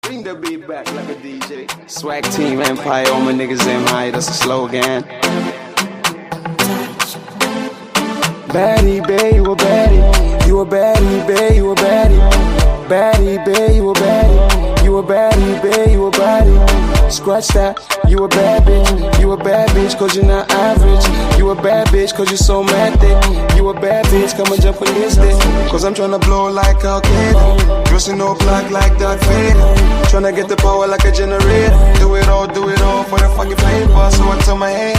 Bring the beat back like a DJ. Swag team empire, all my niggas aim high, that's a slogan. Baddie, bae, you a baddie. You a baddie, bae, you a baddie. Baddie, bae, you a baddie. You a baddie, bae, you a baddie. Scratch that, you a bad bitch. You a bad bitch cause you're not average. You a bad bitch cause you're so mad thick. You a bad bitch, come and jump on this dick. Cause I'm tryna blow like Caicedo. Dressing all black like Darth Vader. Tryna get the power like a generator. Do it all for the fucking flavor. So I tell my head,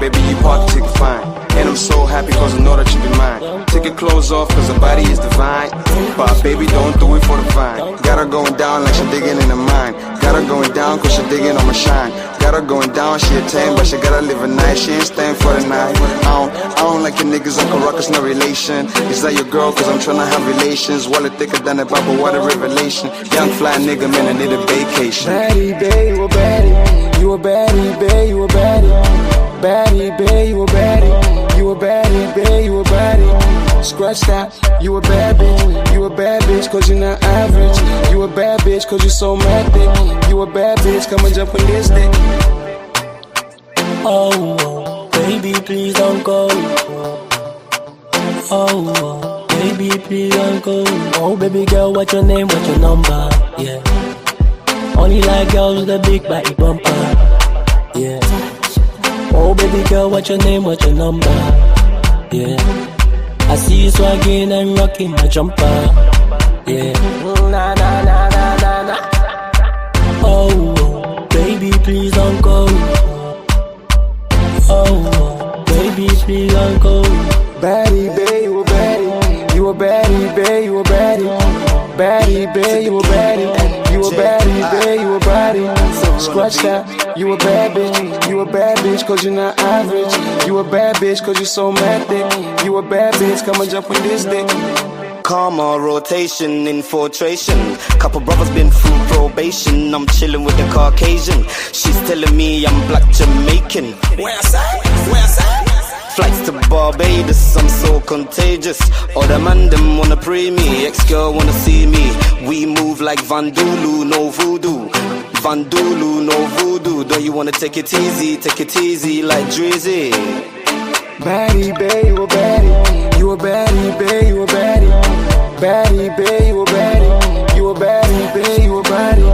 baby you park tick fine. And I'm so happy cause I know that you be mine. Take your clothes off cause the body is divine. But baby don't do it for the vine. Got her going down like she digging in the mine. Got her going down cause she digging on my shine. Got her going down, she a 10 but she gotta live a night. She ain't staying for the night. I don't like your niggas, Uncle Rockers, no relation. Is that your girl cause I'm tryna have relations. Wallet thicker than a Bible, what a revelation. Young fly nigga, man, I need a vacation. Baddie, bae, you a baddie. You a baddie, bae, you a baddie. Baddie, bae, you a baddie. You a baddie, bae, you a baddie. Scratch that, you a bad bitch. You a bad bitch cause you're not average. You a bad bitch cause you're so mad thick. You a bad bitch, come and jump on this dick. Oh, baby, please don't go. Oh, baby, please don't go. Oh, baby girl, what's your name, what's your number? Yeah. Only like girls with a big body bumper. Yeah. Oh baby girl, what's your name, what's your number? Yeah. I see you swagging and rocking my jumper. Yeah. Na na na na na na. Oh, baby please don't go. Oh, baby please don't go. Baddie, bae, you a baddie. You a baddie, bae, you a baddie. Baddie, bae, you a baddie. You a baddie, bae, you a baddie. Scratch that, you a bad bitch. You a bad bitch cause you're not average. You a bad bitch cause you're so mad thick. You a bad bitch, come and jump on this dick. Karma, rotation, infiltration. Couple brothers been through probation. I'm chilling with the Caucasian. She's telling me I'm black Jamaican. Where I say? Where I say? Flights to Barbados, I'm so contagious. All the man them wanna pray me. Ex-girl wanna see me. We move like Vandulu, no voodoo. Vandulu, no voodoo. Don't you wanna take it easy like Drizzy. Baddie, bae, you a baddie. You a baddie, bae, you a baddie. Baddie, bae, you a baddie. You a baddie, bae, you a baddie.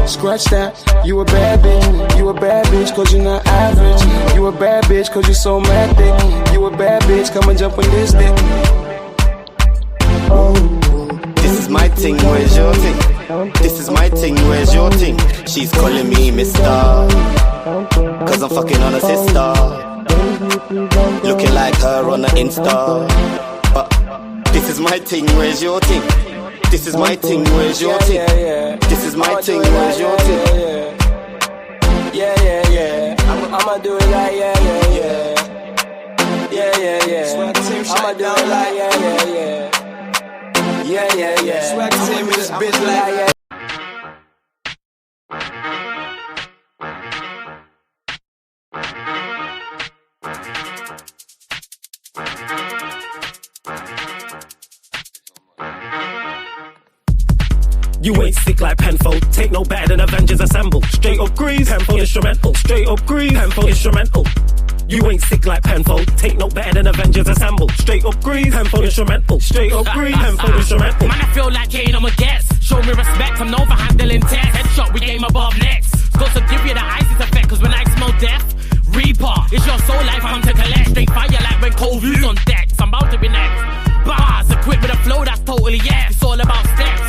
Scratch that, you a bad bitch. You a bad bitch cause you're not average. You a bad bitch cause you're so mad thick. You a bad bitch, come and jump on this dick. This is my thing, where's your thing? This is my thing, where's your thing? She's calling me mister, cause I'm fucking on her sister. Looking like her on the Insta. But this is my thing, where's your thing? This is my thing, where's your thing? This is my thing, where's your thing? Yeah. I'ma do it like yeah. I'ma do it like yeah. Swag team in this bitch like yeah. You ain't sick like Penfold. Take no better than Avengers Assemble. Straight up grease, Penfold instrumental. Straight up grease, Penfold instrumental. You ain't sick like Penfold. Take no better than Avengers Assemble. Straight up grease, Penfold instrumental. Straight up grease, Penfold instrumental. Man, I feel like Kane, I'm a guest. Show me respect, I'm over handling tests. Headshot, we game above next. Got to give you the ISIS effect, cause when I smell death, Reaper, it's your soul life, I'm to collect. Straight fire like when Cold Vue's on deck. I'm about to be next. Bars, equipped with a flow that's totally yes. It's all about steps.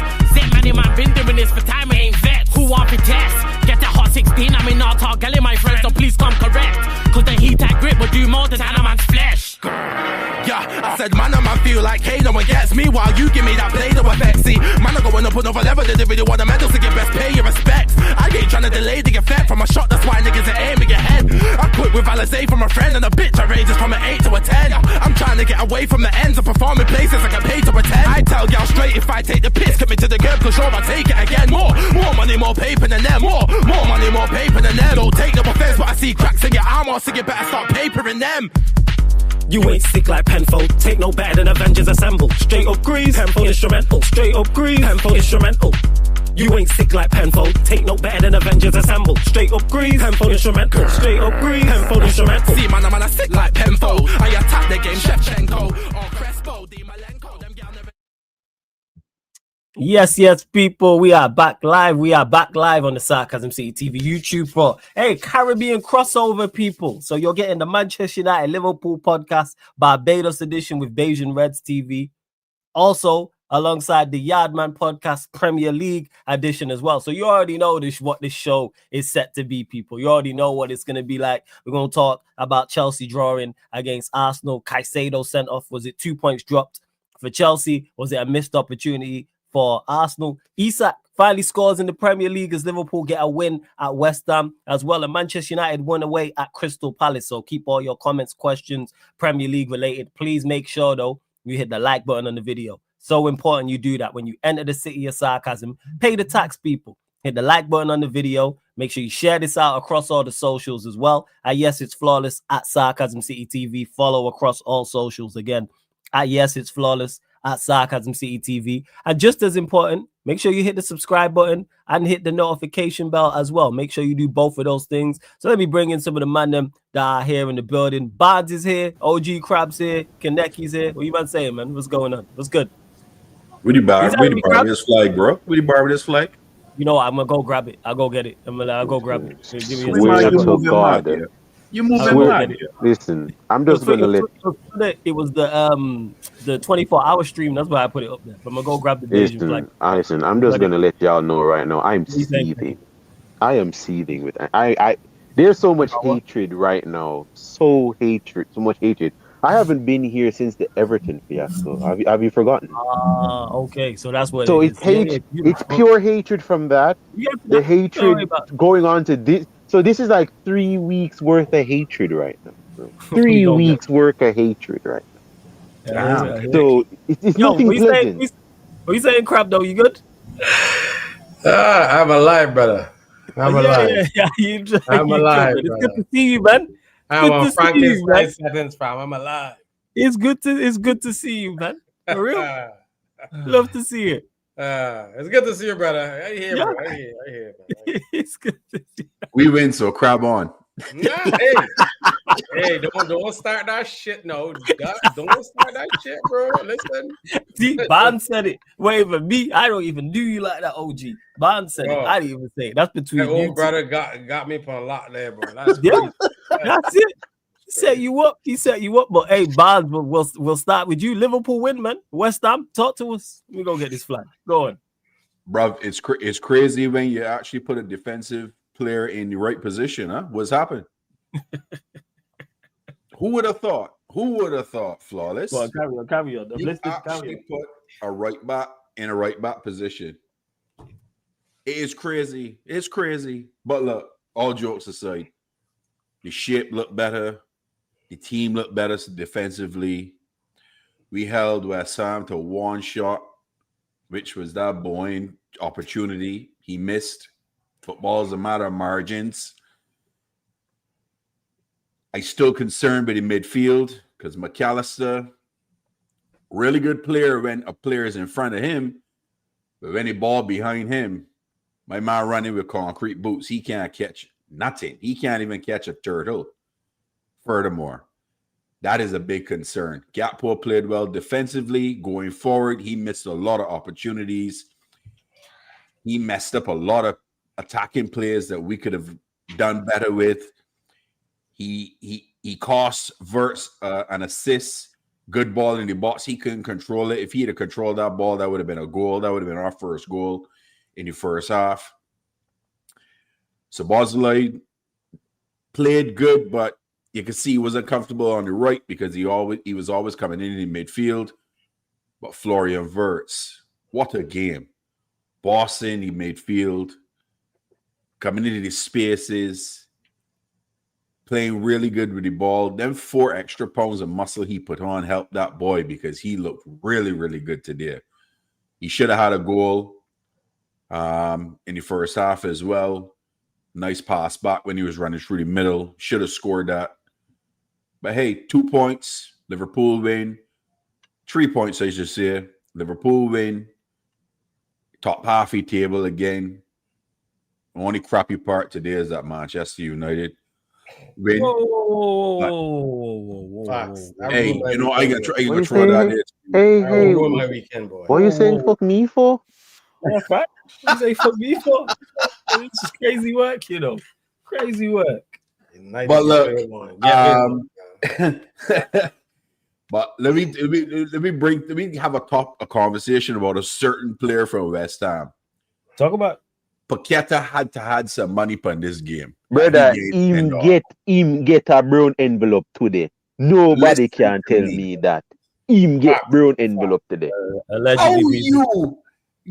Man, been doing this for time, I ain't vets. Who want to test? Get that hot 16, I'm in Natal, gelling my friends, so please come correct. Cause the heat I grip will do more than a man's flesh. Yeah, I said man, I feel like K, no one gets me while you give me that Play-Doh effect. See, man, I'm going up another level, they really want the medals to get best pay your respects. I ain't trying to delay the effect from a shot, that's why niggas are aiming your head. I quit with Alizé from a friend and a bitch, I ranges from an 8 to a 10. I'm trying to get away from the ends of performing places I can pay to attend. I tell y'all straight, if I take the piss, commit to the game, cause sure I take it again. More money, more paper than them. More money, more paper than them. Don't take no offense, but I see cracks in your armor, so you better start papering them. You ain't sick like Penfold. Take no better than Avengers Assemble. Straight up grease, Penfold instrumental. Straight up grease, Penfold instrumental. You ain't sick like Penfold. Take no better than Avengers Assemble. Straight up grease. Penfold instrumental. Straight up grease. Penfold instrumental. See, man, I sick like Penfold. I attack the game, Shevchenko or Crespo, Di Malenko. Them gal never. Yes, people. We are back live. We are back live on the Sarcasm City TV YouTube for Caribbean crossover, people. So you're getting the Manchester United Liverpool podcast, Barbados edition with Bayesian Reds TV. Also, alongside the Yardman podcast Premier League edition as well. So you already know what this show is set to be, people. You already know what it's going to be like. We're going to talk about Chelsea drawing against Arsenal. Caicedo sent off. Was it 2 points dropped for Chelsea? Was it a missed opportunity for Arsenal? Isak finally scores in the Premier League as Liverpool get a win at West Ham as well. And Manchester United won away at Crystal Palace. So keep all your comments, questions, Premier League related. Please make sure, though, you hit the like button on the video. So important you do that when you enter the city of sarcasm. Pay the tax, people. Hit the like button on the video. Make sure you share this out across all the socials as well. Yes, it's flawless at Sarcasm City TV. Follow across all socials again. Yes, it's flawless at Sarcasm City TV. And just as important, make sure you hit the subscribe button and hit the notification bell as well. Make sure you do both of those things. So let me bring in some of the man them that are here in the building. Barnes is here. OG Crab's here. Kaneki's here. What you man saying, man? What's going on? What's good? We borrow this flag, bro. We borrow this flag. You know what? I'm gonna go grab it. I'll go get it. I'll go grab it. Give me a Swear second. to God. You moving mad. Listen, I'm just gonna let. It was the 24-hour stream. That's why I put it up there. But I'm gonna go grab the Bayesian flag. Listen, I'm just gonna let y'all know right now. I'm seething. I am seething with. There's so much hatred right now. So much hatred. I haven't been here since the Everton fiasco. Have you forgotten? Okay. So that's what. So it's hate. It's pure hatred from that. The hatred going on to this. So this is like 3 weeks worth of hatred right now. So 3 weeks worth of hatred right now. So it's nothing pleasant. What you saying, Crab? Though you good? I'm alive, brother. I'm alive. I'm alive. It's good to see you, man. I'm a Frankenstein sentence, fam. I'm alive. It's good to see you, man. For real. Love to see it. It's good to see you, brother. I hear, bro. I hear. It's good to see you. We win, so crab on. Nah, hey, don't start that shit. No, don't start that shit, bro. Listen. See, Bond said it. Wait, for me, I don't even do you like that, OG. Bond said it. I didn't even say it. That's between that you. Old brother got me for a lot there, bro. That's That's it. He set you up. But hey, Bond, we'll start with you. Liverpool win, man. West Ham, talk to us. We go get this flag. Go on, Bro, it's crazy when you actually put a defensive player in the right position, huh? What's happened? Who would have thought? Flawless. Well, carry on. You actually put a right back in a right back position. It is crazy. It's crazy. But look, all jokes aside, the shape looked better. The team looked better defensively. We held West Ham to one shot, which was that Boyne opportunity. He missed. Football is a matter of margins. I still concerned with the midfield because McAllister, really good player when a player is in front of him, but when the ball behind him, my man running with concrete boots, he can't catch nothing. He can't even catch a turtle. Furthermore, that is a big concern. Gakpo played well defensively. Going forward, he missed a lot of opportunities. He messed up a lot of attacking players that we could have done better with. He cost Verts an assist. Good ball in the box. He couldn't control it. If he had controlled that ball, that would have been a goal. That would have been our first goal in the first half. So Bosley played good, but you could see he wasn't comfortable on the right because he was always coming in midfield. But Florian Wirtz, what a game. Boston, he midfield, coming into the spaces, playing really good with the ball. Them 4 extra pounds of muscle he put on helped that boy because he looked really, really good today. He should have had a goal in the first half as well. Nice pass back when he was running through the middle. Should have scored that. But hey, 2 points. Liverpool win. 3 points, I should say. Liverpool win. top half of the table again. Only crappy part today is that Manchester United win. Facts. Hey, you know, I What gonna you throw that say? in. Hey, I hey, ruined my weekend, boy. what you saying? Fuck me for? Yeah, fact. What you say for me for? It's just crazy work, you know. Crazy work. But look, Get but let me have a conversation about a certain player from West Ham. Talk about Paqueta had some money on this game. Brother, He him get a brown envelope today. Nobody Listen can to tell me. me that. Him get brown envelope today. How allegedly. you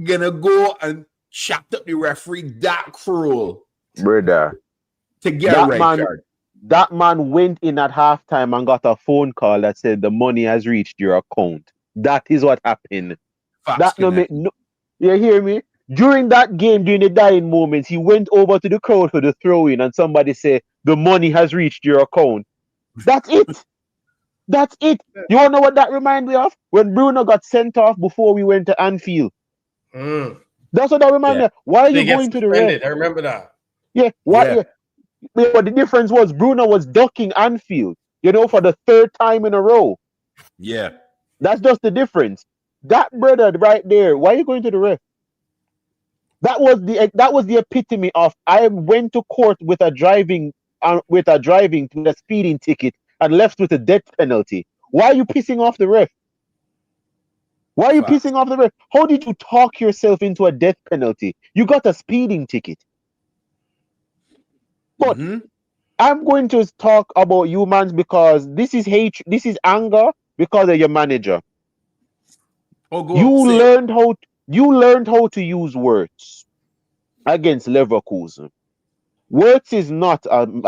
gonna go and chat up the referee that cruel Brother, to get a red card? that man went in at halftime and got a phone call that said the money has reached your account. That is what happened. Facts You hear me? During that game, during the dying moments, he went over to the crowd for the throw-in and somebody said, the money has reached your account. That's it. That's it. You wanna know what that reminds me of? When Bruno got sent off before we went to Anfield. That's what that reminds me of. Why are you going to the ref? I remember that. Yeah, but the difference was Bruno was ducking Anfield, for the third time in a row. Yeah. That's just the difference. That brother right there, why are you going to the ref? That was the epitome of I went to court with a speeding ticket and left with a death penalty. Why are you pissing off the ref? Why are you pissing off the ref? How did you talk yourself into a death penalty? You got a speeding ticket. But I'm going to talk about humans because this is hate. This is anger because of your manager. You learned how to use words against Leverkusen. Words is not I'm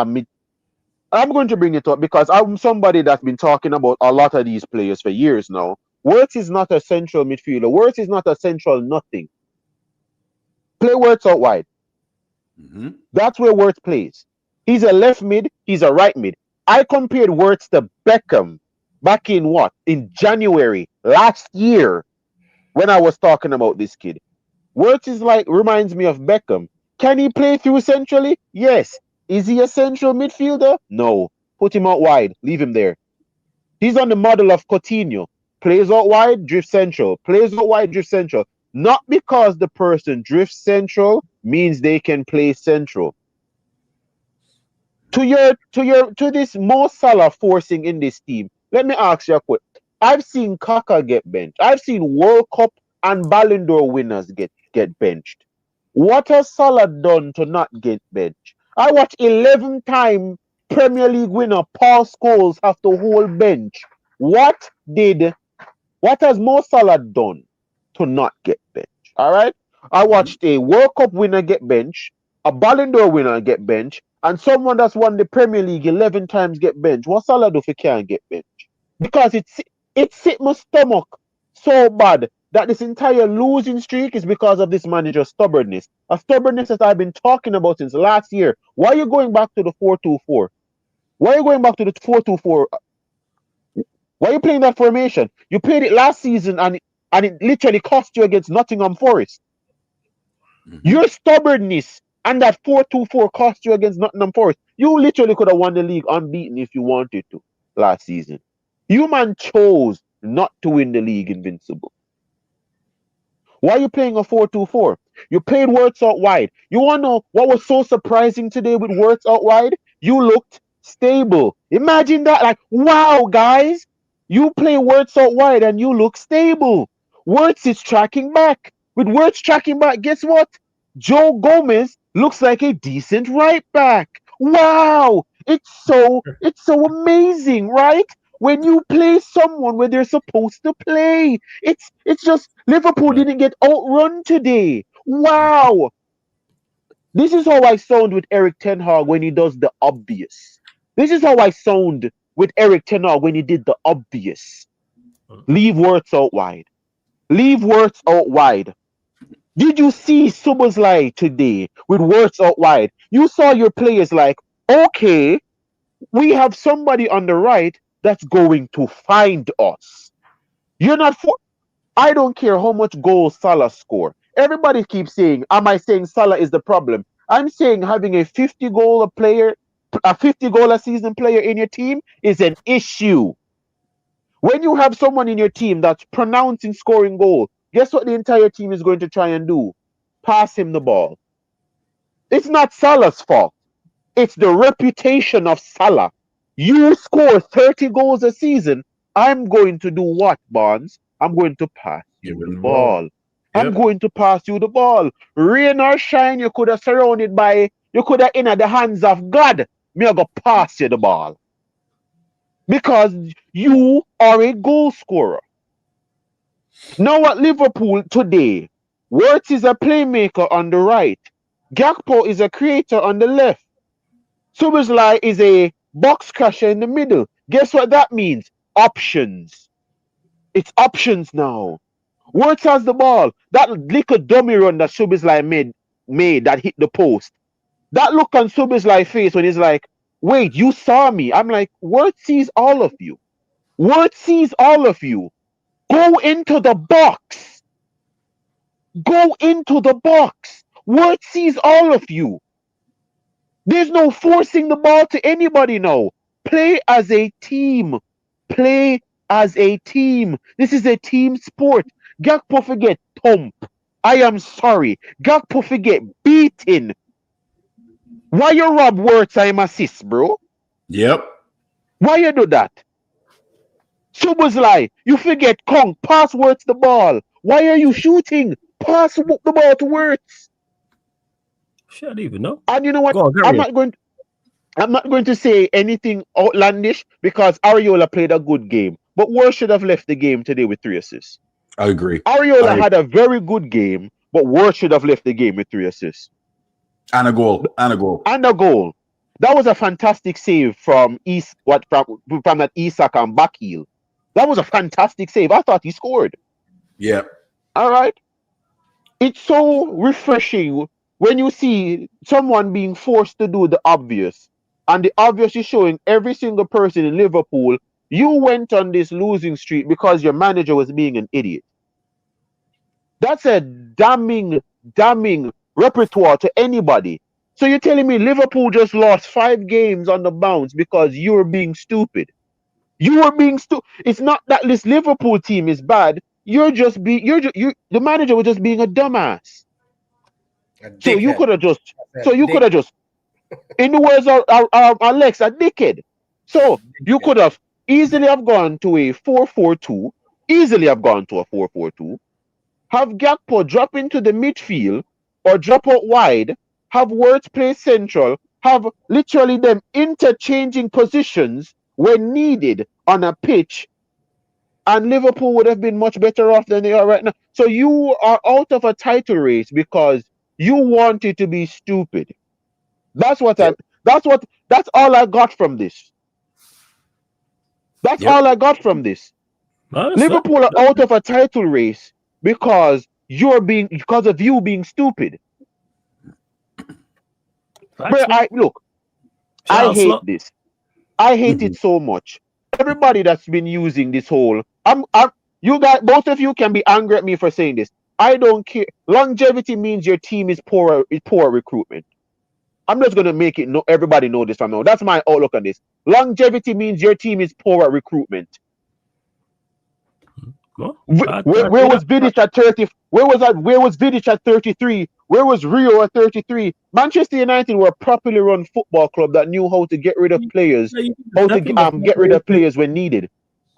going to bring it up because I'm somebody that's been talking about a lot of these players for years now. Words is not a central midfielder. Words is not a central nothing. Play Words out wide. That's where Words plays. He's a left mid. He's a right mid. I compared Words to Beckham back in January last year when I was talking about this kid. Words reminds me of Beckham. Can he play through centrally? Yes. Is he a central midfielder? No. Put him out wide. Leave him there. He's on the model of Coutinho. Plays out wide, drifts central. Plays out wide, drifts central. Not because the person drifts central means they can play central. To this Mo Salah forcing in this team, let me ask you a question. I've seen Kaka get benched. I've seen World Cup and Ballon d'Or winners get benched. What has Salah done to not get benched? I watched 11-time Premier League winner Paul Scholes have to hold bench. What has Mo Salah done to not get benched? All right. I watched a World Cup winner get benched, a Ballon d'Or winner get benched, and someone that's won the Premier League 11 times get benched. What Salah do if he can't get benched? Because it hit my stomach so bad that this entire losing streak is because of this manager's stubbornness. A stubbornness that I've been talking about since last year. Why are you going back to the 4-2-4? Why are you going back to the 4-2-4? Why are you playing that formation? You played it last season and it literally cost you against Nottingham Forest. Your stubbornness and that 4-2-4 cost you against Nottingham Forest. You literally could have won the league unbeaten if you wanted to last season. You man chose not to win the league invincible. Why are you playing a 4-2-4? You played Words out wide. You want to know what was so surprising today with Words out wide? You looked stable. Imagine that. Like, wow, guys. You play Words out wide and you look stable. Words is tracking back. With Words tracking back, guess what? Joe Gomez looks like a decent right back. Wow. It's so amazing, right? When you play someone where they're supposed to play. It's just Liverpool didn't get outrun today. Wow. This is how I sound with Eric Ten Hag when he does the obvious. This is how I sound with Eric Ten Hag when he did the obvious. Leave Words out wide. Leave Words out wide. Did you see Szoboszlai today with Words out wide? You saw your players like, okay, we have somebody on the right that's going to find us. You're not I don't care how much goals Salah score. Everybody keeps saying, am I saying Salah is the problem? I'm saying having a 50 goal a season player in your team is an issue. When you have someone in your team that's pronounced in scoring goals, guess what the entire team is going to try and do? Pass him the ball. It's not Salah's fault. It's the reputation of Salah. You score 30 goals a season, I'm going to do what, Bonds? I'm going to pass you the ball. I'm going to pass you the ball. Rain or shine, you could have in the hands of God. Me I go pass you the ball. Because you are a goal scorer. Now at Liverpool today, Wirtz is a playmaker on the right. Gakpo is a creator on the left. Szoboszlai is a box crusher in the middle. Guess what that means? Options. It's options now. Wirtz has the ball. That little dummy run that Szoboszlai made that hit the post. That look on Szoboszlai's face when he's like, wait, you saw me. I'm like, Wirtz sees all of you. Wirtz sees all of you. Go into the box. Go into the box. Wirtz sees all of you. There's no forcing the ball to anybody now. Play as a team. Play as a team. This is a team sport. Gakpo forget thump. I am sorry. Gakpo forget beating. Why you rob Wirtz time assist, bro? Yep. Why you do that? Szoboszlai, you forget Kong. Pass Wirtz the ball. Why are you shooting? Pass the ball to Wirtz. Shit, I don't even know. And you know what? On, I'm not going to say anything outlandish because Areola played a good game. But Wirtz should have left the game today with 3 assists. I agree. Areola had a very good game, but Wirtz should have left the game with 3 assists. And a goal. That was a fantastic save from that Isak and back heel. That was a fantastic save. I thought he scored. Yeah. All right. It's so refreshing when you see someone being forced to do the obvious, and the obvious is showing every single person in Liverpool, you went on this losing streak because your manager was being an idiot. That's a damning repertoire to anybody. So you're telling me Liverpool just lost 5 games on the bounce because you were being stupid? You were being stupid. It's not that this Liverpool team is bad. The manager was just being a dumbass. So you could have just, in the words of Alex, a dickhead. So you could have easily have gone to a 4-4-2, have Gakpo drop into the midfield or drop out wide, have Wirtz play central, have literally them interchanging positions when needed on a pitch, and Liverpool would have been much better off than they are right now. So you are out of a title race because you wanted to be stupid. That's all I got from this. That's all I got from this. Liverpool are out of a title race because of you being stupid. Bro, I hate this. I hate it so much. Everybody that's been using this whole, you guys, both of you can be angry at me for saying this. I don't care. Longevity means your team is poor recruitment. I'm just gonna make it everybody know this from now. That's my outlook on this. Longevity means your team is poor at recruitment. Where was Vidic at 30? Where was Vidic at 33? Where was Rio at 33? Manchester United were a properly run football club that knew how to get rid of players, get rid of players when needed.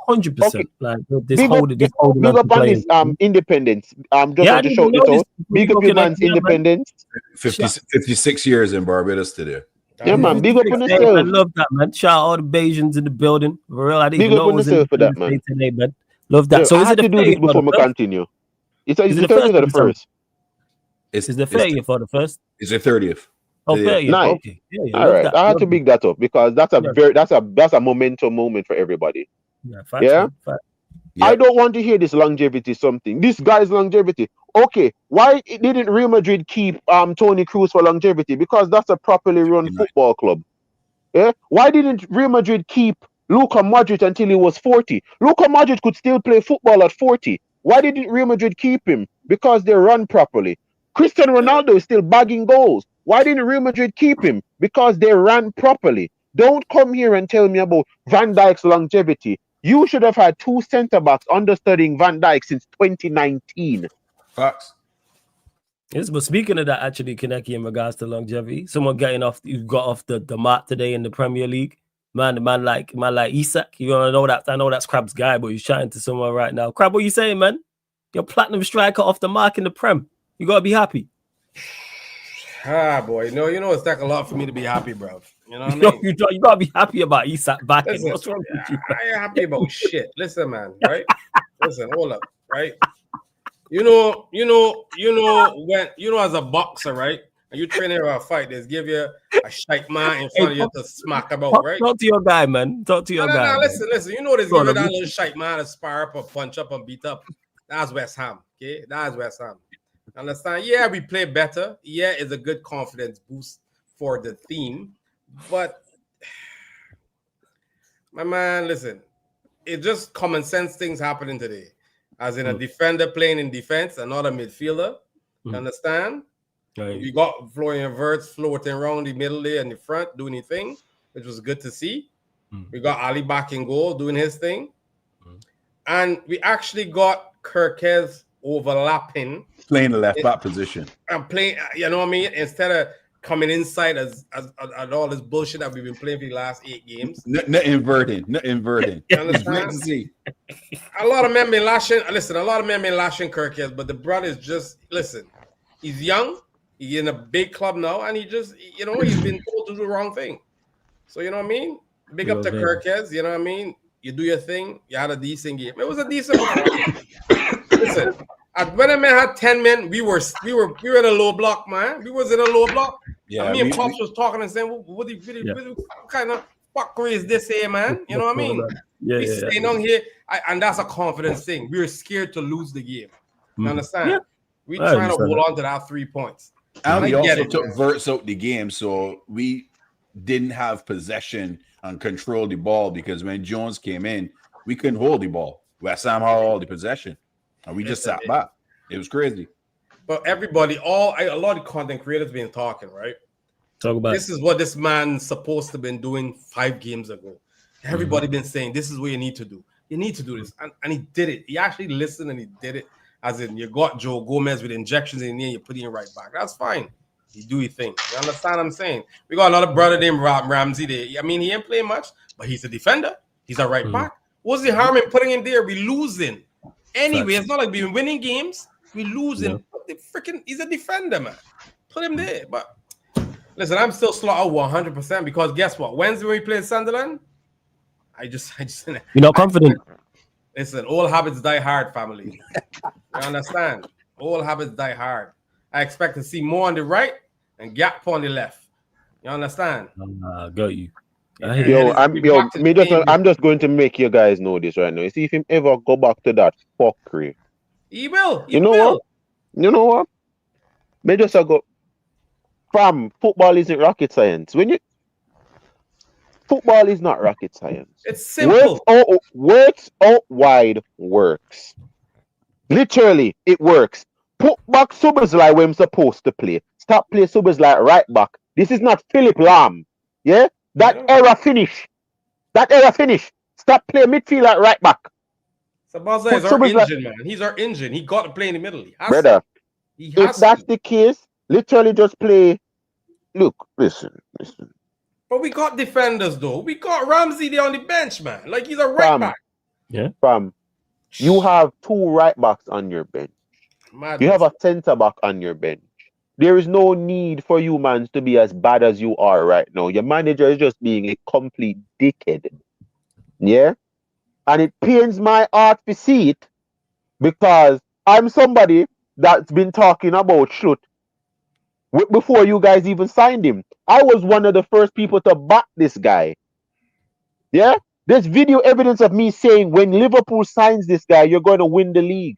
100%. Like this big up on this independence. Want to shout this out. Big up your man's independence. 56 years in Barbados today. Yeah, man. Big up on yourself. I love that, man. Shout out all the Bajans in the building. For real, I didn't big know up on yourself for that, man. Today, man. Love that. Yeah, so I had to do this before we continue. Is it the 30th or the first? It's the 30th or the first? It's the 30th. Oh, 30th. Nice. Okay. Yeah, all right. I had to big that up because that's a momentum moment for everybody. Yeah. I don't want to hear this longevity something. This guy's longevity. Okay, why didn't Real Madrid keep Toni Kroos for longevity? Because that's a properly run football club. Yeah. Why didn't Real Madrid keep Luka Modric until he was 40? Luka Modric could still play football at 40. Why didn't Real Madrid keep him? Because they run properly. Cristiano Ronaldo is still bagging goals. Why didn't Real Madrid keep him? Because they ran properly. Don't come here and tell me about Van Dijk's longevity. You should have had 2 centre-backs understudying Van Dijk since 2019. Facts. Yes, but speaking of that, actually, Kaneki, in regards to longevity, someone you got off the mark today in the Premier League. Man like Isak. You gonna know that? I know that's Crab's guy, but he's chatting to someone right now. Crab, what you saying, man? Your platinum striker off the mark in the Prem. You gotta be happy. Boy, you know, it's like a lot for me to be happy, bro. You know what I mean? You gotta be happy about Isak backing. Listen, What's wrong with you? I ain't happy about shit. Listen, man, right? Listen, hold up, right? You know, when as a boxer, right? And you training for a fight, they give you a shite man in front of you to smack about, right? Talk to your guy, man. Talk to your guy. No, listen. You know, they give you that little shite man to spar up or punch up and beat up. That's West Ham, okay? That's West Ham. Understand? Yeah, we play better. Yeah, it's a good confidence boost for the team. But, my man, listen, it's just common sense things happening today. As in a defender playing in defense, another midfielder. You understand? Right. We got Florian Wirtz floating around the middle there and the front doing his thing, which was good to see. We got Ali back in goal doing his thing. And we actually got Kirkez overlapping. Playing the left back position. And playing, you know what I mean? Instead of coming inside as all this bullshit that we've been playing for the last 8 games. Not inverting. You understand? A lot of men been lashing. Listen, a lot of men been lashing Kirkez, but the brother's just, listen, he's young. He's in a big club now, and he just, you know, he's been told to do the wrong thing. So, you know what I mean? Big up to Kirkez, you know what I mean? You do your thing. You had a decent game. It was a decent game. Listen, when a man had 10 men, we were in a low block, man. We was in a low block. Yeah, and me and Pops was talking and saying, what kind of fuckery is this here, man? You know what I mean? We staying on here, and that's a confidence thing. We were scared to lose the game. You understand? Yeah. We trying to hold on to that 3 points. And we also took Wirtz out the game, so we didn't have possession and control the ball because when Jones came in, we couldn't hold the ball. West Ham had all the possession, and we just sat back. It was crazy. But everybody, a lot of content creators been talking, right? Talk about this is what this man's supposed to have been doing 5 games ago. Everybody been saying this is what you need to do. You need to do this, and he did it. He actually listened and he did it. As in, you got Joe Gomez with injections in there, you put him right back. That's fine. You do your thing. You understand what I'm saying? We got another brother named Ramsey there. I mean, he ain't playing much, but he's a defender. He's a right back. What's the harm in putting him there? We losing. Anyway, it's not like we've been winning games. We losing. Yeah. He's a defender, man. Put him there. But listen, I'm still slot out 100% because guess what? Wednesday when we play Sunderland, I just you're not confident. Listen, all habits die hard, family. You understand? All habits die hard. I expect to see more on the right and gap on the left. You understand? Got you. I'm just going to make you guys know this right now. You see, if him ever go back to that fuckery, he will. You know what? Me just go. Fam, football isn't rocket science. Football is not rocket science. It's simple. Works out wide works. Literally, it works. Put back Subazlai where I'm supposed to play. Stop play Subazlai right back. This is not Philip Lahm. Yeah? That era finish. Stop playing midfield at right back. Sabazlai is our engine, man. He's our engine. He got to play in the middle. Brother, if that's the case, literally just play. Look, listen. But we got defenders, though. We got Ramsey there on the bench, man. Like, he's a right back. Yeah. You have 2 right backs on your bench. Madness. You have a centre back on your bench. There is no need for you, man, to be as bad as you are right now. Your manager is just being a complete dickhead. Yeah? And it pains my heart to see it because I'm somebody that's been talking about Schlutt before you guys even signed him. I was one of the first people to back this guy. Yeah? There's video evidence of me saying when Liverpool signs this guy, you're going to win the league.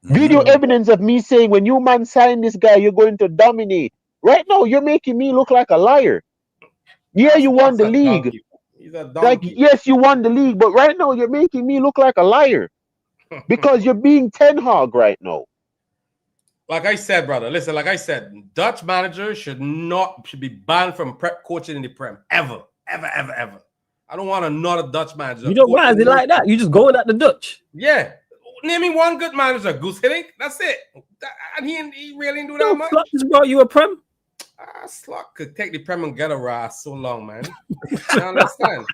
Video evidence of me saying when you man sign this guy, you're going to dominate. Right now, you're making me look like a liar. Yeah, you won the league. He's a like, yes, you won the league, but right now you're making me look like a liar. Because you're being Ten Hag right now. Like I said, brother, listen, like I said, Dutch managers should be banned from prep coaching in the Prem. Ever. I don't want another Dutch manager. You don't why is it like that? You just going at the Dutch. Yeah. Name me one good manager, Goose Hiddink. That's it. And he really didn't do that much. Slot just brought you a Prem. Slot could take the Prem and get a ras so long, man. I understand.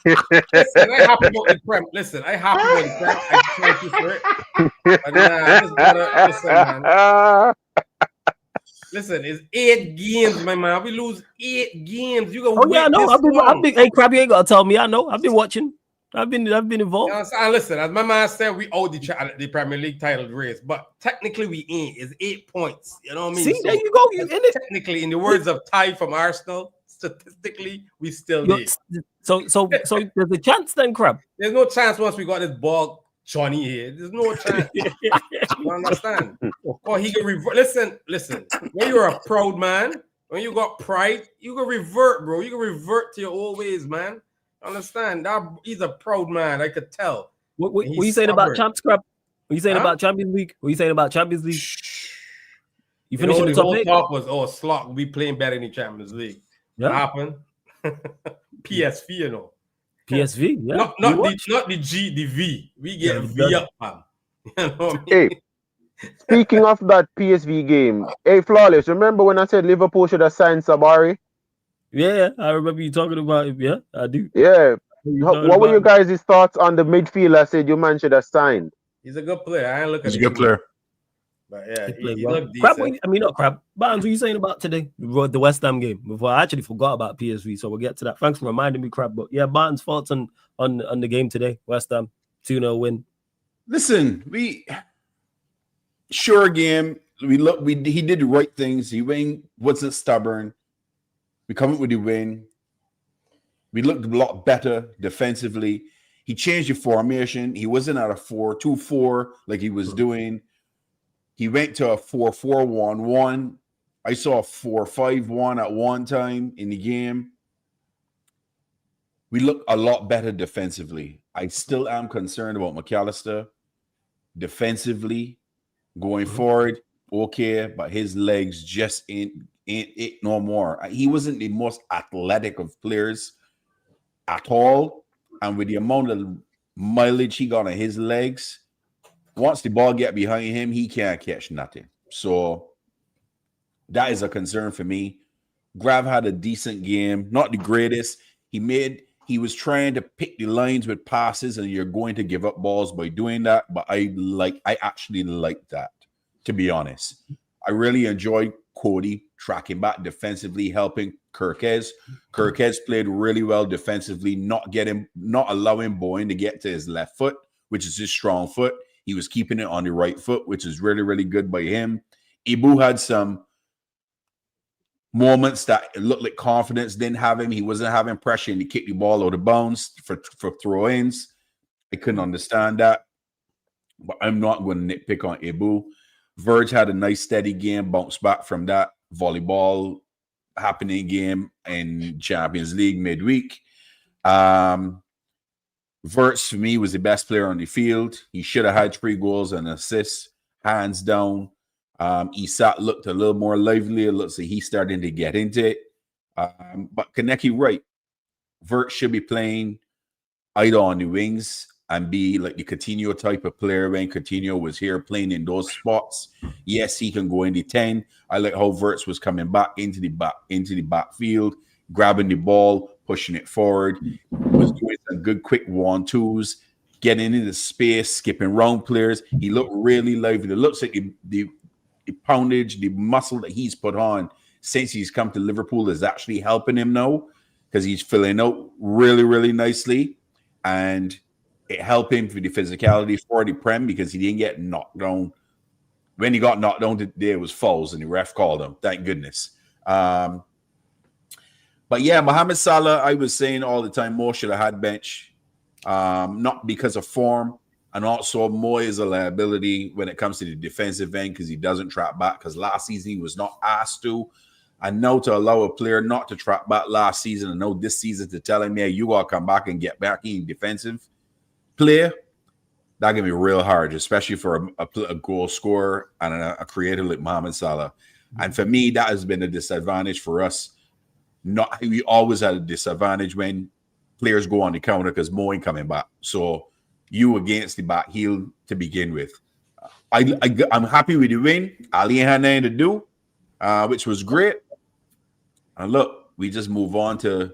Listen, I happy about the Prem. Listen, I happy about the Prem. I thank you for it. But I just gotta listen, man. Listen, it's 8 games, my man. We lose 8 games. You go. Oh yeah, I know. I've been. Hey, Crab, you ain't gotta tell me. I know. I've been watching. I've been involved. You know, listen, as my man said, we owe the Premier League title race, but technically we ain't. It's 8 points. You know what I mean? See, there you go. You in it. Technically, in the words of Ty from Arsenal, statistically, we still need. So there's a chance then, Crab. There's no chance once we got this ball, Johnny here. There's no chance. You understand? Or he can revert. Listen. When you're a proud man, when you got pride, you can revert, bro. You can revert to your old ways, man. Understand that he's a proud man. I could tell. What you saying about Champs, Crab? What you saying about Champions League? What you saying about Champions League? You finished in the top 8? Talk was, Slot will be playing better in the Champions League. Yeah. What happened? PSV, you know. PSV, yeah. Not the V. We get V up, man. You know what I mean? Hey, speaking of that PSV game, hey, Flawless, remember when I said Liverpool should have signed Sabari? Yeah, I remember you talking about it. Yeah, I do. Yeah. What were your guys' thoughts on the midfield? I said you man should have signed. He's a good player. I ain't looking at He's a good player. But yeah, he well. looked decent. Not Crab. Barnes, what are you saying about today? The West Ham game. Before I actually forgot about PSV, so we'll get to that. Thanks for reminding me, Crab. But yeah, Barnes' thoughts on the game today. West Ham 2-0 win. Listen, sure game. He did the right things. He wasn't stubborn. We come up with the win. We looked a lot better defensively. He changed the formation. He wasn't at a 4-2-4 like he was doing. He went to a 4-4-1-1. I saw a 4-5-1 at one time in the game. We look a lot better defensively. I still am concerned about McAllister defensively going forward. Okay, but his legs just ain't it no more. He wasn't the most athletic of players at all. And with the amount of mileage he got on his legs, once the ball get behind him, he can't catch nothing. So that is a concern for me. Grav had a decent game, not the greatest. He was trying to pick the lines with passes, and you're going to give up balls by doing that. But I actually like that, to be honest. I really enjoyed Cody tracking back defensively, helping Kirkez. Kirkez played really well defensively, not allowing Boyne to get to his left foot, which is his strong foot. He was keeping it on the right foot, which is really, really good by him. Ibu had some moments that it looked like confidence didn't have him. He wasn't having pressure and he kicked the ball out of bounds for throw-ins. I couldn't understand that. But I'm not going to nitpick on Ibu. Verge had a nice steady game, bounced back from that volleyball happening game in Champions League midweek. Verts, for me, was the best player on the field. He should have had 3 goals and assists, hands down. Isak looked a little more lively. It looks like he's starting to get into it. But Kaneki, right. Vert should be playing either on the wings and be like the Coutinho type of player when Coutinho was here playing in those spots. Yes, he can go in the 10. I like how Verts was coming back into the backfield, grabbing the ball, pushing it forward. Was doing some good quick 1-2s, getting into the space, skipping round players. He looked really lively. It looks like the poundage, the muscle that he's put on since he's come to Liverpool is actually helping him now because he's filling out really, really nicely. And it helped him for the physicality for the Prem because he didn't get knocked down. When he got knocked down today, it was fouls and the ref called him. Thank goodness. But yeah, Mohamed Salah, I was saying all the time, Mo should have had bench. Not because of form. And also, Mo is a liability when it comes to the defensive end because he doesn't trap back. Because last season, he was not asked to. And now to allow a player not to trap back last season and now this season to tell him, yeah, you got to come back and get back in defensive player, that can be real hard, especially for a goal scorer and a creator like Mohamed Salah. And for me, that has been a disadvantage for us. We always had a disadvantage when players go on the counter because Mo ain't coming back. So you against the back heel to begin with. I'm happy with the win. Ali had nothing to do, which was great. And look, we just move on to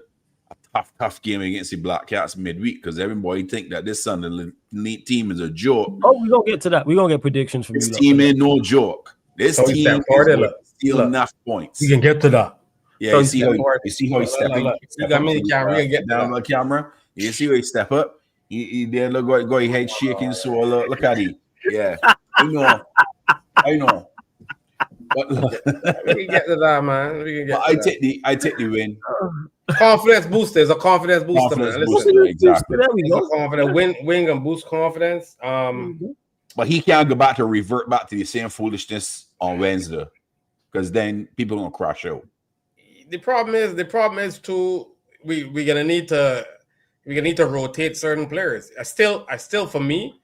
a tough game against the Black Cats midweek because everybody think that this Sunderland team is a joke. Oh, we're going to get to that. We're going to get predictions from this you. This team ain't no joke. This team is steal enough points. You can get to that. Yeah, you see how he step up. You got me the camera. You get down the camera. You see how he step up. He there look his head shaking. So look at him. Yeah, I know. But look, we can get to that, man. We can get. I take the win. Confidence booster is a confidence booster, man. Listen, exactly. There we go. Confidence win can boost confidence. But he can't go back to revert back to the same foolishness on Wednesday, because then people are gonna crash out. The problem is too. We're gonna need to rotate certain players. I still for me,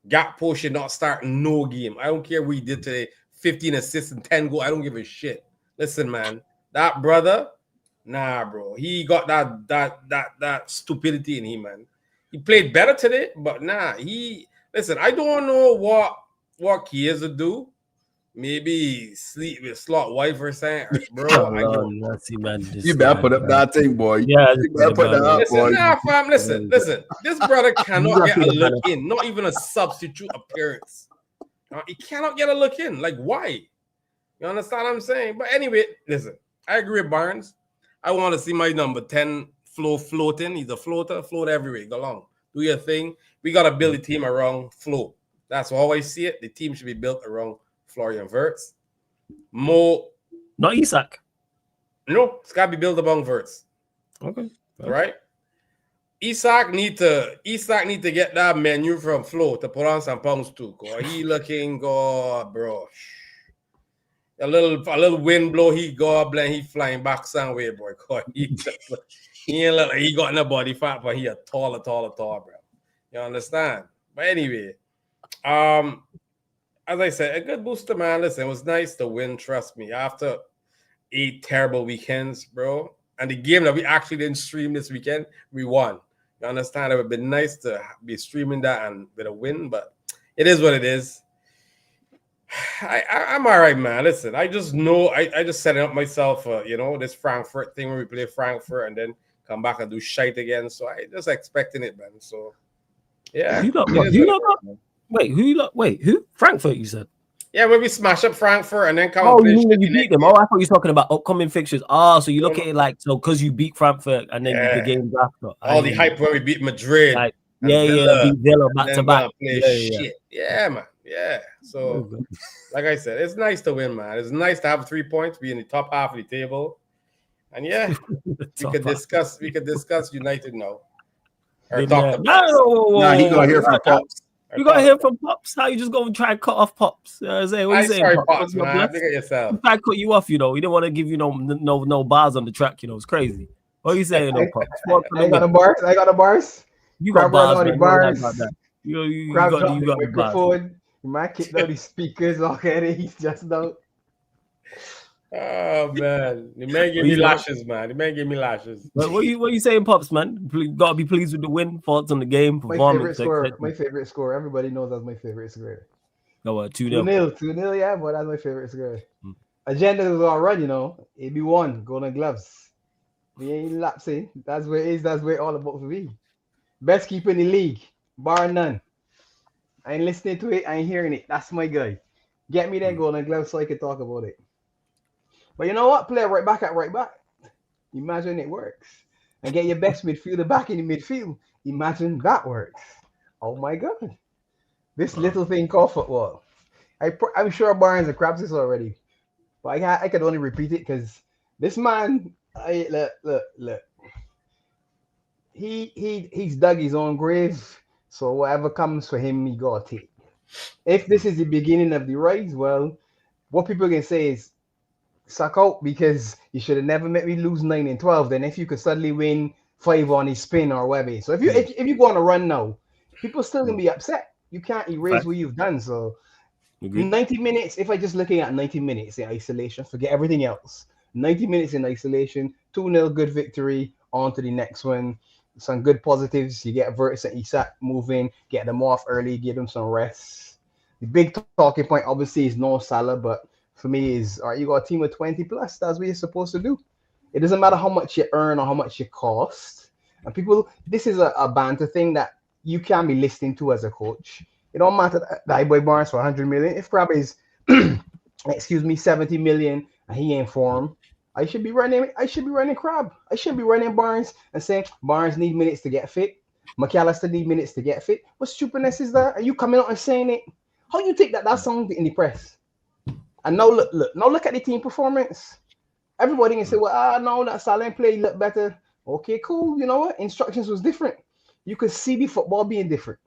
Gakpo should not start no game. I don't care what he did today. 15 assists and 10 goals. I don't give a shit. Listen, man, that brother, nah, bro. He got that stupidity in him, man. He played better today, but nah, listen, I don't know what Caicedo do. Maybe sleep with slot wife or something, bro. You better put up that thing, boy. Yeah, you better put that up, boy. Nah, fam, listen. This brother cannot get a look in, not even a substitute appearance. He cannot get a look in. Like, why? You understand what I'm saying? But anyway, listen, I agree with Barnes. I want to see my number 10 floating. He's a floater. Float everywhere. Go along. Do your thing. We got to build a team around Flo. That's how I see it. The team should be built around Florian Wirtz. Mo. Not Isak. No, it's got to be built among Wirtz. Okay. Right? Isak need to get that menu from Flo to put on some pounds too. He looking good, bro. A little wind blow, he gobbling, he flying back somewhere, boy. He ain't look like he got no body fat, but he a taller, bro. You understand? But anyway, as I said, a good booster, man. Listen, it was nice to win, trust me. After 8 terrible weekends, bro. And the game that we actually didn't stream this weekend, we won. You understand? It would have been nice to be streaming that and with a win, but it is what it is. I'm all right, man. Listen, I just know I just set it up myself, this Frankfurt thing where we play Frankfurt and then come back and do shite again. So I just expecting it, man. So yeah. Who? Frankfurt, you said? Yeah, when we smash up Frankfurt and then come. Oh, you beat them. Oh, I thought you were talking about upcoming fixtures. So you look at it like because you beat Frankfurt and then the games after. All the hype when we beat Madrid. Like, beat Villa back to back. Yeah, man. Yeah. So, like I said, it's nice to win, man. It's nice to have 3 points, be in the top half of the table, and we could discuss United now. Or talk about he gonna hear from Pops. You gotta hear from Pops. How you just gonna try and cut off Pops? What you saying, Pops, man. Look at yourself. I cut you off, He didn't want to give you no bars on the track, It's crazy. What are you saying, Pops? I got the bars. You got bars, man. Bars. You got the microphone. You might kick down the speakers. Okay, he's just down. Oh man, the man gave me lashes, man. The man gave me lashes. What you saying, Pops, man? Gotta be pleased with the win. Thoughts on the game, performance. My favorite score. Everybody knows that's my favorite score. No, 2-0. 2-0, yeah, but that's my favorite score. Agenda is all right, It'd be 1 golden gloves. We ain't lapsing. That's where it is. That's where it's all about for me. Best keeper in the league, bar none. I ain't listening to it. I ain't hearing it. That's my guy. Get me that golden glove so I can talk about it. But you know what? Play right back at right back. Imagine it works. And get your best midfielder back in the midfield. Imagine that works. Oh my God. This little thing called football. I'm sure Barnes and Krabs this already. But I could only repeat it because this man, look. He's dug his own grave. So whatever comes for him, he got to take. If this is the beginning of the rise, well, what people can say is, suck out because you should have never made me lose 9 and 12. Then if you could suddenly win 5 on his spin or whatever. So if you go on a run now, people still gonna be upset. You can't erase what you've done. So 90 minutes, if I just looking at 90 minutes in isolation, forget everything else. 90 minutes in isolation, 2-0 good victory, on to the next one. Some good positives. You get Verts and Isak moving, get them off early, give them some rest. The big talking point obviously is Mo Salah, but for me is, all right, you got a team of 20 plus. That's what you're supposed to do. It doesn't matter how much you earn or how much you cost. And people, this is a banter thing that you can be listening to as a coach. It don't matter that boy Barnes for 100 million. If Crab is, 70 million and he ain't form, I should be running Crab. I should be running Barnes and saying Barnes need minutes to get fit. McAllister need minutes to get fit. What stupidness is that? Are you coming out and saying it? How you take that song in the press? And now look at the team performance. Everybody can say, well, no, that Salah play look better. Okay, cool. You know what? Instructions was different. You could see the football being different.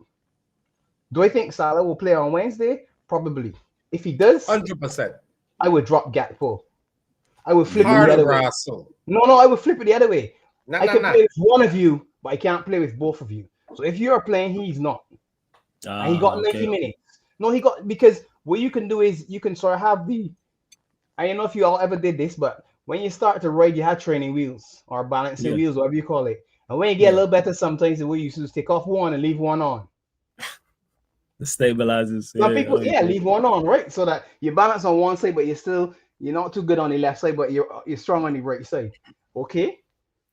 Do I think Salah will play on Wednesday? Probably. If he does, 100%. I would drop Gakpo. I would flip it the other way. No, I would flip it the other way. I can play with one of you, but I can't play with both of you. So if you're playing, he's not. And he got 90 minutes. No, he got, because what you can do is you can sort of have I don't know if you all ever did this, but when you start to ride, you have training wheels or balancing wheels, whatever you call it. And when you get a little better, sometimes the way you used to take off one and leave one on. The stabilizers. Some people, leave one on, right? So that you balance on one side, but you're not too good on the left side, but you're strong on the right side. Okay?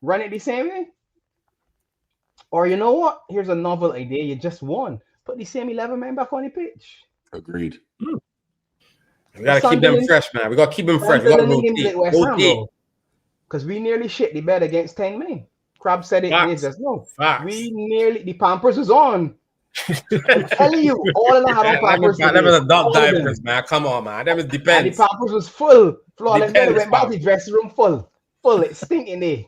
Run it the same way. Or you know what? Here's a novel idea. You just won. Put the same 11 men back on the pitch. Agreed. We gotta keep them fresh, man. We gotta keep them fresh. We gotta rotate. Because we nearly shit the bed against 10 men. Crab said it. Just no. We nearly, the Pampers was on. I'm telling you, all of them had on Pampers. That was a dumb diapers, man. Come on, man. That was depends. And the Pampers was full. Flawless. Then went back to the dressing room full. It's stinking there.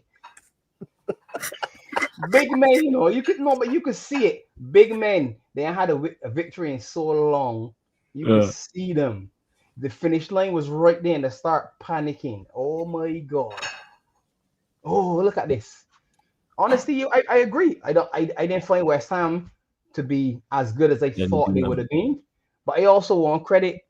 Big men, you could see it. Big men, they had a victory in so long. You could see them. The finish line was right there and they start panicking. Oh my God. Oh, look at this. Honestly, I agree. I didn't find West Ham to be as good as I thought they would have been. But I also want credit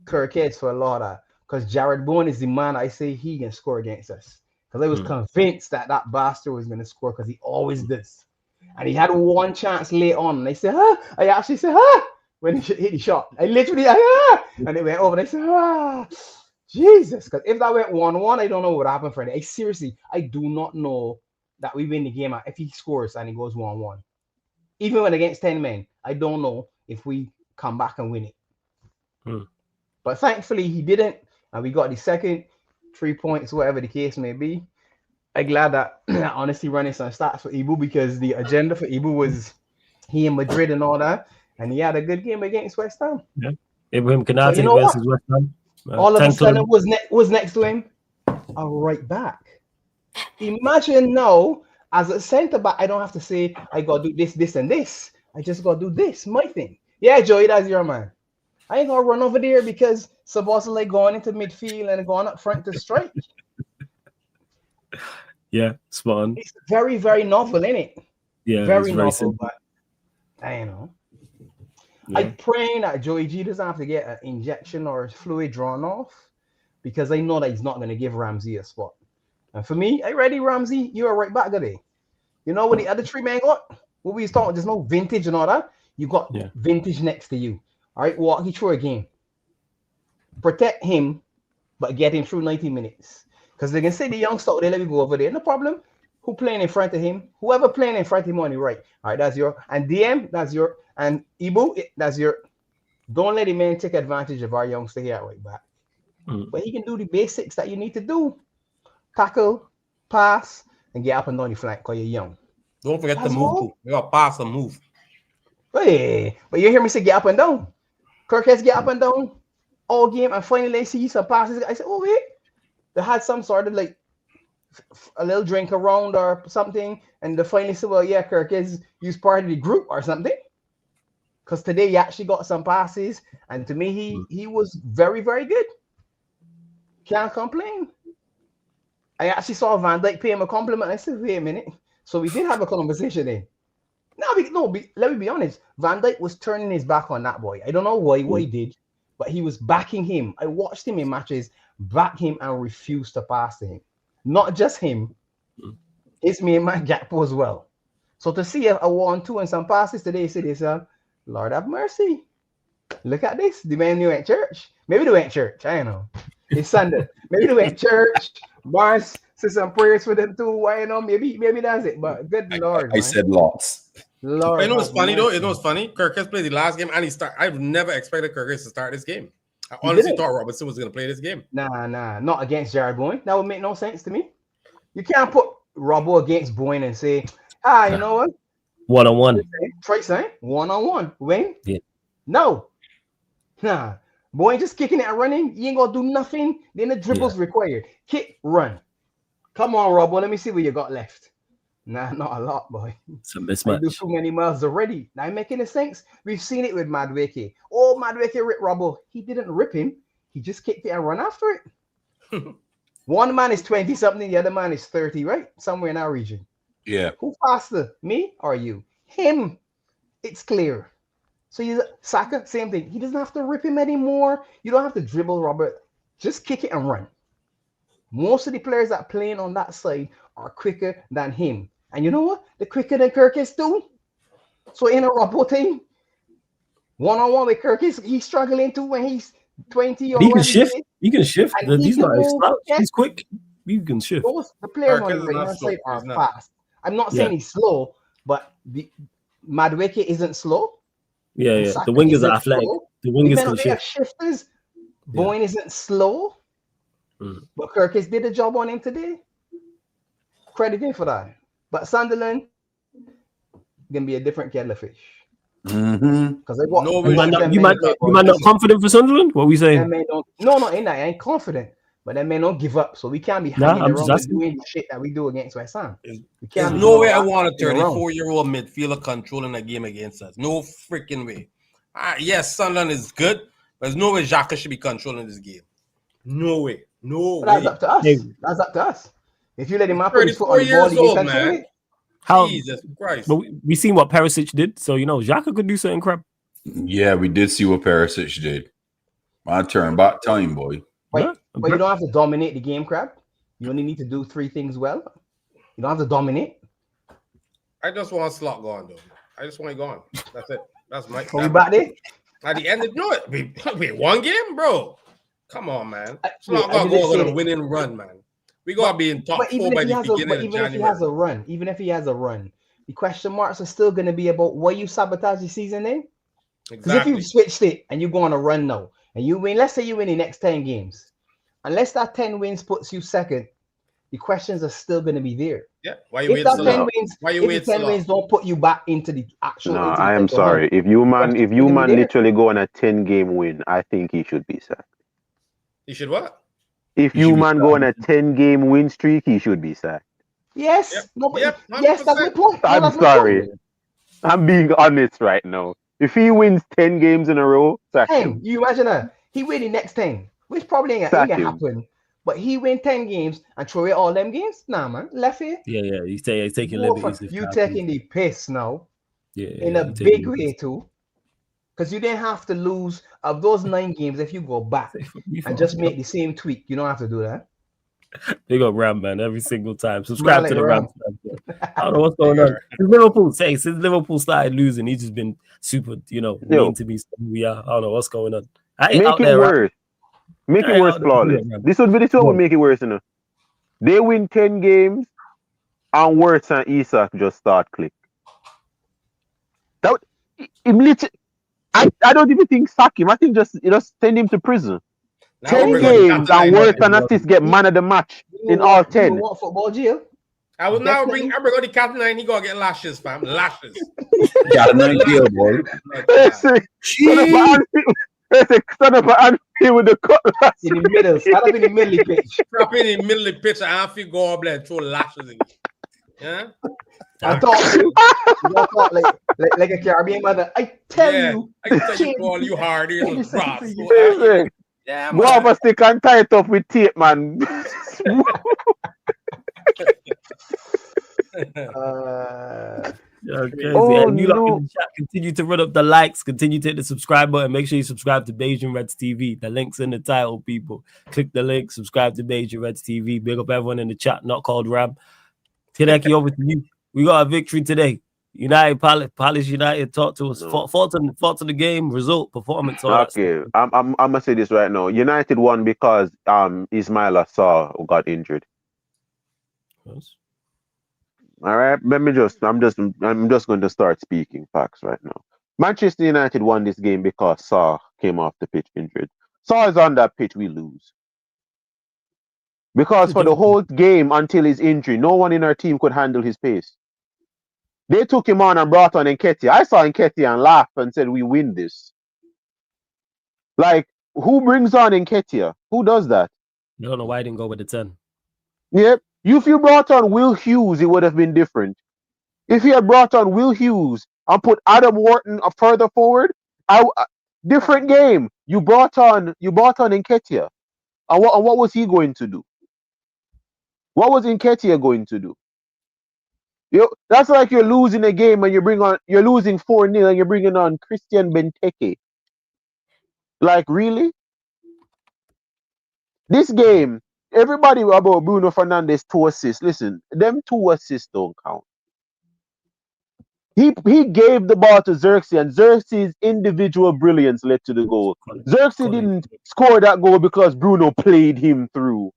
Kirkheads for a lot of that. Because Jared Bowen is the man I say he can score against us. Because I was convinced that bastard was going to score because he always does. And he had one chance late on. And I said, I actually said, when he hit the shot. I literally, and it went over. And I said, Jesus. Because if that went 1-1, I don't know what happened for it. Seriously, I do not know that we win the game if he scores and it goes 1-1. Even when against 10 men, I don't know if we come back and win it. But thankfully, he didn't. And we got the second 3 points, whatever the case may be. I'm glad that honestly running some stats for Ibu because the agenda for Ibu was he in Madrid and all that. And he had a good game against West Ham. Yeah. Ibrahim Kanate versus West Ham. All of a sudden, was next to him? A right back. Imagine now, as a centre back, I don't have to say, I got to do this, this, and this. I just got to do this, my thing. Yeah, Joey, that's your man. I ain't going to run over there because Sabosale going into midfield and going up front to strike. Yeah, spot on. It's very, very novel, isn't it? Yeah, very novel, but I know. Yeah. I'm praying that Joey G doesn't have to get an injection or fluid drawn off because I know that he's not going to give Ramsey a spot. And for me, I ready, Ramsey. You're a right back today. You know what the other three men got? What we was talking, there's no vintage and all that. You got vintage next to you. All right, walk you through a game. Protect him, but get him through 90 minutes. Because they can say the youngster, they let me go over there. No problem. Who playing in front of him? Whoever playing in front of him on the right. All right, that's your. And DM, that's your. And Ibu, that's your. Don't let the man take advantage of our youngster here right back. But he can do the basics that you need to do. Tackle, pass, and get up and down the flank because you're young. Don't forget to move. You got to pass and move. Hey, but you hear me say get up and down. Kirk has get up and down all game, and finally I see some passes. I said, oh wait, they had some sort of like a little drink around or something, and they finally said, well, yeah, Kirk is part of the group or something. Because today he actually got some passes, and to me he was very, very good. Can't complain. I actually saw Van Dijk pay him a compliment. I said, wait a minute. So we did have a conversation then. Let me be honest. Van Dijk was turning his back on that boy. I don't know what he did, but he was backing him. I watched him in matches, back him and refuse to pass to him. Not just him. It's me and my Gakpo as well. So to see a 1-2 and some passes today, you say this, Lord have mercy. Look at this. The man went church. Maybe they went church. I don't know. It's Sunday. Maybe they went church. Barnes said some prayers for them too. I don't know. Maybe that's it. But good Lord. I said lots. Lord. You know what's funny though? You know what's funny? Kirkes played the last game and he started. I've never expected Kirkes to start this game. I honestly thought Robertson was going to play this game. Nah. Not against Jared Bowen. That would make no sense to me. You can't put Robbo against Bowen and say, you know what? 1-on-1. Try saying 1-on-1. Win? Yeah. No. Nah. Bowen just kicking it and running. You ain't going to do nothing. Then the dribbles required. Kick, run. Come on, Robbo. Let me see what you got left. Nah, not a lot, boy. It's a mismatch. I do too many miles already. Now, making a sense. We've seen it with Madueke. Oh, Madueke ripped Robbo. He didn't rip him. He just kicked it and run after it. One man is 20 something, the other man is 30, right? Somewhere in our region. Yeah. Who faster, me or you? Him. It's clear. So Saka, same thing. He doesn't have to rip him anymore. You don't have to dribble Robert. Just kick it and run. Most of the players that are playing on that side are quicker than him. And you know what? They're quicker than Kirkes too. So in a Robbo team, 1-on-1 with Kirkes, he's struggling too when he's 20 or he can shift. He can shift. He's not a slouch. He's quick. You can shift. The players on the right side are fast. I'm not saying he's slow, but the Madueke isn't slow. Yeah. The wingers are athletic. The wingers can shift. Shifters. Bowen isn't slow. But Kirkes did a job on him today. Credit him for that. But Sunderland gonna be a different kettle of fish. Because you might not confident for Sunderland. What are we saying? I ain't confident. But that may not give up, so we can't be hanging around and doing the shit that we do against West Ham. There's no way I want a 34-year-old midfielder controlling a game against us. No freaking way. Yes, Sunderland is good, but there's no way Xhaka should be controlling this game. No way. No way. That's up to us. That's up to us. If you let him up, 34 years old, man. Jesus Christ. But we seen what Perisic did, so Xhaka could do something crap. Yeah, we did see what Perisic did. My turn, about time, boy. But you don't have to dominate the game, Crab. You only need to do 3 things well. You don't have to dominate. I just want Slot gone, though. I just want it gone. That's it. That's my. Are we back there? At the end of we one game, bro. Come on, man. Slot gonna go on a winning run, man. We gotta be in top 4 by the beginning of January. Even if he has a run, the question marks are still going to be about why you sabotage the season then. Because if you switched it and you go on a run now and you win, let's say you win the next 10 games, unless that 10 wins puts you second, the questions are still going to be there. Yeah. Why you wait so long? Why you wait so long? 10 wins don't put you back into the actual. No, I am sorry. If you man literally go on a 10-game win, I think he should be sacked. He should what? If you man go on a 10-game win streak, he should be sacked. Yes. Yes, that's my point. I'm sorry. I'm being honest right now. If he wins 10 games in a row, sack him. You imagine that? He win the next 10, which probably ain't gonna happen. But he win 10 games and throw away all them games? Nah, man. Left here. Yeah. He's taking liberties. You taking the piss now. Yeah. In a big way too. Because you didn't have to lose of those 9 games if you go back and just make the same tweak. You don't have to do that. They go Ram, man, every single time. Subscribe to the Ram. I don't know what's going on. Since Liverpool started losing, he's just been super, mean to me. We are. I don't know what's going on. Make it worse. Make it worse, flawless. This would make it worse, They win 10 games and Wirtz and Isak just start click. I don't even think sack him. I think just send him to prison. Now 10 games and Wirtz and assist get man of the match in all 10. You want football jail? I will now bring on the captain and he gonna get lashes, fam. Lashes. Got an idea, boy. Son of an Anfield with the cutlass. In the middle. Start up in the middle of the pitch. Start in the middle of the pitch and Anfield go up there and throw lashes in you. Yeah? I talk like a Caribbean mother. I tell you, call you hard. Yeah, go off a stick and tie it up with tape, man. crazy. Oh, And you lot no. in the chat, continue to run up the likes, continue to hit the subscribe button. Make sure you subscribe to Beijing Reds TV. The link's in the title, people. Click the link, subscribe to Beijing Reds TV. Big up everyone in the chat, not called Ram. Hideki, over to you. We got a victory today. United, Palace United, talk to us. No. Thoughts on the game, result, performance, all that Okay, stuff. I'm gonna say this right now. United won because Ismail Assar got injured. Yes. All right, I'm just going to start speaking facts right now. Manchester United won this game because Saw came off the pitch injured. Saw is on that pitch, we lose. Because for the whole game until his injury, no one in our team could handle his pace. They took him on and brought on Nketiah. I saw Nketiah and laughed and said, "We win this." Like, who brings on Nketiah? Who does that? I don't know why I didn't go with the 10. Yep. If you brought on Will Hughes, it would have been different. If you had brought on Will Hughes and put Adam Wharton further forward, different game. You brought on Nketiah. And what was he going to do? What was Nketiah going to do? That's like you're losing a game and you're losing 4-0 and you're bringing on Christian Benteke. Like, really? This game, everybody about Bruno Fernandes 2 assists. Listen, them 2 assists don't count. He gave the ball to Xerxes, and Xerxes' individual brilliance led to the goal. Xerxes didn't score that goal because Bruno played him through.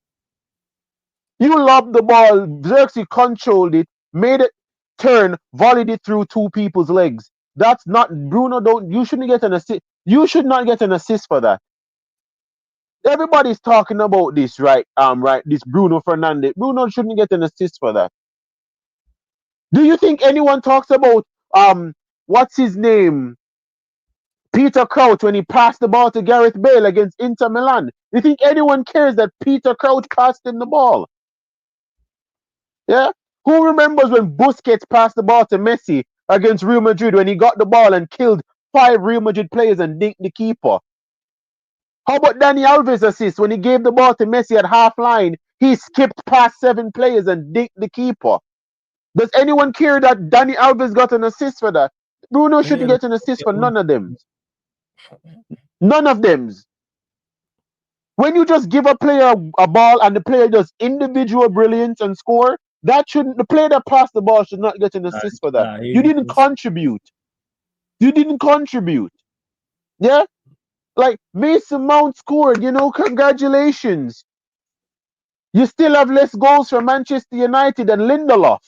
You lobbed the ball, Xerxes controlled it, made it turn, volleyed it through 2 people's legs. That's not Bruno. You shouldn't get an assist. You should not get an assist for that. Everybody's talking about this, right? This Bruno Fernandes. Bruno shouldn't get an assist for that. Do you think anyone talks about what's his name? Peter Crouch when he passed the ball to Gareth Bale against Inter Milan? You think anyone cares that Peter Crouch passed him the ball? Yeah? Who remembers when Busquets passed the ball to Messi against Real Madrid when he got the ball and killed 5 Real Madrid players and dinked the keeper? How about Dani Alves' assist when he gave the ball to Messi at half line? He skipped past 7 players and dinked the keeper. Does anyone care that Dani Alves got an assist for that? Bruno shouldn't get an assist for none of them. None of them. When you just give a player a ball and the player does individual brilliance and score, the player that passed the ball should not get an assist for that. You didn't contribute. You didn't contribute. Yeah? Like, Mason Mount scored, congratulations. You still have less goals for Manchester United than Lindelof.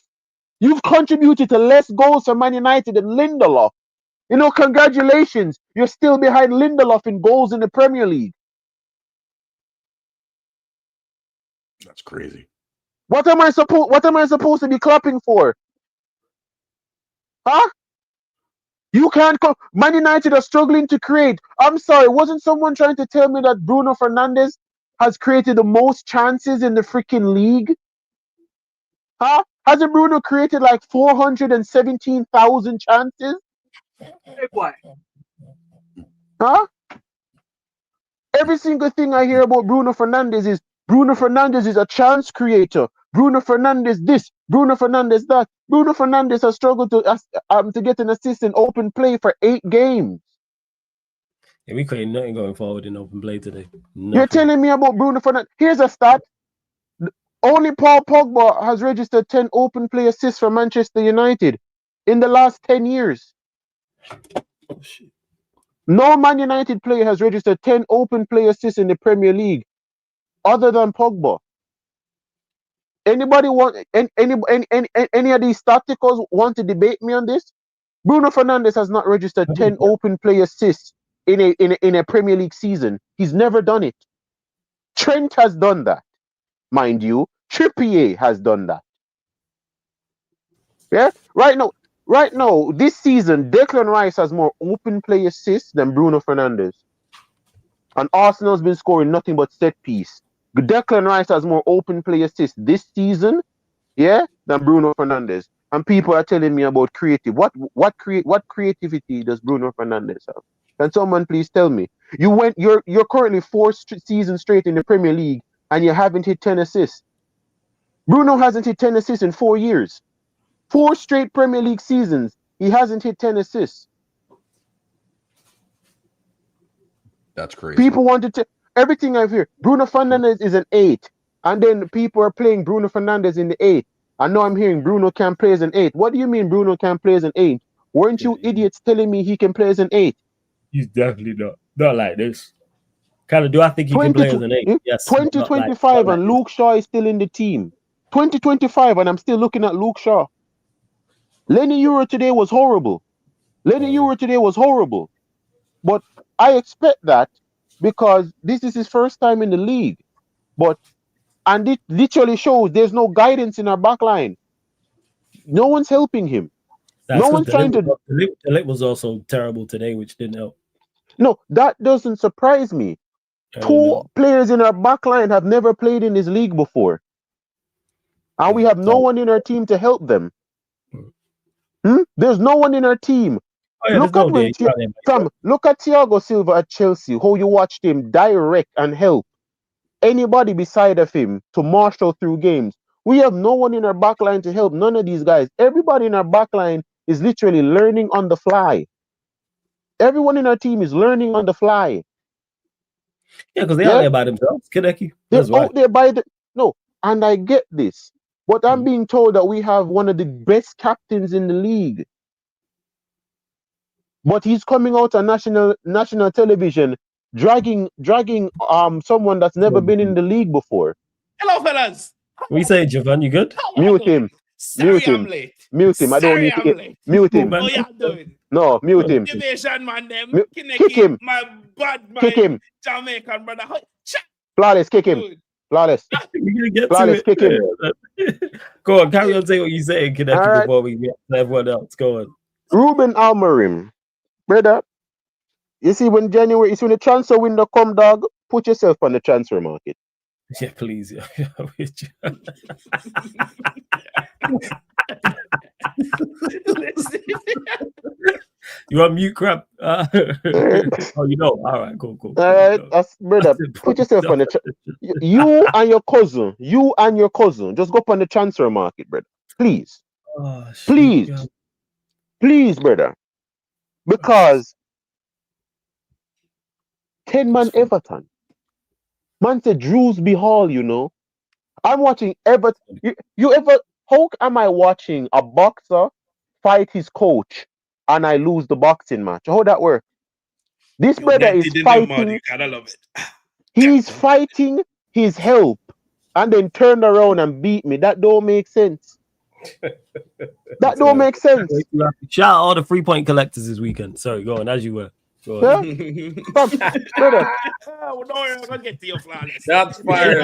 You've contributed to less goals for Man United than Lindelof. Congratulations. You're still behind Lindelof in goals in the Premier League. That's crazy. What am I supposed to be clapping for? Huh? You can't Man United are struggling to create. I'm sorry, wasn't someone trying to tell me that Bruno Fernandes has created the most chances in the freaking league? Huh? Hasn't Bruno created like 417,000 chances? Huh? Every single thing I hear about Bruno Fernandes is a chance creator. Bruno Fernandes this, Bruno Fernandes that. Bruno Fernandes has struggled to get an assist in open play for 8 games. Yeah, we create nothing going forward in open play today. Nothing. You're telling me about Bruno Fernandes? Here's a stat. Only Paul Pogba has registered 10 open play assists for Manchester United in the last 10 years. Oh, shit. No Man United player has registered 10 open play assists in the Premier League other than Pogba. Anybody want any of these statisticals want to debate me on this? Bruno Fernandes has not registered 10 open play assists in a Premier League season. He's never done it. Trent has done that, mind you. Trippier has done that. Yeah, right now, this season, Declan Rice has more open play assists than Bruno Fernandes. And Arsenal's been scoring nothing but set piece. Declan Rice has more open play assists this season, yeah, than Bruno Fernandes. And people are telling me about creative. What creativity does Bruno Fernandes have? Can someone please tell me? You're currently 4 seasons straight in the Premier League and you haven't hit 10 assists. Bruno hasn't hit 10 assists in 4 years. 4 straight Premier League seasons. He hasn't hit 10 assists. That's crazy. People wanted to everything I've heard. Bruno Fernandes is an 8, and then people are playing Bruno Fernandes in the 8. I know I'm hearing Bruno can play as an 8. What do you mean Bruno can play as an 8? Weren't you idiots telling me he can play as an 8? He's definitely not like this. Kind of, do I think he can play as an 8? Yes. 2025 and Luke Shaw is still in the team. 2025 and I'm still looking at Luke Shaw. Lenny Euro today was horrible. But I expect that because this is his first time in the league. And it literally shows there's no guidance in our back line. No one's helping him. No one's trying to. The lit was also terrible today, which didn't help. No, that doesn't surprise me. 2 players in our back line have never played in this league before. And we have no one in our team to help them. There's no one in our team. Look at Thiago Silva at Chelsea, how you watched him direct and help anybody beside of him to marshal through games. We have no one in our backline to help none of these guys. Everybody in our backline is literally learning on the fly. Everyone in our team is learning on the fly. Yeah, because they're out there by themselves. Kaneki. They're out there by and I get this. But I'm being told that we have one of the best captains in the league. But he's coming out on national television dragging someone that's never been in the league before. Hello, fellas. What you say, Javan? You good? Mute him. Mute him. I don't need to mute him. How you doing? No, mute him. Division man, them. Kick him. My bad man. Kick him. Jamaican brother. Flawless, kick him. Flawless. Flawless, kick him. Go on, carry on, say what you say, Kaneki, before we get to everyone else. Go on. Ruben Almarim, brother. You see, when the transfer window come, dog, put yourself on the transfer market. Yeah, please. Yeah. You on mute, crap? Oh, you know. All right, cool. All right, that's brother. Put yourself on the you and your cousin. Just go up on the transfer market, brother. Please, please, brother. Because 10-man Everton. Man said Drewsby Hall, you know. I'm watching Everton. How am I watching a boxer fight his coach and I lose the boxing match? How that work? This brother is fighting. You gotta love it. He's fighting his help and then turned around and beat me. That don't make sense. That don't make sense. Shout out all the 3-point collectors this weekend. Sorry, go on as you were. Brother. Oh, no, you're gonna get to your flawless. That's fire.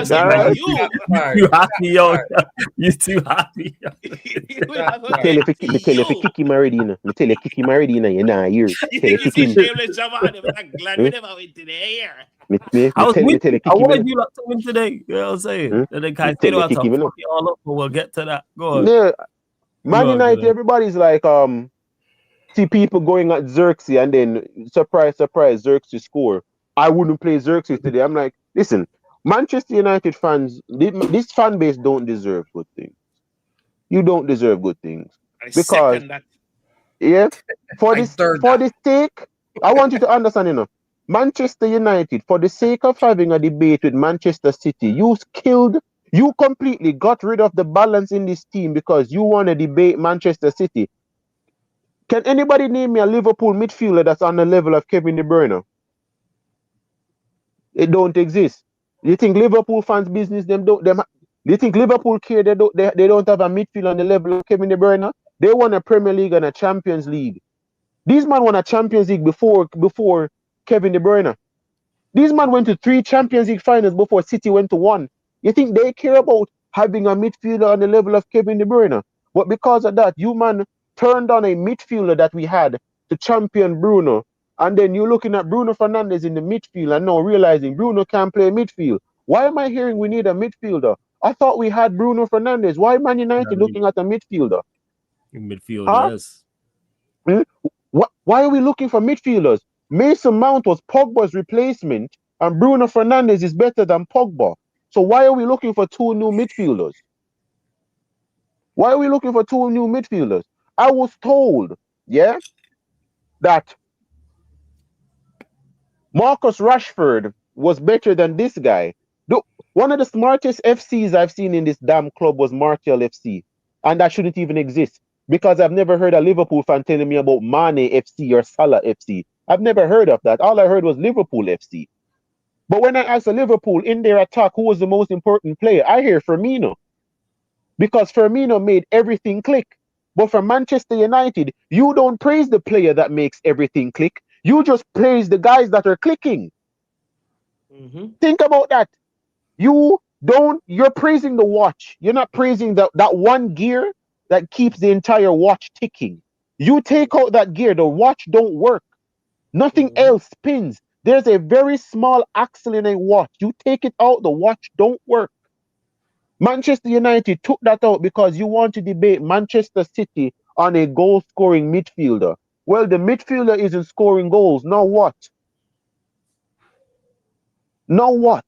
You happy, yo? You too happy? I tell you, kick him already, you know. I tell you, kick him already, you know. You're not here. You think it's a shameless job? I'm glad we never went to the air. I wanted you to win today. You know what I'm saying? And then Caicedo had to fuck it all up, but we'll get to that. Go on. Yeah. Man United, everybody's like, see people going at Xerxes and then surprise, Xerxes score. I wouldn't play Xerxes today. I'm like, listen, Manchester United fans, this fan base don't deserve good things. You don't deserve good things. Because, yeah, for the sake, I want you to understand, you know, Manchester United, for the sake of having a debate with Manchester City, you completely got rid of the balance in this team because you want to debate Manchester City. Can anybody name me a Liverpool midfielder that's on the level of Kevin De Bruyne? It don't exist. You think Liverpool fans' business do you think Liverpool care they don't have a midfield on the level of Kevin De Bruyne? They won a Premier League and a Champions League. These men won a Champions League before Kevin De Bruyne. These men went to 3 Champions League finals before City went to 1. You think they care about having a midfielder on the level of Kevin De Bruyne? But because of that, you man turned on a midfielder that we had to champion Bruno. And then you're looking at Bruno Fernandes in the midfield and now realizing Bruno can't play midfield. Why am I hearing we need a midfielder? I thought we had Bruno Fernandes. Why Man United looking at a midfielder? Midfield, yes. Why are we looking for midfielders? Mason Mount was Pogba's replacement and Bruno Fernandes is better than Pogba. So why are we looking for 2 new midfielders? Why are we looking for 2 new midfielders? I was told yeah, that Marcus Rashford was better than this guy. One of the smartest FCs I've seen in this damn club was Martial FC, and that shouldn't even exist because I've never heard a Liverpool fan telling me about Mane FC or Salah FC. I've never heard of that. All I heard was Liverpool FC. But when I asked a Liverpool in their attack who was the most important player, I hear Firmino. Because Firmino made everything click. But for Manchester United, you don't praise the player that makes everything click. You just praise the guys that are clicking. Think about that. You're praising the watch. You're not praising that one gear that keeps the entire watch ticking. You take out that gear, the watch don't work. Nothing else spins. There's a very small axle in a watch. You take it out, the watch don't work. Manchester United took that out because you want to debate Manchester City on a goal-scoring midfielder. Well, the midfielder isn't scoring goals. Now what? Now what?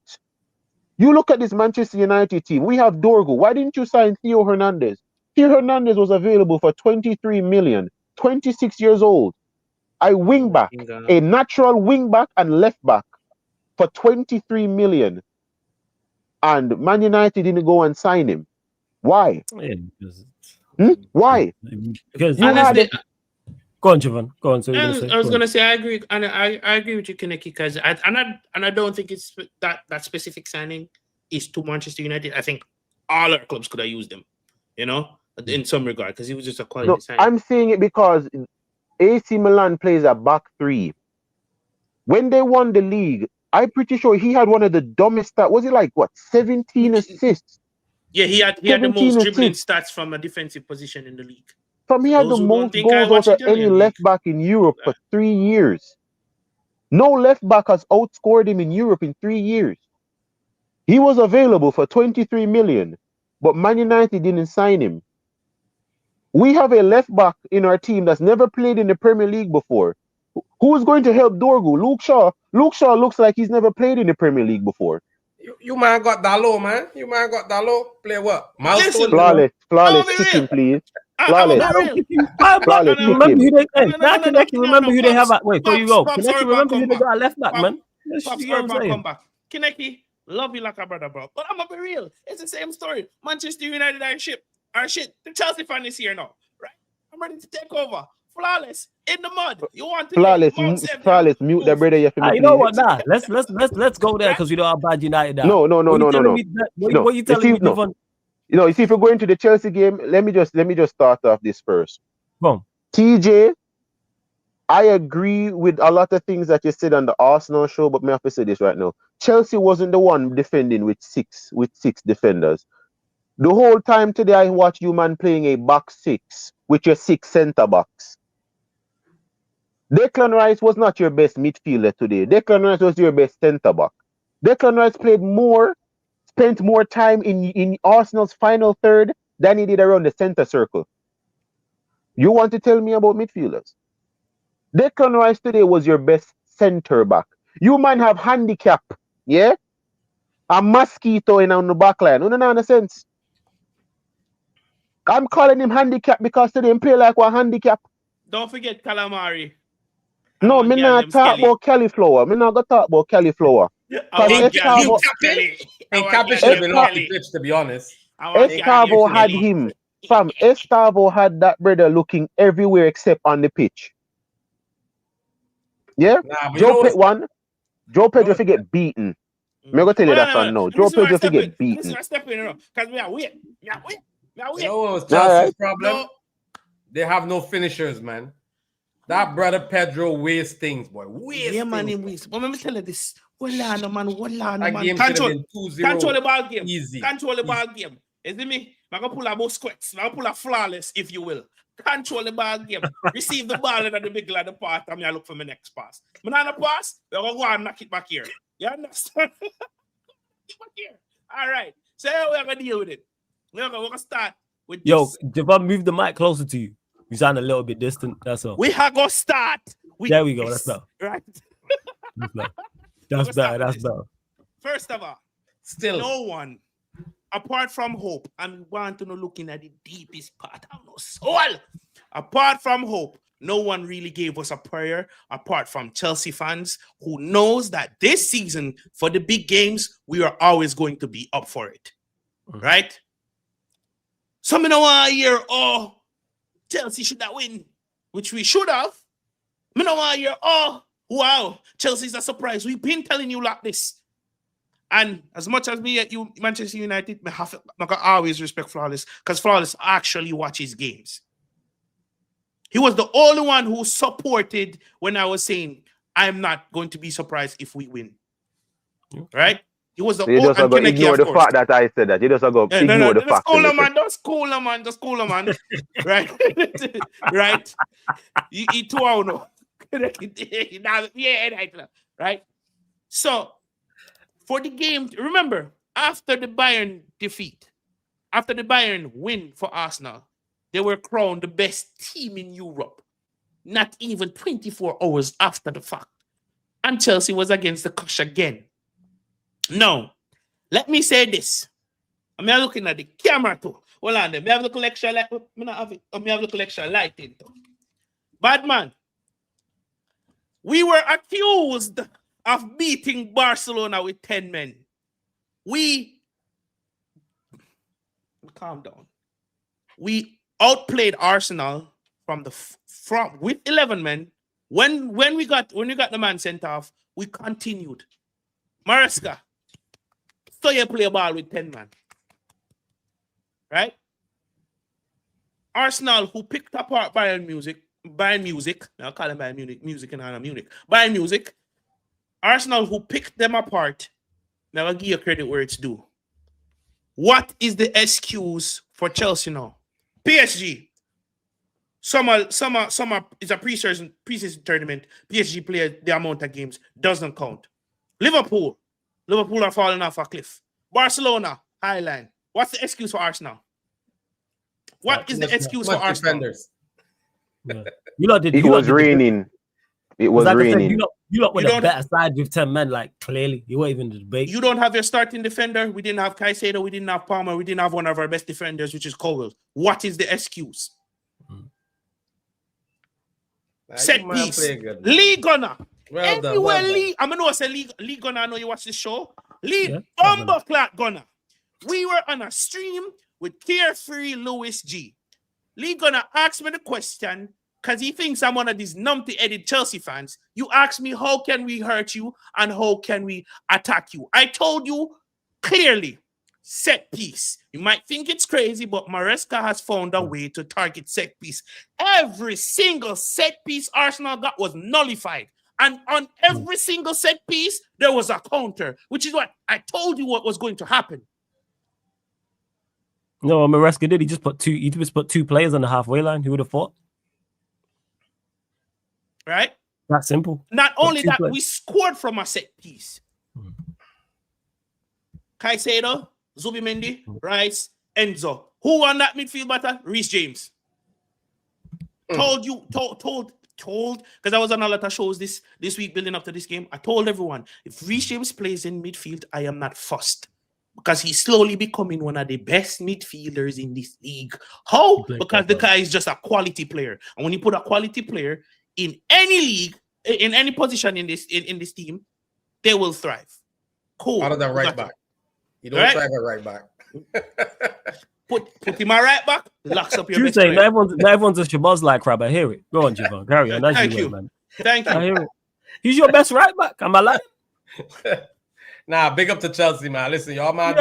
You look at this Manchester United team. We have Dorgu. Why didn't you sign Theo Hernandez? Theo Hernandez was available for 23 million, 26 years old. A wing back, a natural wing back and left back for 23 million. And Man United didn't go and sign him. Why? Why? Because you honestly, go on, Javon. Go on. So I was gonna say I agree, and I agree with you, Kinnicky, because I don't think it's that specific signing is to Manchester United. I think all our clubs could have used him, in some regard, because he was just a quality signing. I'm saying it because AC Milan plays a back three. When they won the league, I'm pretty sure he had one of the dumbest stats. Was it like what, 17 assists? Yeah, he had the most dribbling stats from a defensive position in the league. He had the most goals out of any left back in Europe for 3 years. No left back has outscored him in Europe in 3 years. He was available for 23 million, but Man United didn't sign him. We have a left back in our team that's never played in the Premier League before. Who's going to help Dorgu? Luke Shaw. Luke Shaw looks like he's never played in the Premier League before. You man got Dalot, man. You man got Dalot. Play what? Milestone. Flawless kicking, please. Flawless. Remember who they have at. Wait, before you go. Remember who they got at left back, man. Kinnicky, love you like a brother, bro. But I'm gonna be real. It's the same story. Manchester United are shit. The Chelsea fan is here now, right? I'm ready to take over. Flawless in the mud. You want to flawless. Mute the brother. You know what? Nah, let's go there because we know how bad United are. No. What you telling me? You see, if we're going to the Chelsea game, let me just start off this first. Boom. TJ, I agree with a lot of things that you said on the Arsenal show, but me have to say this right now. Chelsea wasn't the one defending with six defenders. The whole time today, I watched you man playing a back six with your 6 centre backs. Declan Rice was not your best midfielder today. Declan Rice was your best centre back. Declan Rice spent more time in Arsenal's final third than he did around the centre circle. You want to tell me about midfielders? Declan Rice today was your best centre back. You man have handicap, yeah? A mosquito on the back line. No, no sense. I'm calling him handicap because today he play like one handicap. Don't forget Calamari. No, me not talk about cauliflower. Me not go talk about cauliflower. Escavo to be honest. Escavo had him. Fam, Escavo had that brother looking everywhere except on the pitch. Yeah? Joe Pedro to get beaten. I'm going to tell you that right now. Joe Pedro to get beaten. You know what was Chelsea's problem? No. They have no finishers, man. That brother Pedro wastes things, boy. Man, he wastes. But let me tell you this. Control the ball game. Easy. Control the ball game. Is it me? I'm going to pull a both squats. I'm going to pull a flawless, if you will. Control the ball game. Receive the ball in the middle of the part. I'm going to look for my next pass. When I pass, we're going to go and knock it back here. You understand? Back here. All right. So we're going to deal with it. We're going to start with this. Javon, move the mic closer to you. You sound a little bit distant. That's all. We are going to start. There we go. That's better. Right. That's better. First of all, still no one, apart from hope, and we want to know looking at the deepest part of our soul. Apart from hope, no one really gave us a prayer apart from Chelsea fans who knows that this season for the big games, we are always going to be up for it. Right? Some in a year, oh, Chelsea should have win, which we should have. Me no want hear, oh, wow, Chelsea's a surprise. We've been telling you like this. And as much as me at you, Manchester United, I always respect Flawless because Flawless actually watches games. He was the only one who supported when I was saying, I'm not going to be surprised if we win. Right? He was the only one. You just ignore the fact that I said that. You just go ignore the fact. Just cool, man. Right? Right? You too out now. Right? So, for the game, remember, after the Bayern defeat, after the Bayern win for Arsenal, they were crowned the best team in Europe. Not even 24 hours after the fact. And Chelsea was against the Cush again. Now, let me say this. I'm looking at the camera too. Hold on, me have the collection light. Me have the collection lighting too. Bad man. We were accused of beating Barcelona with 10 men. Calm down. We outplayed Arsenal with 11 men. When we got the man sent off, we continued. Maresca, so you play a ball with 10 men. Right? Arsenal, who picked apart Bayern Music, I'll call them Bayern Music and Anna Munich. Bayern Music, Arsenal, who picked them apart, now I'll give you credit where it's due. What is the excuse for Chelsea now? PSG. Summer is a preseason tournament. PSG play the amount of games. Doesn't count. Liverpool are falling off a cliff. Barcelona, high line. What's the excuse for Arsenal? What is the excuse for Arsenal? Yeah. It was raining. It was raining. You lot with a better side with 10 men, like clearly. You weren't even in the debate. You don't have your starting defender. We didn't have Caicedo. We didn't have Palmer. We didn't have one of our best defenders, which is Cowell. What is the excuse? Set piece. League Gunner. Well done. I'm going to say League Gunner. I know you watch this show. Bomber Clark Gunner. We were on a stream with Carefree Lewis G. League Gunner asked me the question because he thinks I'm one of these numpty-headed Chelsea fans. You asked me, how can we hurt you and how can we attack you? I told you clearly, set piece. You might think it's crazy, but Maresca has found a way to target set piece. Every single set piece Arsenal got was nullified. And on every single set piece, there was a counter, which is what I told you what was going to happen. No, Maresca did. He just put two players on the halfway line. Who would have thought? Right? That simple. Not only that, we scored from a set piece. Caicedo, Zubimendi, Rice, Enzo. Who won that midfield battle? Reece James. Told, because I was on a lot of shows this week building up to this game. I told everyone, if Reece James plays in midfield, I am not fussed. Because he's slowly becoming one of the best midfielders in this league. How? Because the guy is just a quality player. And when you put a quality player in any league, in any position in this team, they will thrive. Cool. Out of the right back. You don't thrive at right back. Put him at right back, locks up your you best say player. Everyone's a Shabazz like crab. I hear it. Go on, Javon. Carry on. Thank you, man. Thank you. I hear it. He's your best right back. Am I lying? Nah, big up to Chelsea, man. Listen, y'all, man.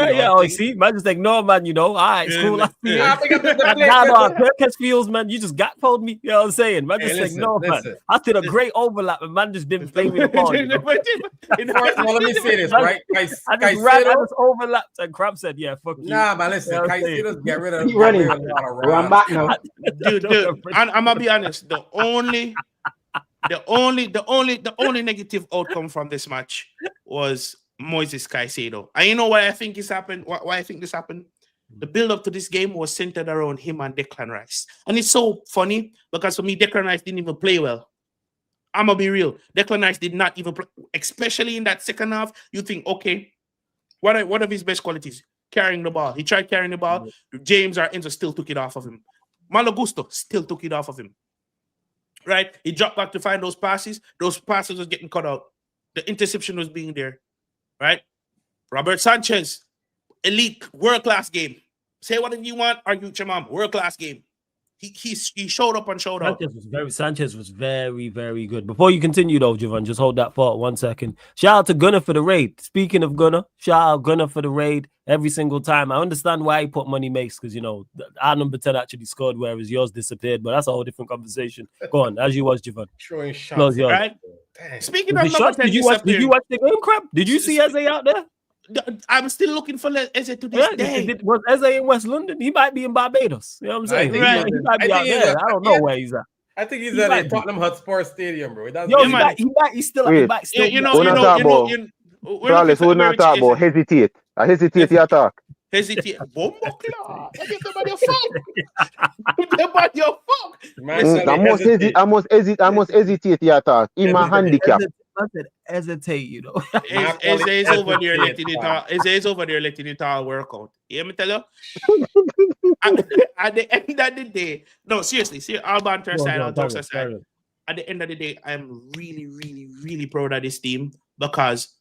See, man, just ignore, man. All right, it's cool. Big up to the feels, man. You just got told me. You know what I'm saying, man? Just ignore, man. I did a great overlap, and man just didn't play me the ball. Let me say this, right? I just overlapped, and Crab said, "Yeah, fuck you." Nah, man, listen, Caicedo's get rid of. Run back now, dude. I'm gonna be honest. The only negative outcome from this match was Moises Caicedo. And you know why I think this happened? Why I think this happened? The build-up to this game was centered around him and Declan Rice. And it's so funny because for me, Declan Rice didn't even play well. I'm going to be real. Declan Rice did not even play, especially in that second half. You think, okay, what are his best qualities? Carrying the ball. He tried carrying the ball. James or Enzo still took it off of him. Malo Gusto still took it off of him. right? He dropped back to find those passes. Those passes was getting cut out. The interception was being there, right? Robert Sanchez, elite, world-class game. Say whatever you want, argue with your mom. World-class game. He showed up and showed out. Sanchez was very, very good. Before you continue, though, Javon, just hold that thought 1 second. Shout out to Gunner for the raid. Speaking of Gunner, shout out Gunner for the raid every single time. I understand why he put money makes because, you know, our number 10 actually scored, whereas yours disappeared, but that's a whole different conversation. Go on, as you was, Javon. Throwing shots, right? Speaking of number 10, did you watch the game, Crab? Did you see Eze out there? I'm still looking for Eze to this day. Was Eze in West London? He might be in Barbados. You know what I'm saying? He might be out there. I don't know where he's at. I think he's at Tottenham Hotspur Stadium, bro. He's still. We're not talking about hesitate. I hesitate your talk. Hesitate. I must hesitate your talk. In my handicap. I said hesitate, you know. Eze is over there letting it all. Eze is over there letting it all work out. You hear me tell you? At the end of the day, no, seriously, all banter aside, all jokes aside. At the end of the day, I'm really, really, really proud of this team because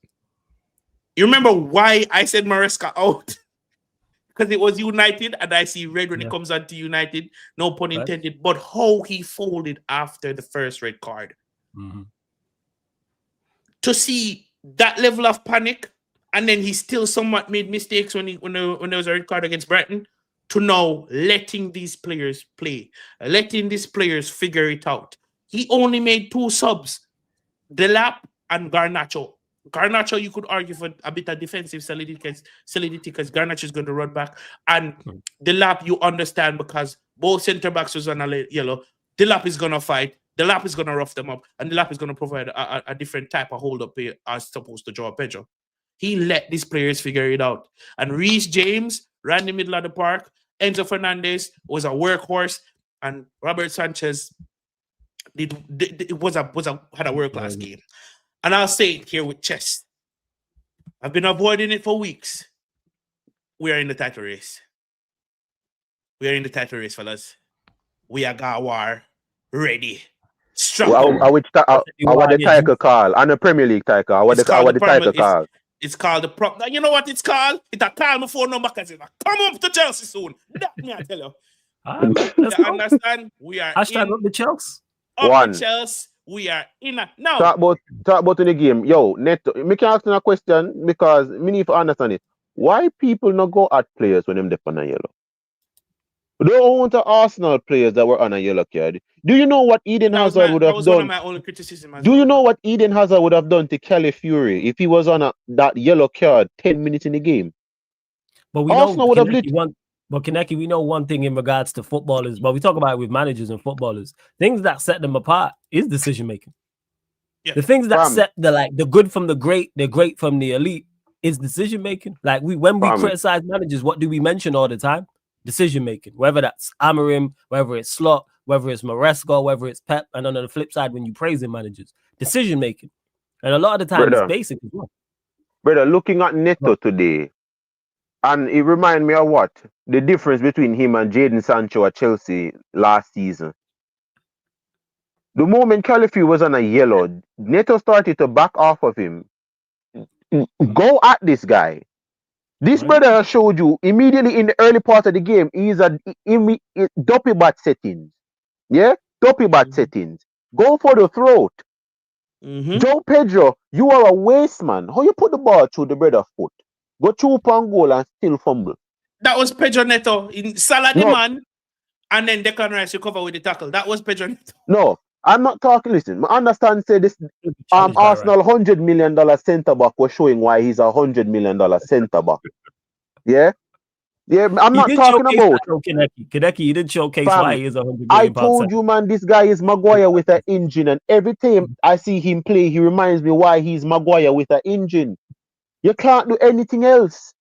you remember why I said Maresca out? Because it was United, and I see red when it comes on to United. No pun intended. But how he folded after the first red card. Mm-hmm. To see that level of panic, and then he still somewhat made mistakes when there was a red card against Brighton, to now letting these players play, letting these players figure it out. He only made 2 subs, Delap and Garnacho. Garnacho, you could argue for a bit of defensive solidity because Garnacho is going to run back. And Delap, you understand because both centre-backs was on a yellow. Delap is going to fight. Delap is going to rough them up, and Delap is going to provide a different type of hold-up as opposed to Joao Pedro. He let these players figure it out. And Reece James ran the middle of the park. Enzo Fernandez was a workhorse, and Robert Sanchez had a world-class game. And I'll say it here with chest. I've been avoiding it for weeks. We are in the title race. We are in the title race, fellas. We are Gawar ready. Strong. I would the title call on the Premier League title. I would the title call. It's called the prop. Now, you know what it's called? It's a call before number because it's come up to Chelsea soon. That me I tell you. You understand? We are hashtag up the Chelsea. Up the Chelsea. We are in a now. Talk about in the game. Yo, Neto, me can ask you a question because me need to understand it. Why people not go at players when them dip on a yellow? We don't want the Arsenal players that were on a yellow card. Do you know what Eden Hazard would have done? That was one of my only criticisms. Do you know what Eden Hazard would have done to Kelly Fury if he was on that yellow card 10 minutes in the game? But we Arsenal would have lit. But Kaneki, we know one thing in regards to footballers, but we talk about it with managers and footballers. Things that set them apart is decision making. Yeah. The things that set the good from the great, the great from the elite is decision making. Like when we criticize managers, what do we mention all the time? Decision making. Whether that's Amorim, whether it's Slot, whether it's Maresca, whether it's Pep, and on the flip side, when you praise managers, decision making. And a lot of the time, it's basic as well. Brother, looking at Neto today, and it reminds me of what? The difference between him and Jadon Sancho at Chelsea last season. The moment Califu was on a yellow, Neto started to back off of him. Go at this guy. This brother showed you immediately in the early part of the game, he's a dopey bat settings. Yeah? Dopey bat settings. Go for the throat. Joe Pedro, you are a waste man. How you put the ball through the brother's foot? Go through upon goal and still fumble. That was Pedro Neto in Salah the man, and then Declan Rice recover with the tackle. That was Pedro Neto. No, I'm not talking. Listen, I understand. Say this. Arsenal $100 million centre back was showing why he's $100 million centre back. Yeah. I'm not talking about. Kaneki, you didn't showcase why he is $100 million. I told you, man. This guy is Maguire with an engine, and every time I see him play, he reminds me why he's Maguire with an engine. You can't do anything else.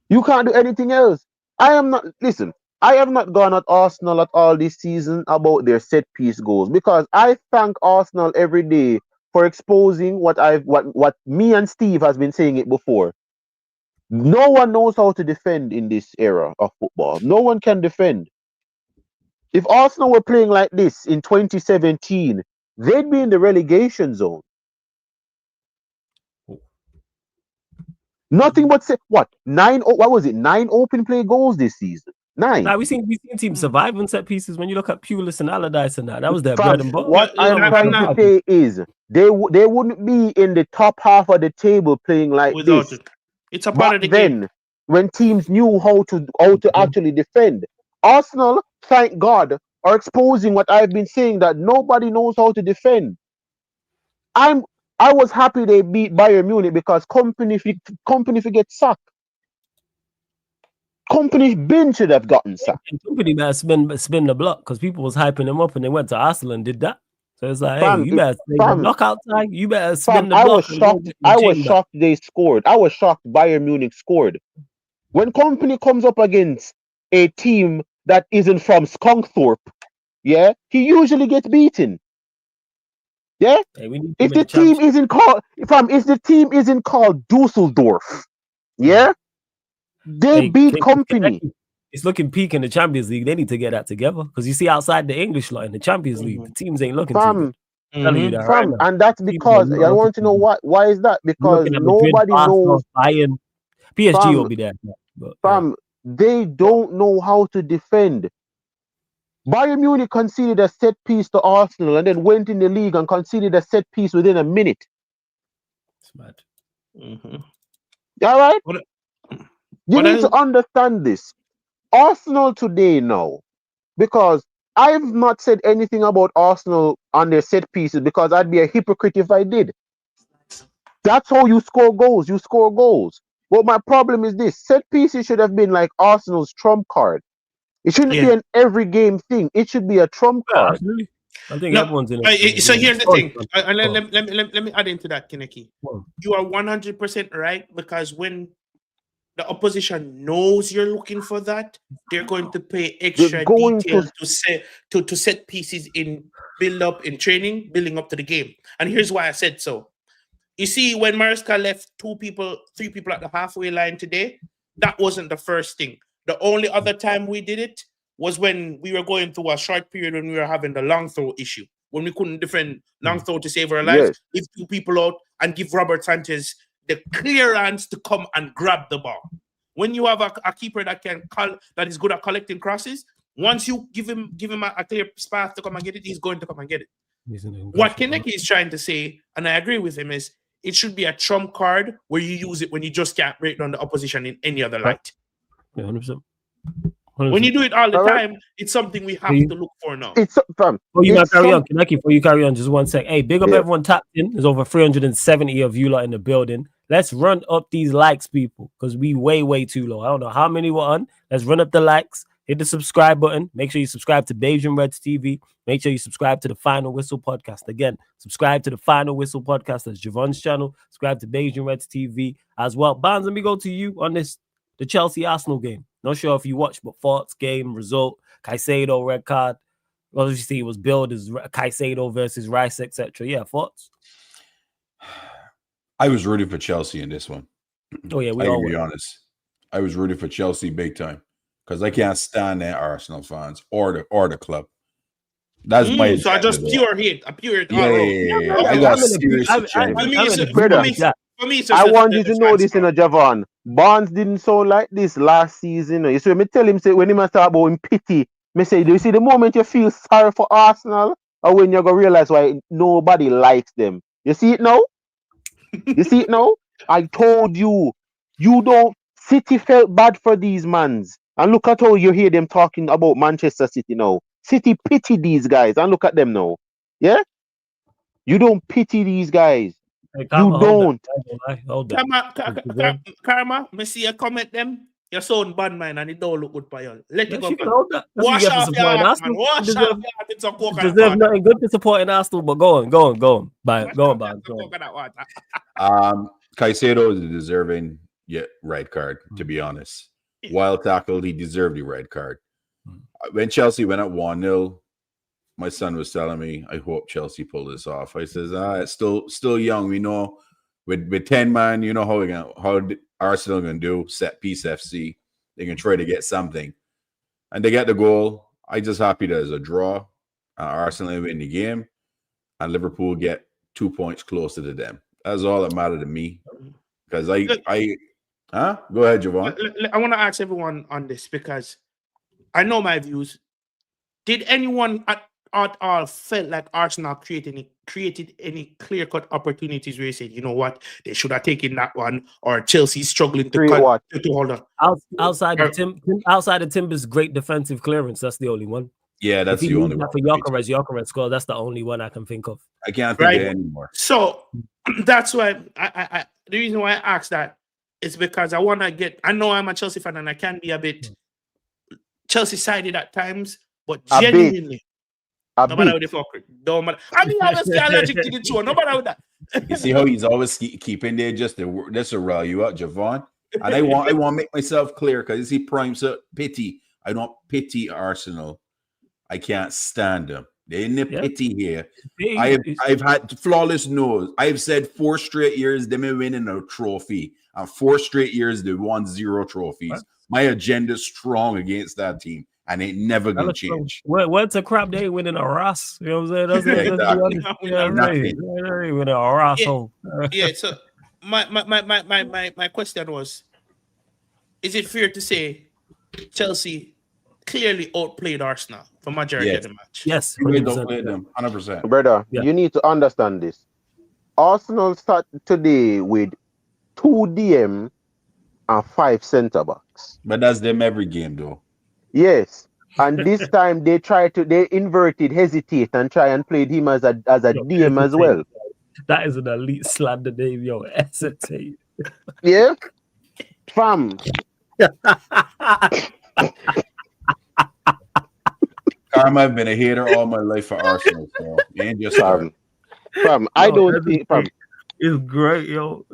You can't do anything else. I have not gone at Arsenal at all this season about their set piece goals because I thank Arsenal every day for exposing what me and Steve has been saying it before. No one knows how to defend in this era of football. No one can defend. If Arsenal were playing like this in 2017, they'd be in the relegation zone. Nothing but what? What was it? 9 open play goals this season. 9. Nah, we seen teams survive on set pieces. When you look at Pulis and Allardyce and that was their Fam, bread and butter. what I am trying to say is they wouldn't be in the top half of the table playing like without this. it. It's a part of the then, game. when teams knew how to actually defend. Arsenal, thank God, are exposing what I've been saying, that nobody knows how to defend. I was happy they beat Bayern Munich because company forget sacked. Company bin should have gotten sacked. Company better spin the block because people was hyping them up and they went to Arsenal and did that. So it's like, hey, you better stay the knockout time. You better spin the block. I was shocked they scored. I was shocked Bayern Munich scored. When Company comes up against a team that isn't from Skunkthorpe, yeah, he usually gets beaten. Yeah, if the team isn't called Dusseldorf, yeah, they beat Company. It's looking peak in the Champions League. They need to get that together because you see outside the English lot in the Champions League, the teams ain't looking too good. Telling you that right now. And that's because I want to know why. Why is that? Because nobody knows. Bayern, PSG will be there. But, they don't know how to defend. Bayern Munich conceded a set piece to Arsenal and then went in the league and conceded a set piece within a minute. It's mad. All right? You need to understand this. Arsenal today now, because I've not said anything about Arsenal on their set pieces because I'd be a hypocrite if I did. That's how you score goals. You score goals. But my problem is this. Set pieces should have been like Arsenal's trump card. It shouldn't be an every game thing. It should be a trump card. I think everyone's in it. So here's the thing. Let me add into that, Kineki. You are 100% right, because when the opposition knows you're looking for that, they're going to pay extra detail to set pieces in build up in training, building up to the game. And here's why I said so. You see, when Mariska left 3 people at the halfway line today, that wasn't the first thing. The only other time we did it was when we were going through a short period when we were having the long throw issue, when we couldn't defend long throw to save our lives, leave 2 people out and give Robert Sanchez the clearance to come and grab the ball. When you have a keeper that is good at collecting crosses, once you give him a clear path to come and get it, he's going to come and get it. What Kineki is trying to say, and I agree with him, is it should be a trump card where you use it when you just can't break down the opposition in any other light. Yeah, 100%. When you do it all the time, it's something we have to look for now. It's fam. Before you carry on, just 1 sec. Hey, big up everyone tapped in. There's over 370 of you lot in the building. Let's run up these likes, people, because we way too low. I don't know how many we're on. Let's run up the likes. Hit the subscribe button. Make sure you subscribe to Beijing Reds TV. Make sure you subscribe to the Final Whistle podcast. Again, subscribe to the Final Whistle podcast. That's Javon's channel. Subscribe to Beijing Reds TV as well. Barnes, let me go to you on the Chelsea-Arsenal game. Not sure if you watched, but thoughts, game, result, Caicedo, red card. Obviously, it was billed as Caicedo versus Rice, etc. Yeah, thoughts? I was rooting for Chelsea in this one. Oh, yeah, I can be honest. I was rooting for Chelsea big time because I can't stand that Arsenal fans or the club. That's my so I just pure hate. I I got serious. For me, I want you to know this, Javon. Barnes didn't sound like this last season. You see, me tell him, say, when he must talk about him pity, me say, do you see the moment you feel sorry for Arsenal or when you're going to realize why nobody likes them? You see it now? You see it now? I told you, City felt bad for these mans. And look at how you hear them talking about Manchester City now. City pity these guys. And look at them now. Yeah? You don't pity these guys. Hey, you don't. Karma, me see you comment them. Your son bad man and it don't look good for you. Let it go. Wash off your heart, man. Wash off your heart in some coconut. There's nothing good to supporting Arsenal, but go on. Go on. Caicedo is deserving red card, to be honest. Wild tackled, he deserved the red card. When Chelsea went up 1-0, my son was telling me, I hope Chelsea pull this off. I says, it's still young. We know with 10 man, you know how Arsenal gonna do set piece FC. They can try to get something. And they get the goal. I just happy there's a draw. Arsenal win the game, and Liverpool get 2 points closer to them. That's all that mattered to me. Because Go ahead, Javon. I want to ask everyone on this because I know my views. Did anyone at all felt like Arsenal created any clear-cut opportunities where you said, you know what, they should have taken that one, or Chelsea struggling to hold on? Outside of Timber's great defensive clearance, that's the only one. Yeah, that's the only one. For Gyökeres score, that's the only one I can think of. I can't think of it anymore. So that's why I the reason why I asked that is because I want to get. I know I'm a Chelsea fan and I can be a bit Chelsea-sided at times, but genuinely, no matter how they fuck it, don't matter. I mean, I was allergic to the show. No matter what that. You see how he's always keeping there just to rile you out, Javon. And I want to make myself clear because he primes up pity. I don't pity Arsenal. I can't stand them. They ain't the pity here. I've had flawless nose. I've said 4 straight years they may winning a trophy, and 4 straight years they won 0 trophies. What? My agenda's strong against that team, and it never gonna change. What's a crap day winning a Ross? You know what I'm saying? Winning a Ross. Yeah. So my question was: is it fair to say Chelsea clearly outplayed Arsenal for majority of the match? Yes, we outplayed them 100%. Brother, you need to understand this. Arsenal start today with 2 DM and 5 centre backs. But that's them every game, though. Yes, and this time they inverted, hesitate, and try and played him as a DM as well. That is an elite slander name, yo. Hesitate. Yeah, fam. I've been a hater all my life for Arsenal, so ain't just fam. I don't think, fam. It's great, yo.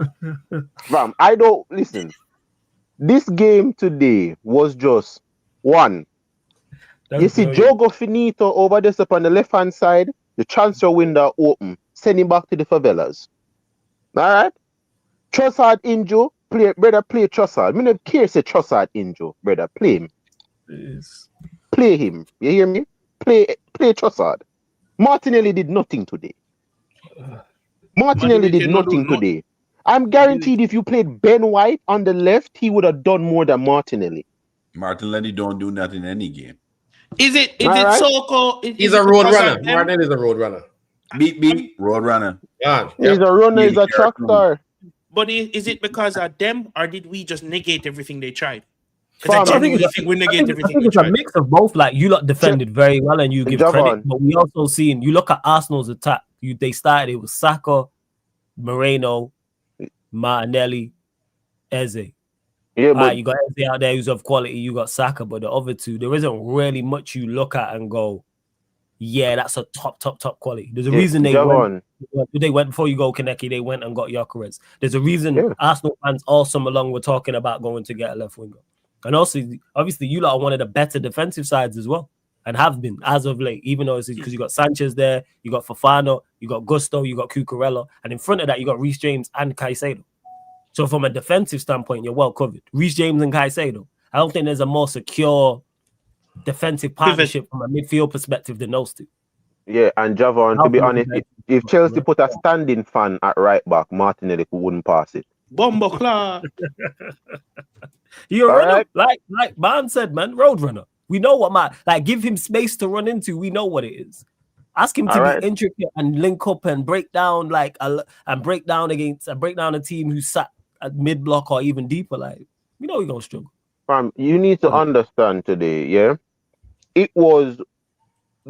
Fam, I don't listen. This game today was just one. You see, Jogo Finito over this up on the left hand side. The transfer window open. Send him back to the favelas. All right. Trossard injured. Play Trossard. I don't care say Trossard injured, brother. Play him. Yes. Play him. You hear me? Play Trossard. Martinelli did nothing today. Today. I'm guaranteed if you played Ben White on the left, he would have done more than Martinelli. Martinelli don't do nothing in any game. Is it Soko? He's a road runner. Martinelli is a road runner. Beat road runner. Yeah. He's a runner. He's a track star. But is it because of them, or did we just negate everything they tried? I think it's a mix of both. Like, you lot defended very well and you give credit, but we also seen, you look at Arsenal's attack. They started, it was Saka, Moreno, Martinelli, Eze. Yeah, but you got Eze out there who's of quality. You got Saka, but the other two, there isn't really much you look at and go, yeah, that's a top quality. There's a reason they went before you go Kaneki. They went and got Gyökeres. There's a reason Arsenal fans all summer long were talking about going to get a left winger. And also, obviously, you lot are one of the better defensive sides as well, and have been as of late. Even though it's because you got Sanchez there, you got Fofana, you got Gusto, you got Cucurella, and in front of that you got Reece James and Caicedo. So from a defensive standpoint, you're well covered. Reece James and Caicedo. I don't think there's a more secure defensive partnership from a midfield perspective than those two. Yeah, and Javon, to be honest, if Chelsea put a standing fan at right back, Martinelli wouldn't pass it. Bombo Clark. You're a runner, like Man said, man, road runner. We know what give him space to run into. We know what it is. Ask him to be intricate and link up and break down break down a team who sat at mid block or even deeper. Like, we know we're gonna struggle. You need to understand today, yeah. It was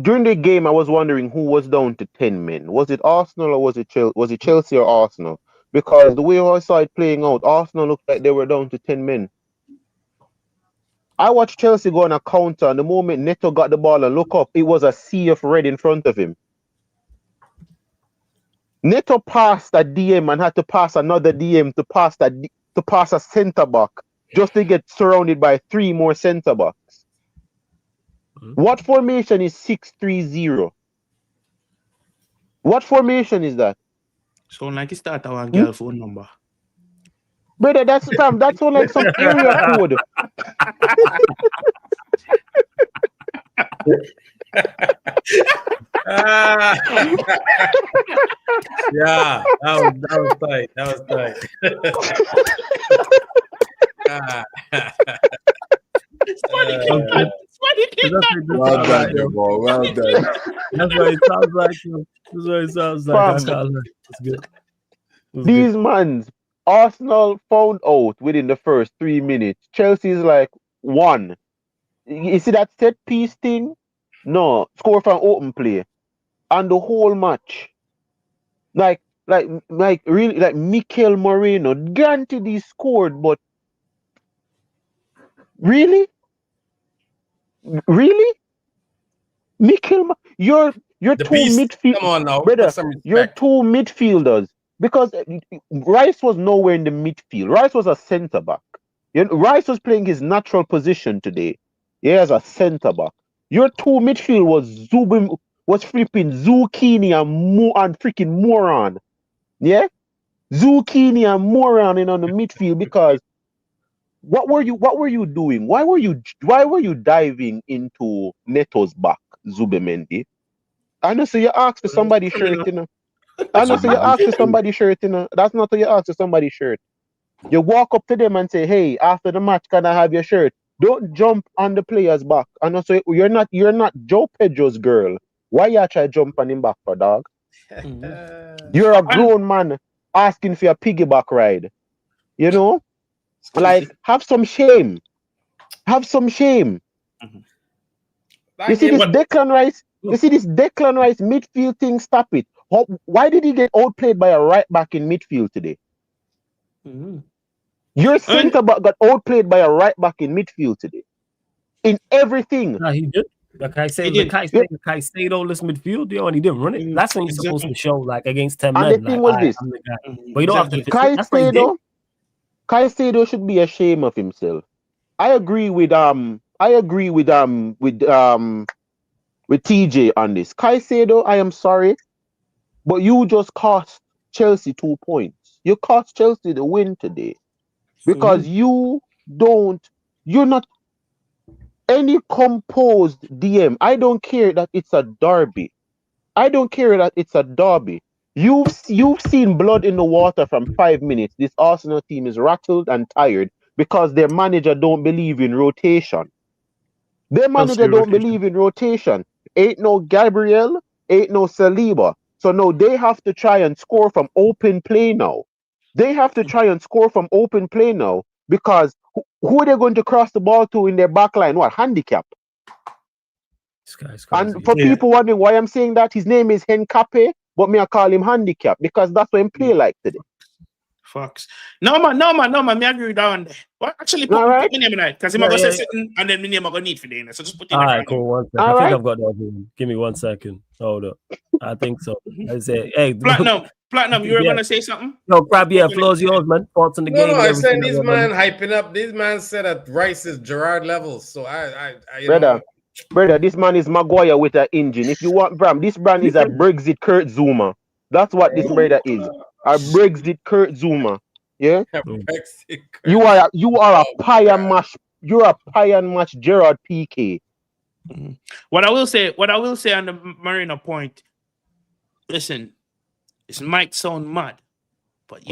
during the game. I was wondering who was down to 10 men. Was it Arsenal or was it Chelsea or Arsenal? Because the way I saw it playing out, Arsenal looked like they were down to 10 men. I watched Chelsea go on a counter, and the moment Neto got the ball and look up, it was a sea of red in front of him. Neto passed a DM and had to pass another DM to pass a centre back just to get surrounded by 3 more centre backs. What formation is 6-3-0? What formation is that? So like you start our girl phone number. Brother, that's like some area code. Yeah, that was tight. That was tight. Well done, you boy. Well done. That's what it sounds like. That's what it sounds like. I Fam. can't lie. That's good. That's These good. mans, Arsenal found out within the first 3 minutes. Chelsea's like, one. You see that set piece thing? No, score from open play. And the whole match. Like really, like Mikel Moreno. Granted he scored, but really? Really? You're The two beast. midfield, Come on now, brother. put some respect. You're two midfielders because Rice was nowhere in the midfield. Rice was a centre back. Rice was playing his natural position today. Yeah, as a centre back. Your two midfield was flipping Zucchini and freaking Moron. Yeah, Zucchini and Moron in on the midfield because what were you doing? Why were you diving into Neto's back, Zubimendi? I know, so you asked for somebody's shirt, you know. I know, so you asked for somebody's shirt, you know. That's not how you ask for somebody's shirt. You walk up to them and say, "Hey, after the match, can I have your shirt?" Don't jump on the player's back. I know, so you're not Joe Pedro's girl. Why you try to jump on him back for, dog? You're a grown man asking for a piggyback ride. You know, like have some shame. Have some shame. You see this Declan Rice? You see this Declan Rice midfield thing? Stop it. Why did he get outplayed by a right back in midfield today? Your centre back got outplayed by a right back in midfield today. In everything. Nah, he did. Like I said, Caicedo-less midfield, yo, and he didn't run it. That's when you're supposed to show, like, against 10 men. And the thing was this. I'm the guy. But you don't have to. Caicedo should be ashamed of himself. I agree with TJ on this. Caicedo, I am sorry, but you just cost Chelsea 2 points. You cost Chelsea the win today because you're not any composed DM. I don't care that it's a derby. You've seen blood in the water from 5 minutes. This Arsenal team is rattled and tired because their manager don't believe in rotation. Ain't no Gabriel, ain't no Saliba. So no, they have to try and score from open play now. Because who are they going to cross the ball to in their back line? What? Handicap. And for people wondering why I'm saying that, his name is Henkape, but me I call him Handicap because that's what him play like today. Fox. No man. Me agree with that one there. Well, actually, put my name in it because I'm going to say something and then my name I'm going to need for the So just put it in. All right, cool. 1 second. I think I've got that. Give me 1 second. Hold up. I think so. I say, hey, Platinum, you were going to say something? No, Crab, floor's yours, man. Thoughts on the game. No, I'm saying this man hyping up. This man said that Rice is Gerrard levels. So Brother, this man is Maguire with an engine. If you want this brand is a Brexit Kurt Zuma. That's what this brother is. A Brexit Kurt Zuma. Yeah? You are a pie and mash. You're a pie and mash Gerard PK. What I will say on the Marino point, listen, it might sound mad, but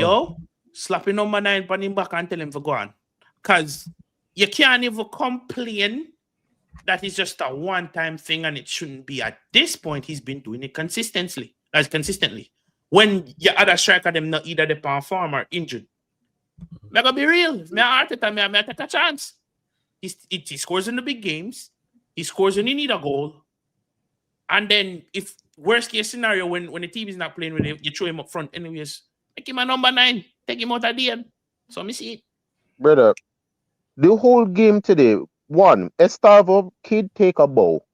slapping number 9 on him back and tell him to go on. Because you can't even complain that is just a one-time thing and it shouldn't be. At this point, he's been doing it consistently. When your other striker them not either the perform or injured. I'm gonna be real. Me Arteta, me take a chance. He scores in the big games. He scores when he need a goal. And then if worst case scenario when the team is not playing with him, you throw him up front anyways. Make him a number 9. Take him out of the end. So me see it. Brother, the whole game today, one, Estavo kid take a bow.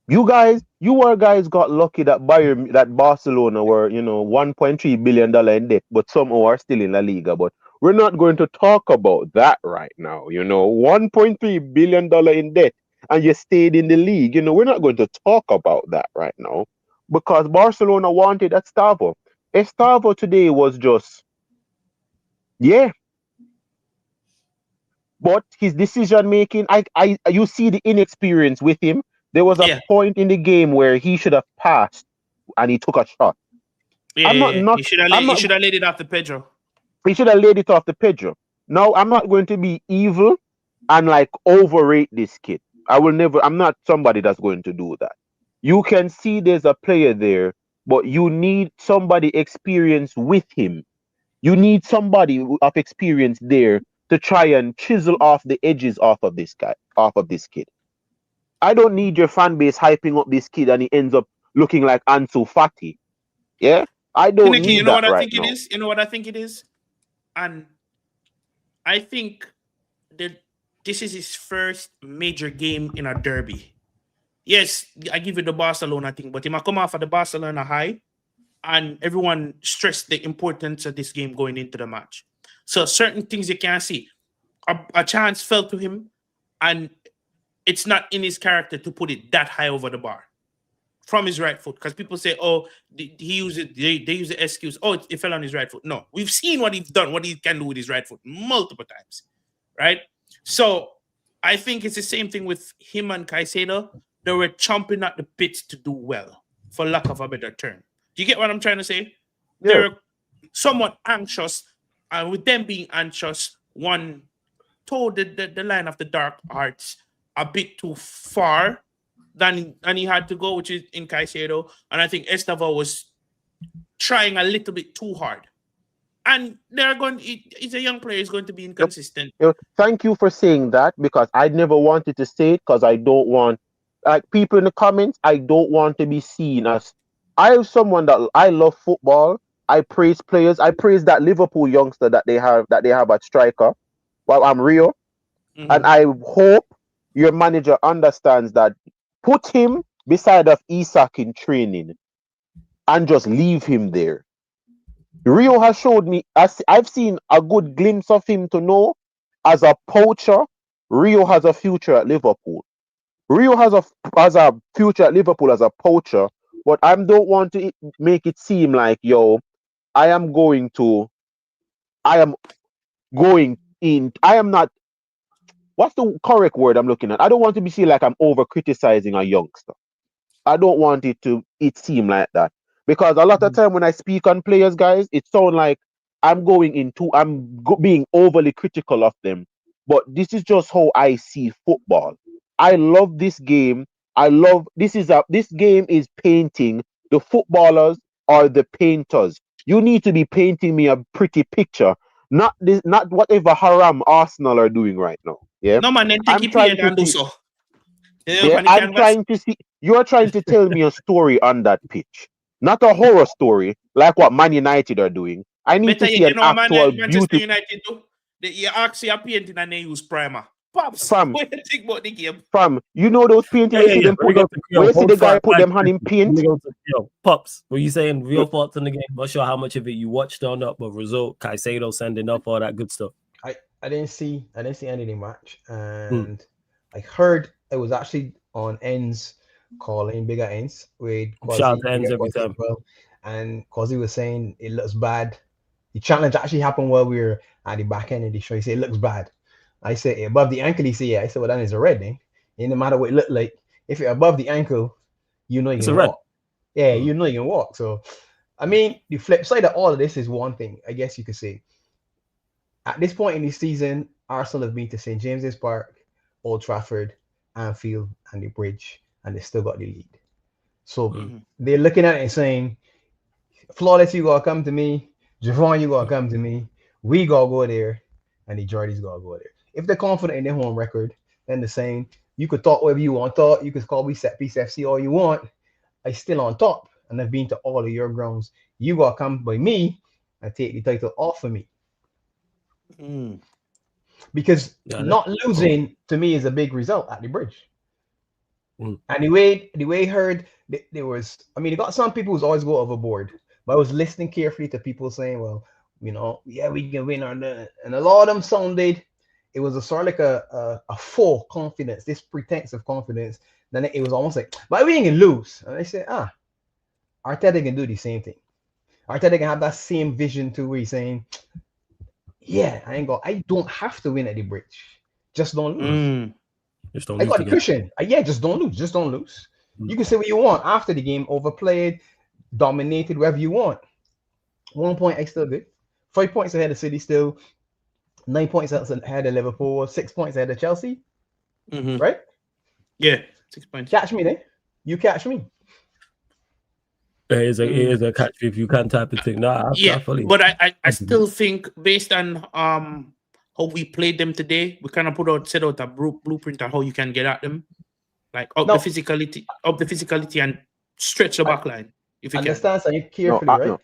You guys got lucky that Barcelona were, $1.3 billion in debt, but somehow are still in La Liga. But we're not going to talk about that right now. $1.3 billion in debt, and you stayed in the league. We're not going to talk about that right now because Barcelona wanted Estavo. Estavo today was just, But his decision making, you see the inexperience with him. There was a Yeah, point in the game where he should have passed and he took a shot. yeah, I'm yeah. not Yeah. not I'm You not should have laid it after Pedro. he should have laid it off the Pedro. Now I'm not going to be evil and like overrate this kid. I'm not somebody that's going to do that. You can see there's a player there, but you need somebody experienced with him. You need somebody of experience there to try and chisel off the edges off of this kid. I don't need your fan base hyping up this kid and he ends up looking like Ansu Fati. Yeah? I don't Kinnicky, you need know that what I right think it now. is? You know what I think it is? And I think that this is his first major game in a derby. Yes, I give you the Barcelona thing, but he might come off of the Barcelona high, and everyone stressed the importance of this game going into the match. So certain things you can't see. A chance fell to him, and it's not in his character to put it that high over the bar from his right foot. Because people say, oh, he used it, they use the excuse, oh, it fell on his right foot. No, we've seen what he's done, what he can do with his right foot multiple times, right? So I think it's the same thing with him and Caicedo. They were chomping at the bits to do well, for lack of a better term. Do you get what I'm trying to say? Yeah. They're somewhat anxious, and with them being anxious, one told the line of the dark arts a bit too far than he had to go, which is in Caicedo. And I think Estevao was trying a little bit too hard. And he's a young player, he's going to be inconsistent. Thank you for saying that because I never wanted to say it because I don't want, like people in the comments, I don't want to be seen as, I am someone that I love football. I praise players. I praise that Liverpool youngster that they have at striker. Well, I'm Rio. And I hope your manager understands that. Put him beside of Isak in training and just leave him there. Rio has showed me, I've seen a good glimpse of him to know as a poacher, Rio has a future at Liverpool. Rio has a future at Liverpool as a poacher, but I don't want to make it seem like, yo, I am going in, I am not, what's the correct word I'm looking at? I don't want to be seen like I'm over criticizing a youngster. I don't want it seem like that. Because a lot of time when I speak on players, guys, it sounds like being overly critical of them. But this is just how I see football. I love this game. This game is painting the footballers or the painters. You need to be painting me a pretty picture, not whatever haram Arsenal are doing right now. Yeah, No man, then take I'm it trying paid to and do see. so. Yeah, I'm trying to see. You're trying to tell me a story on that pitch, not a horror story like what Man United are doing. I need Better to see yet, an you know, man, actual Manchester beautiful. United do. You actually are painting and they use primer. Pops, Fam, what do you think about the game? you know those painting where you see them put them, where you see the guy put them hand in paint. Pops, were you saying real thoughts on the game? Not sure how much of it you watched or not, but result, Caicedo sending up, all that good stuff. I didn't see anything much, and I heard it was actually on ends calling bigger ends with Shout out Quasi, to ends every time. well, and Quasi was saying it looks bad. The challenge actually happened while we were at the back end of the show. He said it looks bad. I said above the ankle. He said yeah. I said well that is a red thing. It no matter what it looked like. If you're above the ankle, you know you can walk. Yeah, you know you can walk. So, I mean, the flip side of all of this is one thing. I guess you could say. At this point in the season, Arsenal have been to St. James's Park, Old Trafford, Anfield, and the Bridge, and they still got the lead. So they're looking at it and saying, Flawless, you gotta come to me. Javon, you gotta come to me. We gotta go there, and the Jordys gotta go there. If they're confident in their home record, then they're saying, you could talk whatever you want to talk. You could call me Set Piece FC all you want. I still on top, and I've been to all of your grounds. You gotta come by me and take the title off of me. Because not losing to me is a big result at the Bridge. And the way I heard there was, I mean, you got some people who's always go overboard, but I was listening carefully to people saying, well, you know, yeah, we can win on that. And a lot of them sounded, it was a sort of like a full confidence, this pretense of confidence. Then it was almost like, but we ain't gonna lose. And I said, Arteta can do the same thing. Arteta can have that same vision too, where he's saying, yeah, I don't have to win at the Bridge. Just don't lose. Just don't I lose got the again. cushion. Yeah, just don't lose. Just don't lose. You can say what you want after the game, overplayed, dominated, wherever you want. 1 point extra good. 5 points ahead of City still. 9 points ahead of Liverpool. 6 points ahead of Chelsea. Right? Yeah, 6 points. Catch me then. You catch me. It is a catch if you can't type of thing. Nah, but I still think based on how we played them today, we kind of set out a blueprint on how you can get at them, like the physicality and stretch the back line. If you understand, so you carefully, right? No.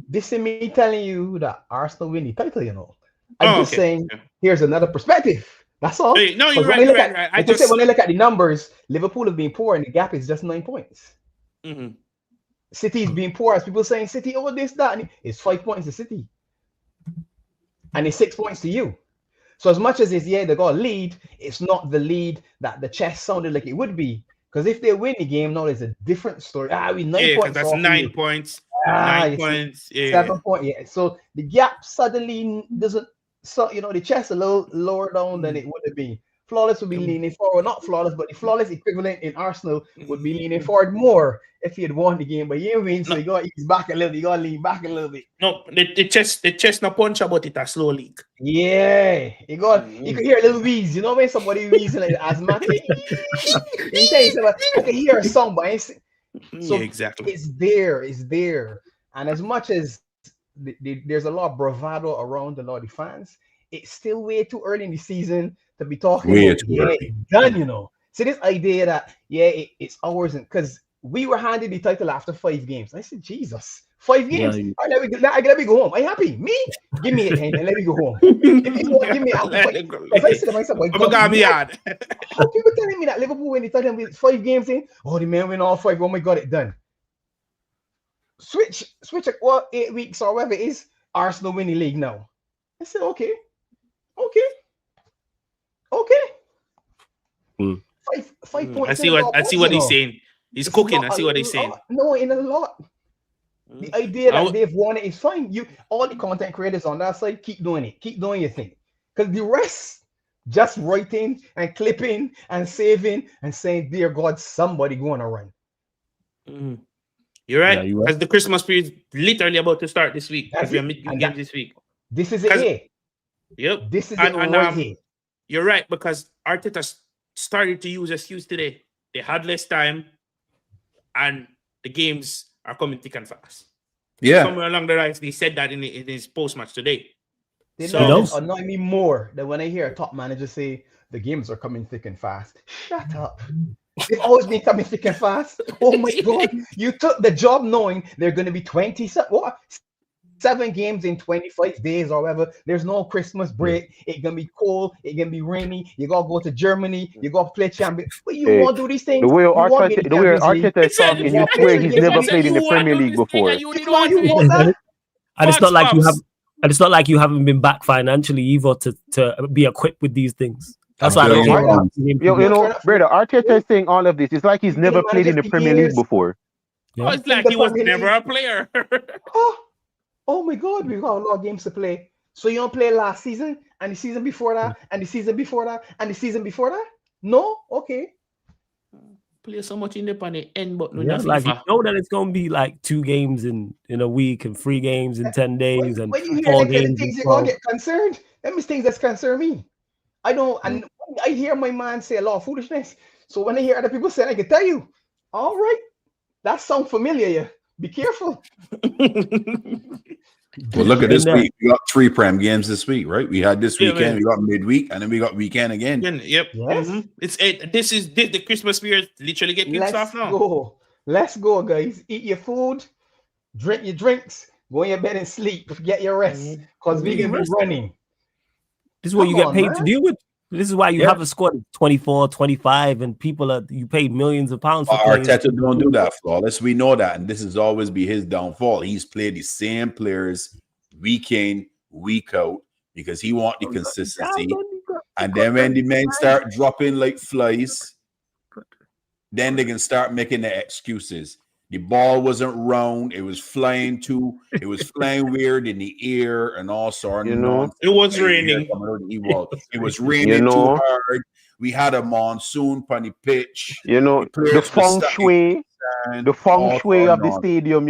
This is me telling you that Arsenal win the title. You know, I'm just saying. Here's another perspective. That's all. Hey, no, you're right. When I look at the numbers, Liverpool have been poor, and the gap is just 9 points. City's being poor, as people saying City over this, that, and it's 5 points to City, and it's 6 points to you. So as much as it's they got a lead, it's not the lead that the chess sounded like it would be. Because if they win the game, now it's a different story. We 9 points. That's 9 points. 9 points. 7 points. Yeah. So the gap suddenly doesn't. So the chess a little lower down than it would have been. Flawless would be leaning forward, not flawless, but the flawless equivalent in Arsenal would be leaning forward more if he had won the game. But he didn't win, so you got to ease back a little. You got to lean back a little bit. No, the chest no punch about it a slow leak. Yeah, you can hear a little wheeze. You know when somebody wheezing like asthmatic. I can hear a song, but exactly. It's there. And as much as there's a lot of bravado around a lot of the fans, it's still way too early in the season to be talking about done, So this idea that it's ours, because we were handed the title after 5 games. I said, Jesus, 5 games. All right, let me go home. Are you happy? Me? Give me it and let me go home. If you want, give me out. I said to myself, how people telling me that Liverpool when they tell them with 5 games in? Oh, the man win all 5. Oh my God, it done. Switch 8 weeks or whatever it is. Arsenal win the league now. I said, okay. 5 points. I see what he's saying. He's cooking. I see what he's saying. No, in a lot. The idea that they've won it is fine. All the content creators on that side, keep doing it. Keep doing your thing. Because the rest, just writing and clipping and saving and saying, dear God, somebody going to run. You're right. Because the Christmas period is literally about to start this week. Because we are midweek games this week. This is it. Yep. This is it right here. You're right, because Arteta started to use excuse today. They had less time, and the games are coming thick and fast. Yeah. Somewhere along the lines, he said that in his post-match today. They annoy me more than when I hear a top manager say the games are coming thick and fast. Shut up. They've always been coming thick and fast. Oh my God. You took the job knowing they're going to be 7 games in 25 days or whatever. There's no Christmas break. It's gonna be cold. It's gonna be rainy. You gotta go to Germany. You gotta play champion. But you want to do these things. The way Arteta is talking, you swear he's never played in the Premier League before. And it's not like you have. And it's not like you haven't been back financially either to be equipped with these things. That's why I don't brother, Arteta is saying all of this. It's like he's never played in the Premier League before. Yeah. It's like he was never a player. Oh my God, we've got a lot of games to play. So you don't play last season and the season before that and the season before that and the season before that? No? Okay. Play so much in the end, but like you know that it's gonna be like 2 games in a week and 3 games in 10 days and when you hear 4 games. Things you're gonna get concerned. Them is things that concern me. I don't, and I hear my man say a lot of foolishness. So when I hear other people say, I can tell you, all right, that sounds familiar. Yeah. Be careful. Well, look at this week. We got 3 Prem games this week, right? We had this weekend, we got midweek, and then we got weekend again. Yep. Yes. It's the Christmas period literally get kicked off now. Let's go, guys. Eat your food, drink your drinks, go in your bed and sleep. Get your rest. Because we're gonna be running. This is what you get paid to deal with. This is why you have a squad of 24, 25, and you pay millions of pounds for Arteta don't do that, Flawless. We know that, and this has always been his downfall. He's played the same players week in, week out, because he wants the consistency. And then when the men start dropping like flies, then they can start making their excuses. The ball wasn't round. It was flying weird in the air and all sort of nonsense. It was raining. It was raining too hard. We had a monsoon on the pitch. The feng shui of the stadium,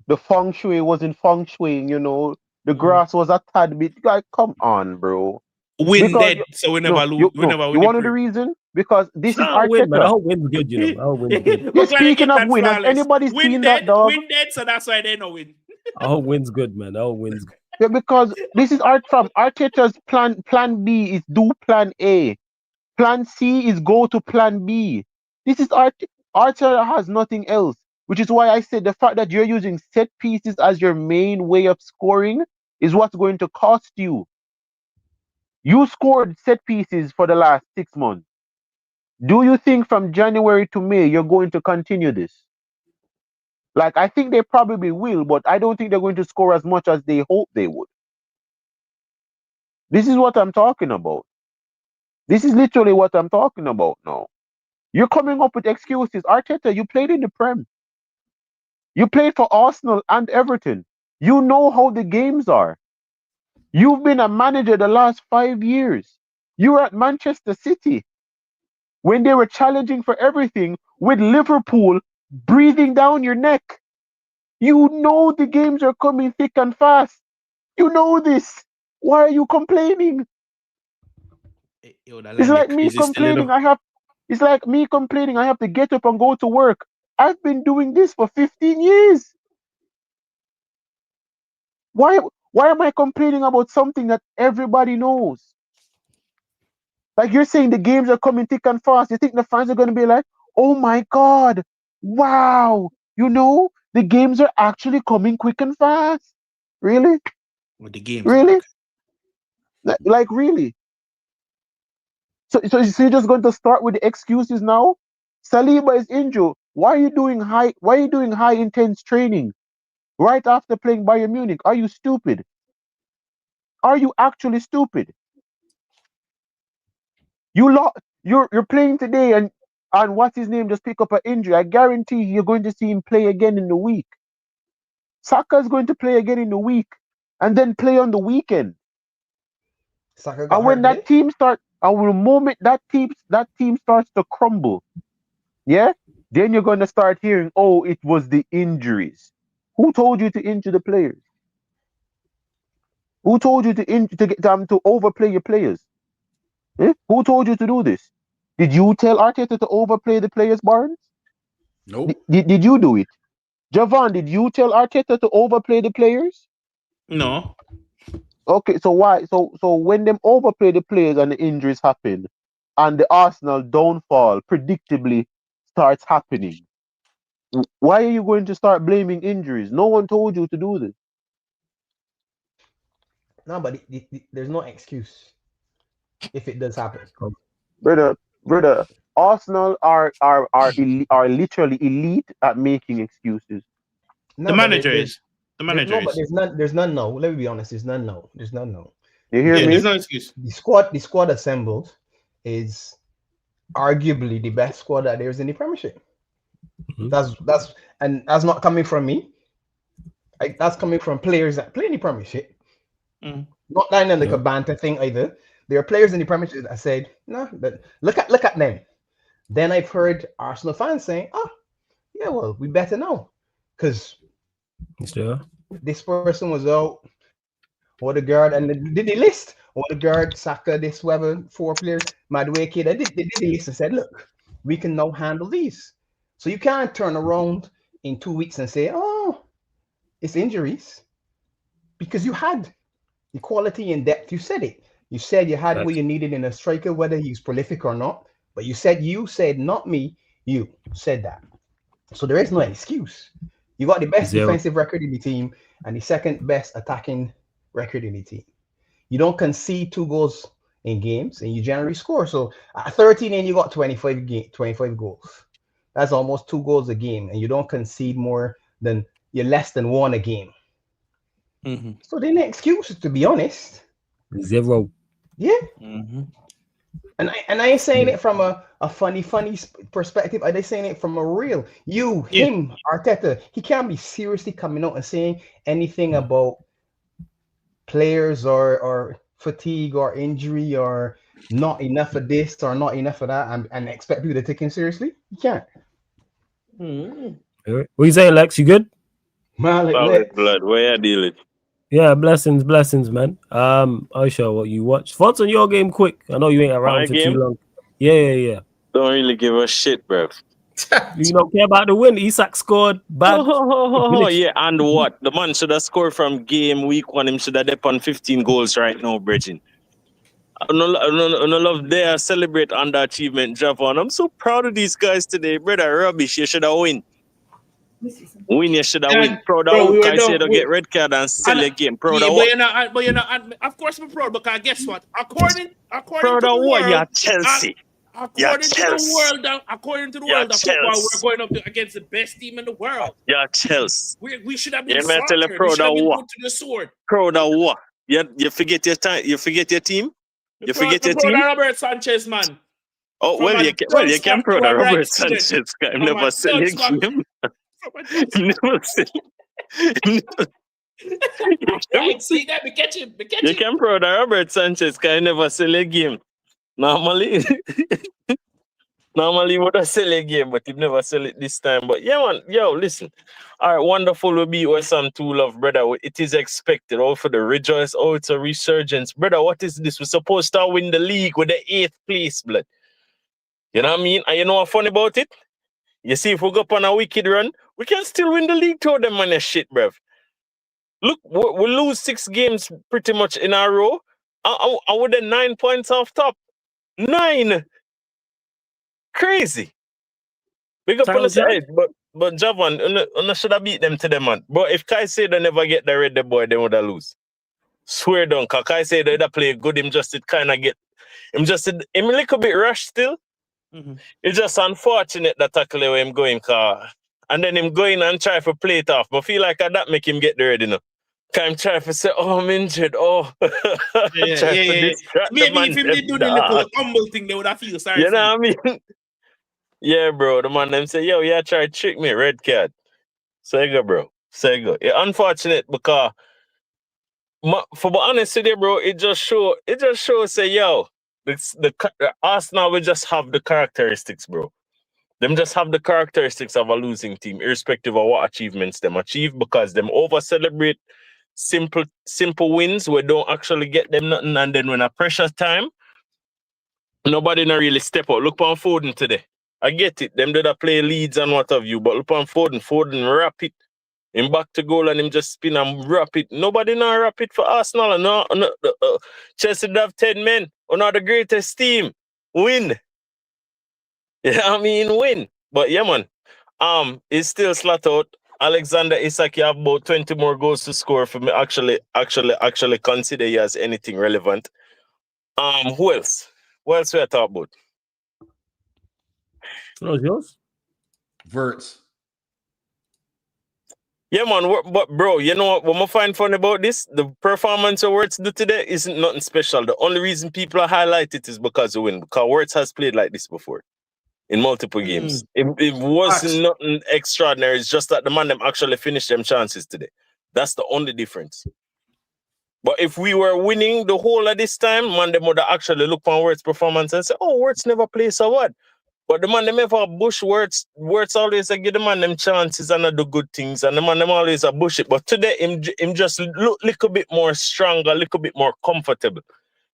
the feng shui wasn't feng shuiing, the grass was a tad bit. Like, come on, bro. Dead, so we never lose. We never win. You want to know the reason? Because this is Arteta. Win, man. I hope win's good, I hope win's good. Yeah, speaking of win, has anybody seen that, dog? Win dead, so that's why they don't win. I hope win's good, man. I hope win's good. Yeah, because this is Arteta's plan. Plan B is do plan A. Plan C is go to plan B. This is Arteta has nothing else, which is why I said the fact that you're using set pieces as your main way of scoring is what's going to cost you. You scored set pieces for the last 6 months. Do you think from January to May you're going to continue this? Like, I think they probably will, but I don't think they're going to score as much as they hope they would. This is what I'm talking about. This is literally what I'm talking about now. You're coming up with excuses. Arteta, you played in the Prem. You played for Arsenal and Everton. You know how the games are. You've been a manager the last 5 years. You were at Manchester City when they were challenging for everything with Liverpool breathing down your neck. You know the games are coming thick and fast. You know this. Why are you complaining? It's like me complaining. It's like me complaining. I have to get up and go to work. I've been doing this for 15 years. Why am I complaining about something that everybody knows? Like, you're saying the games are coming thick and fast. You think the fans are going to be like, oh my God, wow, the games are actually coming quick and fast. Really? Well, the games. Really? Like, really? So you're just going to start with the excuses now? Saliba is injured. Why are you doing high intense training right after playing Bayern Munich? Are you stupid? Are you actually stupid? You're playing today and what's his name just pick up an injury. I guarantee you're going to see him play again in the week. Saka is going to play again in the week and then play on the weekend. And when that team starts, and the moment that team starts to crumble, yeah, then you're going to start hearing, oh, it was the injuries. Who told you to injure the players? Who told you to overplay your players? Eh? Who told you to do this? Did you tell Arteta to overplay the players, Barnes? Nope. Did you do it? Javon, did you tell Arteta to overplay the players? No. Okay, so why? So when them overplay the players and the injuries happen, and the Arsenal downfall predictably starts happening, why are you going to start blaming injuries? No one told you to do this. No, but there's no excuse if it does happen. Brother, Arsenal are literally elite at making excuses. No, the manager is. The manager is. No, but there's none now. Let me be honest. There's none now. You hear me? There's no excuse. The squad assembled is arguably the best squad that there is in the Premiership. Mm-hmm. That's not coming from me. That's coming from players that play in the Premiership. Mm. Not that like a banter thing either. There are players in the Premiership that said, no, but look at them. Then I've heard Arsenal fans saying, oh, yeah, well, we better know. Because this person was out, Odegaard, and did the list. Odegaard, Saka, this, whoever, 4 players, Madueke, they did the list and said, look, we can now handle these. So you can't turn around in 2 weeks and say, oh, it's injuries. Because you had the quality and depth. You said it. You said you had what you needed in a striker, whether he's prolific or not. But you said, not me, you said that. So there is no excuse. You got the best defensive record in the team and the second best attacking record in the team. You don't concede 2 goals in games and you generally score. So at 13 and you got 25 goals. That's almost 2 goals a game, and you don't concede more than you're less than 1 a game. Mm-hmm. So there ain't no excuses, to be honest. 0. Yeah. Mm-hmm. And I ain't saying it from a funny perspective. I just saying it from a real. Him, Arteta, he can't be seriously coming out and saying anything about players or fatigue or injury or not enough of this or not enough of that and expect people to take him seriously. You can't. What you saying, Lex? You good? Solid blood. Where you dealing? Yeah, blessings, man. I'll show what you watch. Thoughts on your game, quick. I know you ain't around My for game? too long. Yeah. Don't really give a shit, bro. You don't care about the win. Isak scored bad. Oh, yeah, and what? The man should have scored from game week 1. Him should have dep on 15 goals right now, Bridging. I don't love there celebrate underachievement, Javon. I'm so proud of these guys today, brother. Rubbish, you should have win. You should have win. Proud of who Caicedo get red card and sell the game. Proud of what? But you're not. Of course, I'm proud because guess what? According proud to of the what? world, You're Chelsea. According to the world of football, we're going up against the best team in the world. You're Chelsea. We should have been tell you we proud should have of been what? put to the sword. Proud of what? You forget your time. You forget your team. You forget your team. Robert Sanchez, man. Oh, well, you can proud of Robert Sanchez. I never sell a game. Never sell. See that? We catch him. You can proud of Robert Sanchez. Can never sell a game. Normally, would have sell a game, but he never sell it this time. But yeah, man, listen. All right, wonderful will be West Ham 2 love, brother. It is expected. All for the rejoice. Oh, it's a resurgence. Brother, what is this? We're supposed to win the league with the 8th place, blood. You know what I mean? And you know what's funny about it? You see, if we go up on a wicked run, we can still win the league to them on their shit, bruv. Look, we lose 6 games pretty much in a row. I would have 9 points off top. 9. Crazy. Big up on the side, but Javon, you should have beat them to them, man. But if Caicedo never get the red boy, they would have lose. Swear down, because Caicedo that play good, him just a little bit rushed still. Mm-hmm. It's just unfortunate that tackle where him going, and then him going and try to play it off. But I feel like that make him get the red, you know. I'm trying to say, oh, I'm injured. Oh, yeah. Maybe if him did do the little humble thing, they would have feel sorry. You know what I mean? Yeah, bro. The man them say, yo, yeah, try to trick me, red card. Say go, bro. Say go. Yeah, unfortunate because, for be honest with you, bro, it just shows, say, yo, the Arsenal will just have the characteristics, bro. Them just have the characteristics of a losing team, irrespective of what achievements them achieve, because them over-celebrate simple wins where don't actually get them nothing, and then when a pressure time, nobody not really step up. Look on Foden today. I get it. Them did play Leeds and what have you, but look on Foden. Foden wrap it. Him back to goal and him just spin and wrap it. Nobody not wrap it for Arsenal. No, Chelsea have 10 men. Or not the greatest team. Win. Yeah, I mean win. But yeah, man. It's still flat out. Alexander Isak, you have about 20 more goals to score for me. Actually consider you as anything relevant. Who else? What else we are talking about? That was yours? Verts. Yeah, man, but bro, you know what I find funny about this? The performance of Wirtz do today isn't nothing special. The only reason people highlight it is because of win. Because Wirtz has played like this before in multiple games. It wasn't nothing extraordinary. It's just that the man them actually finished them chances today. That's the only difference. But if we were winning the whole of this time, man, them would actually look on Wirtz performance and say, oh, Wirtz never plays, so what? But the man them ever bush Wirtz always give the man them chances and do good things, and the man them always bush it. But today him just look a little bit more stronger, a little bit more comfortable.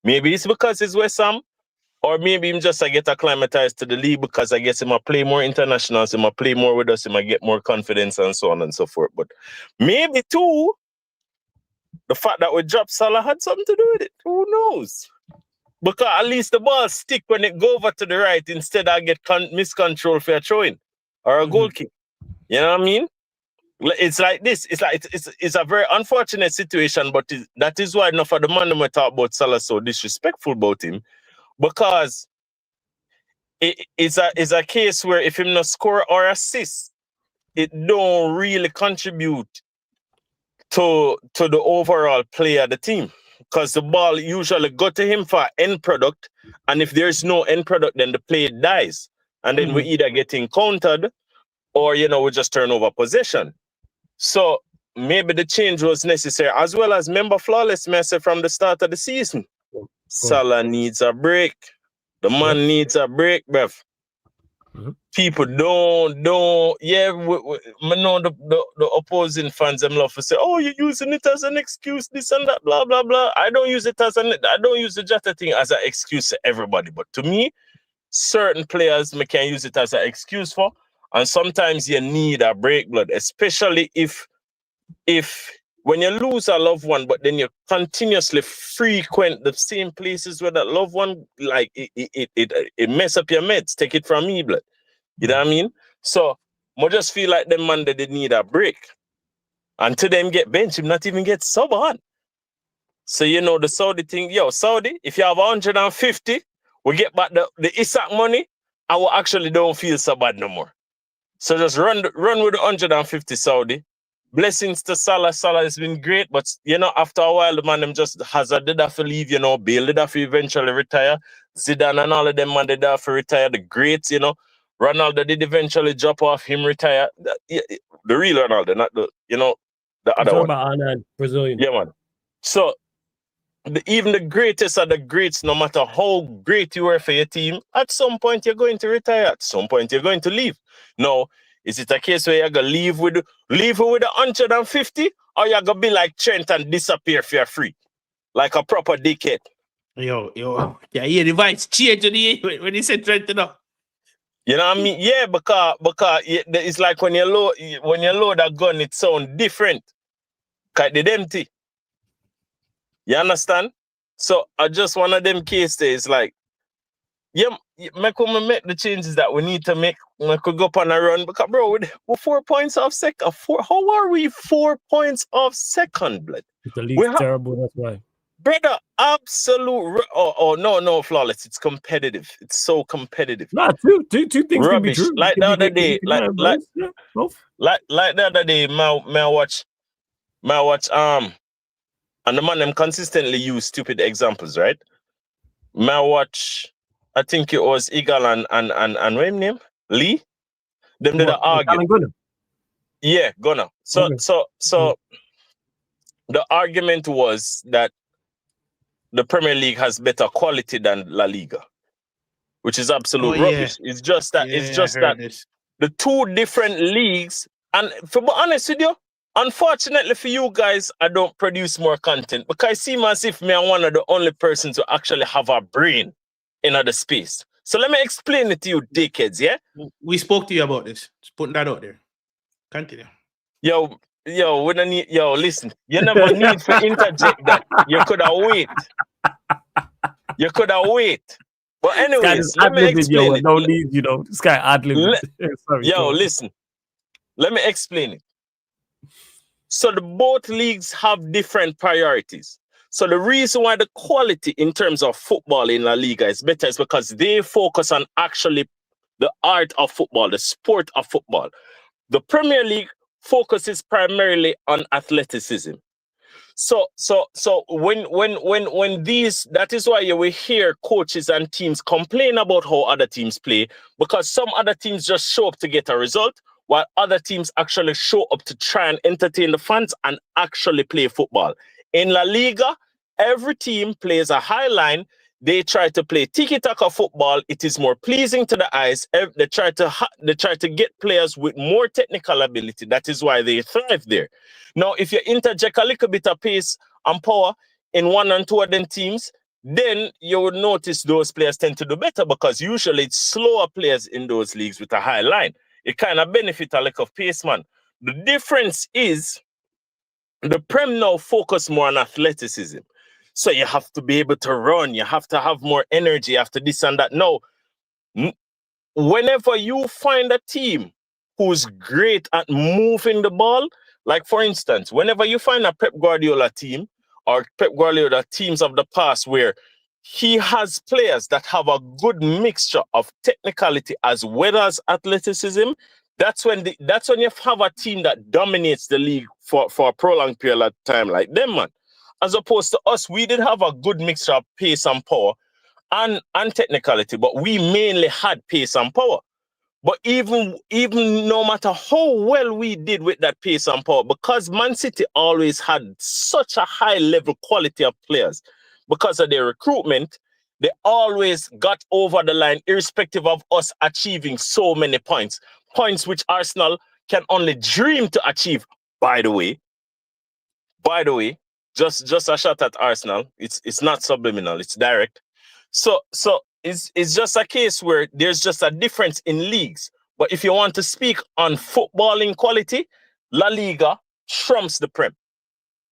Maybe it's because it's West Ham, or maybe him just get acclimatized to the league because I guess him play more internationals, him play more with us, him get more confidence and so on and so forth. But maybe too, the fact that we dropped Salah had something to do with it. Who knows? Because at least the ball stick when it go over to the right instead I get miscontrol for a throw-in or a goal kick. You know what I mean? It's like this. It's a very unfortunate situation, but that is why enough of the man we talk about Salah so disrespectful about him, because it's a case where if him not score or assist, it don't really contribute to the overall play of the team. because the ball usually go to him for end product, and if there's no end product, then the play dies, and then we either get encountered, or we just turn over possession. So maybe the change was necessary, as well as member flawless message from the start of the season. Salah needs a break. The man needs a break, bruv. People don't. Yeah, I know the opposing fans them love to say, "Oh, you're using it as an excuse, this and that, blah blah blah." I don't use the Jota thing as an excuse to everybody, but to me, certain players me can use it as an excuse for, and sometimes you need a break, blood, especially if when you lose a loved one, but then you continuously frequent the same places where that loved one, like it mess up your meds. Take it from me, blood. You know what I mean? So I just feel like them man they need a break. And to them get bench, him not even get sub on. So the Saudi thing, Saudi, if you have 150, we get back the Isak money, I will actually don't feel so bad no more. So just run with the 150 Saudi. Blessings to Salah. Salah has been great, but after a while, the man them just Hazard did have to leave, Bale did have to eventually retire. Zidane and all of them man did have to retire. The greats, Ronaldo did eventually drop off, him retire. The real Ronaldo, not the other one. About Brazilian. Yeah, man. So even the greatest of the greats, no matter how great you were for your team, at some point you're going to retire. At some point you're going to leave. No. Is it a case where you're going to leave with 150, or you're going to be like Trent and disappear for free? Like a proper dickhead. Yo. Yeah, the vibes change when you said Trent enough. You know what I mean? Yeah, because it's like when you load a gun, it sounds different. Because it's empty. You understand? So I just one of them cases like, make the changes that we need to make. We could go up on a run. Because, bro, we're 4 points off second. How are we 4 points off second, blood? The league's terrible, that's why. Brother, absolute. No, flawless. It's competitive. It's so competitive. Nah, two things rubbish. Can be true. Like the other day, like the other day, may I watch, and the man them consistently use stupid examples, right? May I watch. I think it was Eagle and what his name? Lee? Them did argue. Yeah, Gunner. So the argument was that the Premier League has better quality than La Liga, which is absolute rubbish. It's just that the two different leagues, and to be honest with you, unfortunately for you guys, I don't produce more content because I seem as if I'm one of the only persons who actually have a brain in other space. So let me explain it to you, dickheads, yeah? We spoke to you about this. Just putting that out there. Continue. Yo, we don't need, listen. You never need to interject that. You could have wait. But anyways, let me explain it. No need, this guy ad-libbing. Listen. Let me explain it. So both leagues have different priorities. So the reason why the quality in terms of football in La Liga is better is because they focus on actually the art of football, the sport of football. The Premier League focuses primarily on athleticism. So when these, that is why you will hear coaches and teams complain about how other teams play, because some other teams just show up to get a result, while other teams actually show up to try and entertain the fans and actually play football. In La Liga, every team plays a high line. They try to play tiki-taka football. It is more pleasing to the eyes. They try to get players with more technical ability. That is why they thrive there. Now, if you interject a little bit of pace and power in one and two of them teams, then you would notice those players tend to do better because usually it's slower players in those leagues with a high line. It kind of benefits a lack of pace, man. The difference is the Prem now focus more on athleticism. So you have to be able to run. You have to have more energy after this and that. No, whenever you find a team who's great at moving the ball, like for instance, whenever you find a Pep Guardiola team or Pep Guardiola teams of the past where he has players that have a good mixture of technicality as well as athleticism, that's when you have a team that dominates the league for a prolonged period of time like them, man. As opposed to us, we did have a good mixture of pace and power and technicality, but we mainly had pace and power. But even no matter how well we did with that pace and power, because Man City always had such a high level quality of players, because of their recruitment, they always got over the line, irrespective of us achieving so many points. Points which Arsenal can only dream to achieve, by the way. Just a shot at Arsenal. It's not subliminal, it's direct. So it's just a case where there's just a difference in leagues. But if you want to speak on footballing quality, La Liga trumps the Prem.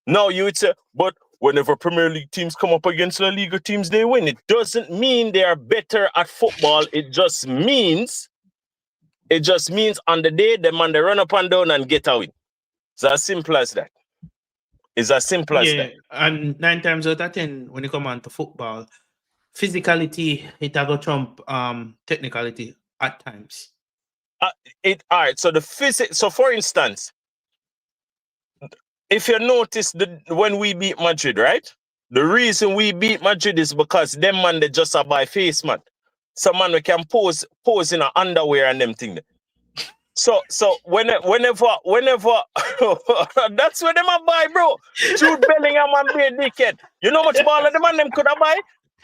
Now you would say, but whenever Premier League teams come up against La Liga teams, they win. It doesn't mean they are better at football. It just means on the day they man they run up and down and get a win. It's as simple as that. It's as simple as that. And 9 times out of 10, when you come on to football, physicality, it will trump technicality at times. All right. So So for instance, if you notice when we beat Madrid, right? The reason we beat Madrid is because them man they just a buy face man. Some man we can pose in a underwear and them thing. So whenever that's what them a buy, bro. Jude Bellingham and Beard Dickhead. You know much ball of the man them could have buy?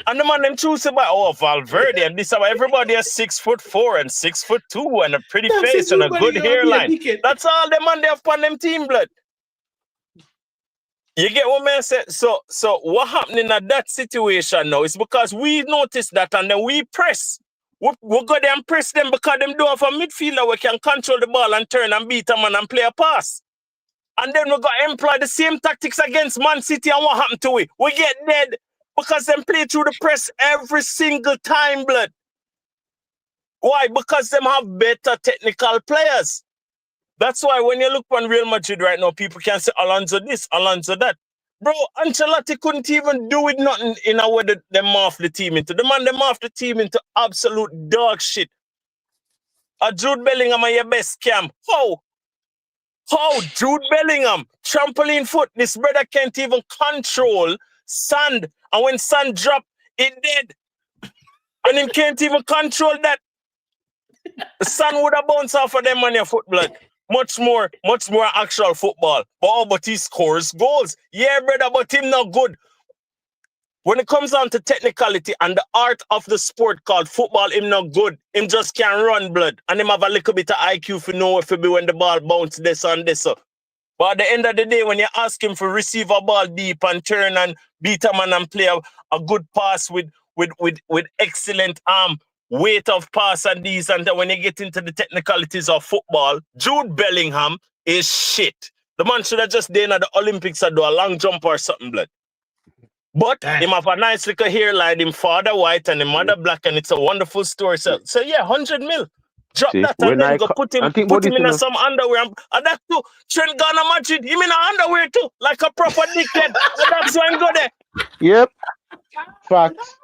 And the man them choose to buy Valverde and this everybody is 6'4" and 6'2" and a pretty face and a good hairline. That's all the man they have on them team blood. You get what man said? So what happening in that situation now is because we noticed that and then we press. We go there and press them because them do have a midfielder we can control the ball and turn and beat a man and play a pass. And then we got to employ the same tactics against Man City and what happened to it? We get dead because them play through the press every single time, blood. Why? Because them have better technical players. That's why when you look on Real Madrid right now, people can say Alonso this, Alonso that. Bro, Ancelotti couldn't even do it nothing in a way that them morph the team into. The man them morph the team into absolute dog shit. Jude Bellingham are your best scam. How? Jude Bellingham, trampoline foot. This brother can't even control sand. And when sand drop, it dead. And him can't even control that. The sand would have bounced off of them on your foot, blood. Much more actual football. But he scores goals. Yeah, brother, but him not good. When it comes down to technicality and the art of the sport called football, him not good. Him just can't run, blood. And him have a little bit of IQ for know if it be when the ball bounce this and this. But at the end of the day, when you ask him to receive a ball deep and turn and beat a man and play a good pass with excellent weight of pass and these and that, when you get into the technicalities of football, Jude Bellingham is shit. The man should have just done at the Olympics and do a long jump or something, blood. But him have a nice little hairline, him father white and him mother black, and it's a wonderful story. So yeah, 100 mil. Drop that and then go put him in some underwear. And that too, Trent Ghana Madrid, him in a underwear too, like a proper dickhead. That's why I'm go there. Yep. Facts.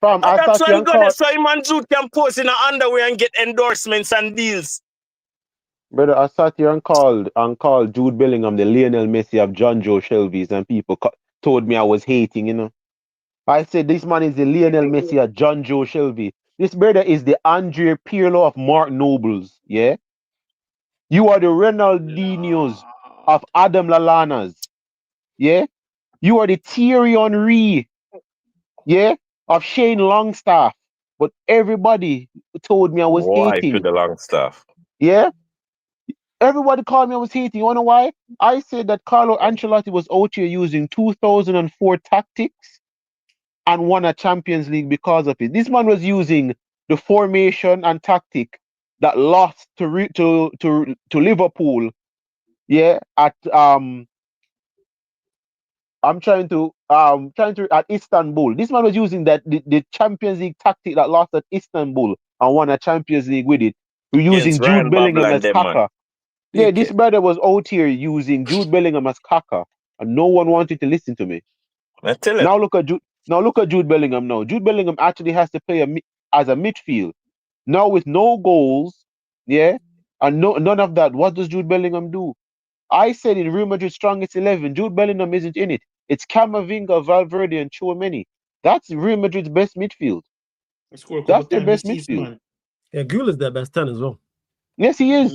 Fam, that's why I'm go there, so him and Jude can pose in a underwear and get endorsements and deals. Brother, I sat here and called Jude Bellingham the Lionel Messi of John Joe Shelby's, and people told me I was hating, you know. I said this man is the Lionel Messi of John Joe Shelby. This brother is the Andre Pirlo of Mark Nobles, yeah? You are the Ronaldinhos of Adam Lallanas, yeah? You are the Thierry Henry, yeah, of Shane Longstaff. But everybody told me I was hating. Why to the Longstaff? Yeah? Everybody called me I was hating. You wanna know why? I said that Carlo Ancelotti was out here using 2004 tactics and won a Champions League because of it. This man was using the formation and tactic that lost to Liverpool. Yeah, at at Istanbul. This man was using the Champions League tactic that lost at Istanbul and won a Champions League with it. We're using Jude Bellingham as Kaka. Yeah, this brother was out here using Jude Bellingham as Kaka, and no one wanted to listen to me. Now look at Jude Bellingham now. Jude Bellingham actually has to play as a midfield. Now with no goals, yeah, and none of that. What does Jude Bellingham do? I said in Real Madrid's strongest 11, Jude Bellingham isn't in it. It's Camavinga, Valverde, and Tchouameni. That's Real Madrid's best midfield. That's their best midfield. Man. Yeah, Gül is their best 10 as well. Yes, he is.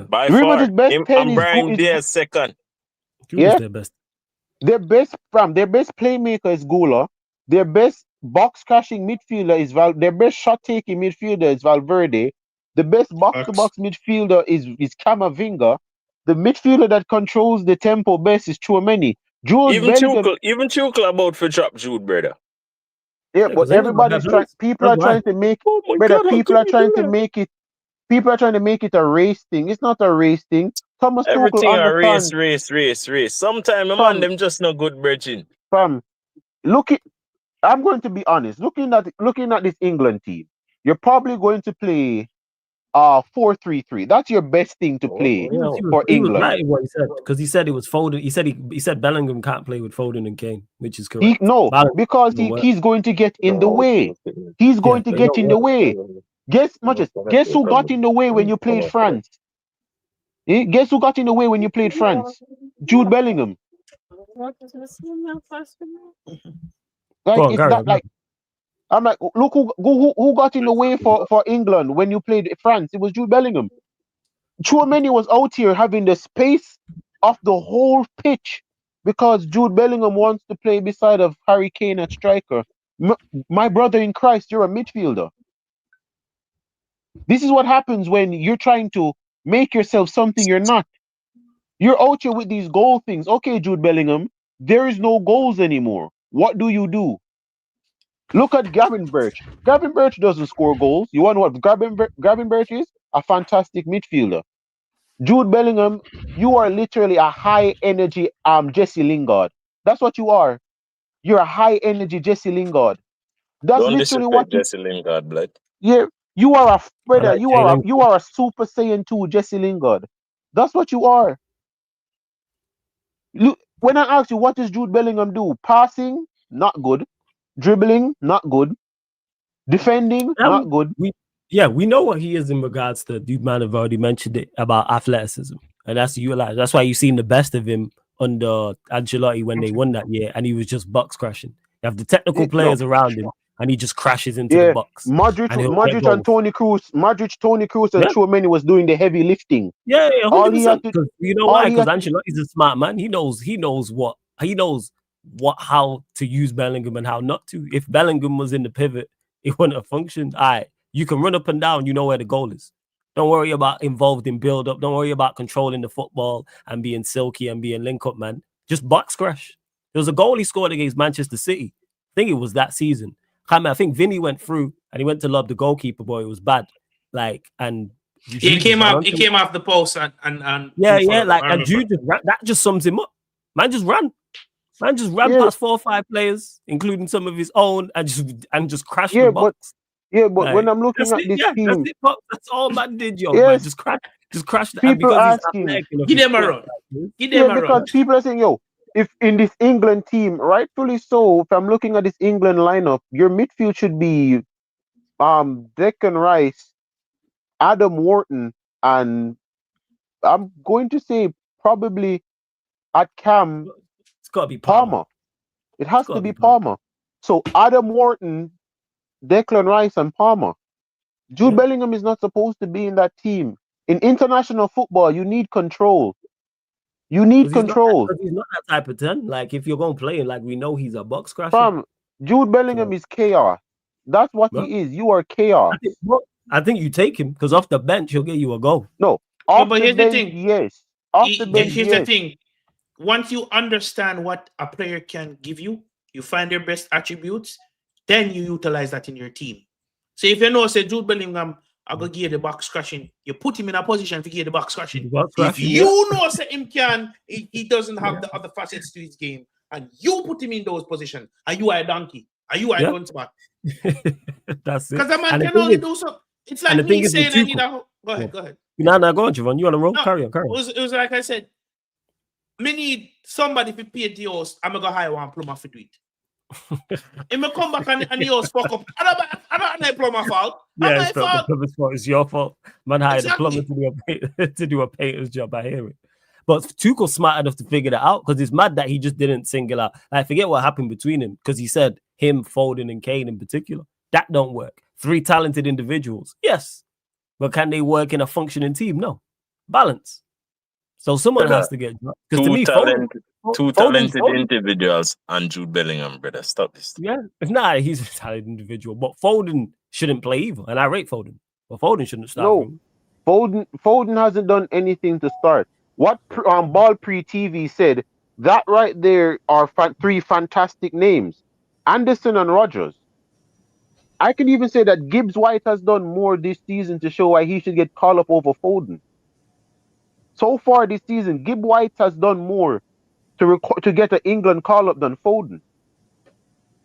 By Real far, Madrid's best 10 I'm Brian Diaz second. Gül is their best. Their best playmaker is Gula. Their best box crashing midfielder is their best shot taking midfielder is Valverde. The best box to box midfielder is Camavinga. The midfielder that controls the tempo best is Tchouameni. Even Tuchel about to drop Jude, brother. Yeah, but everybody's trying. People are trying to make people are trying to make it a race thing. It's not a race thing. Thomas Everything Tuchel a understands. race. Sometimes man, them just no good virgin. I'm going to be honest. Looking at this England team, you're probably going to play 4-3-3. That's your best thing to play for England. He was right in what he said, because he said it was Foden. He said Bellingham can't play with Foden and Kane, which is correct. Because he's going to get in the way. He's going to get in the way. Guess who got in the way when you played France? Guess who got in the way when you played France? Jude Bellingham. I'm like, look who got in the way for England when you played France? It was Jude Bellingham. Tchouameni was out here having the space of the whole pitch because Jude Bellingham wants to play beside of Harry Kane at striker. My brother in Christ, you're a midfielder. This is what happens when you're trying to make yourself something you're not. You're out here with these goal things. Okay, Jude Bellingham, there is no goals anymore. What do you do? Look at Gavin Birch. Gavin Birch doesn't score goals. You want to know what Gavin Birch is? A fantastic midfielder. Jude Bellingham, you are literally a high-energy Jesse Lingard. That's what you are. You're a high-energy Jesse Lingard. That's Don't literally what Jesse Lingard, blood. Yeah, you are a brother. You are a Super Saiyan 2 Jesse Lingard. That's what you are. Look, when I ask you, what does Jude Bellingham do? Passing, not good. Dribbling, not good. Defending, not good. We know what he is in regards to. You might have already mentioned it about athleticism, and that's utilized. That's why you've seen the best of him under Ancelotti when they won that year, and he was just box crashing. You have the technical players around him, and he just crashes into the box. Modric and Toni Kroos, and Tchouameni was doing the heavy lifting. Yeah, 100%. You know why? Because Ancelotti's a smart man. He knows how to use Bellingham and how not to. If Bellingham was in the pivot, it wouldn't have functioned. All right, you can run up and down. You know where the goal is. Don't worry about involved in build up. Don't worry about controlling the football and being silky and being link up, man. Just box crash. There was a goal he scored against Manchester City. I think it was that season. I think Vinny went through and he went to lob the goalkeeper, boy. It was bad. He came off the post and Jude just ran. That just sums him up. Man just ran past 4 or 5 players, including some of his own, and just crashed the box. But when I'm looking at this team, that's all man did, yo. Man. Just crash the people asking, give them a run. Because people are saying, yo, if in this England team, rightfully so, if I'm looking at this England lineup, your midfield should be Declan Rice, Adam Wharton, and I'm going to say probably at Cam, it's got to be Palmer. It has to be Palmer. So Adam Wharton, Declan Rice, and Palmer. Jude Bellingham is not supposed to be in that team. In international football, you need control. You need control. He's not that type of 10. Like, if you're going to play, like, we know he's a box crasher. Jude Bellingham is chaos. That's what he is. You are chaos. I think you take him, because off the bench, he'll get you a goal. No. But here's the thing. Yes. Here's the thing. Once you understand what a player can give you, you find their best attributes, then you utilize that in your team. So if you know, say, Jude Bellingham, I go give the box crashing. You put him in a position to give the box crashing. If you know, say, he doesn't have the other facets to his game, and you put him in those positions, and you are a donkey, and you are a gun spot. That's it. Because the man can only do something. It's like me saying I need a... Go ahead. No, go on, Javon. You on the road? Carry on. It was like I said, me need somebody to pay the host. I'm going to hire one plumber for do it. If I come back and the host fuck up, I don't know plumber fault. Yeah, it's not the plumber's fault. It's your fault. Man hired a plumber to do a painter's job. I hear it. But Tuchel's smart enough to figure that out because it's mad that he just didn't single out. I forget what happened between him because he said him, Foden, and Kane in particular. That don't work. 3 talented individuals, yes. But can they work in a functioning team? No. Balance. So someone has to get dropped. Because to me, two talented individuals and Jude Bellingham, brother. Stop this. Yeah. Nah, he's a talented individual. But Foden shouldn't play either. And I rate Foden. But Foden shouldn't start. No. Foden hasn't done anything to start. What Ball Pre-TV said, that right there are 3 fantastic names. Anderson and Rodgers. I can even say that Gibbs White has done more this season to show why he should get called up over Foden. So far this season, Gibbs White has done more to get an England call up than Foden.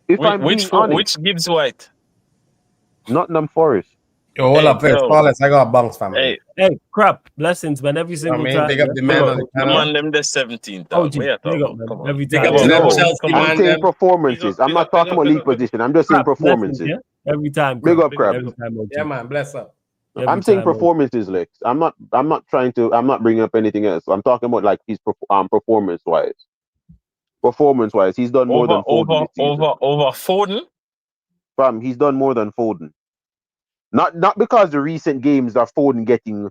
Which Gibbs White? Nottingham Forest. Yo, hold up, first. I got bunks, family. Hey, crap. Blessings, man. Every single time. Big up the man on the panel. Man, them the 17th. Every Big time. up to them Chelsea, I'm saying performances. I'm not talking about league position. I'm just saying performances. Every time. Big up, crap. Yeah, man. Bless up. I'm saying performances, Lex. I'm not bringing up anything else. I'm talking about like his performance-wise. Performance-wise, he's done more than Foden. Over Foden? Fam, he's done more than Foden. Not because the recent games are Foden getting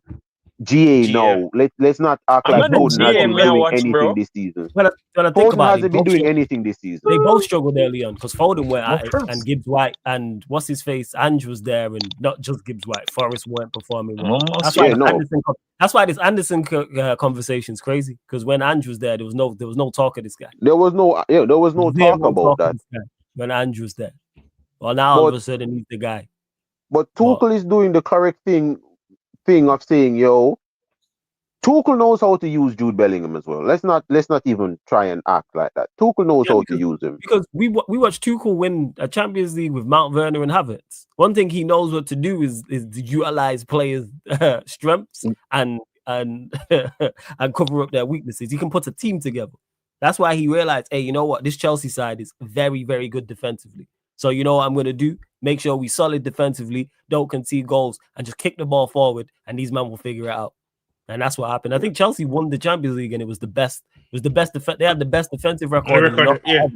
GA now. Let's not act like Foden hasn't been doing anything this season. Foden hasn't been doing anything this season. They both struggled early on because Foden went at it and Gibbs White and what's his face? Ange was there and not just Gibbs White. Forrest weren't performing well. That's why this Anderson conversation is crazy because when Ange was there, there was no talk of this guy. There was no talk about that when Ange was there. Well, now all of a sudden he's the guy. But Tuchel is doing the correct thing of saying, yo, Tuchel knows how to use Jude Bellingham as well. Let's not even try and act like that. Tuchel knows how to use him. Because we watched Tuchel win a Champions League with Mount Werner and Havertz. One thing he knows what to do is to utilize players' strengths and cover up their weaknesses. He can put a team together. That's why he realized, hey, you know what? This Chelsea side is very, very good defensively. So you know what I'm going to do? Make sure we solid defensively, don't concede goals, and just kick the ball forward, and these men will figure it out. And that's what happened. I think Chelsea won the Champions League, and it was the best. It was the best. They had the best defensive record. Yeah,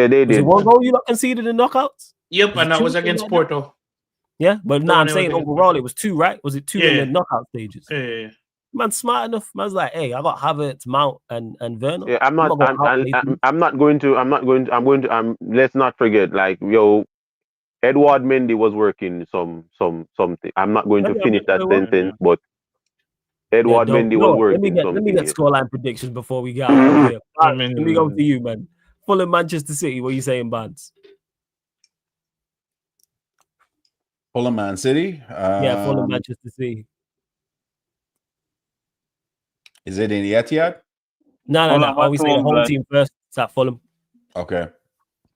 they did. One goal you not conceded in knockouts? Yep, and that was against Porto. Yeah, but now I'm saying overall it was 2, right? Was it 2 in the knockout stages? Yeah. Man, smart enough. Man's like, hey, I got Havertz, Mount, and Werner. Yeah, I'm going to. Let's not forget, like, yo, Edward Mendy was working something. I'm not going to finish that sentence, but Edward Mendy was working something. Let me get scoreline predictions before we get out of here. Let me go to you, man. Fulham, Manchester City. What are you saying, Barnes? Fulham, Man City. Fulham, Manchester City. Is it in the Etihad? No. Always say home team first. It's at Fulham. Okay.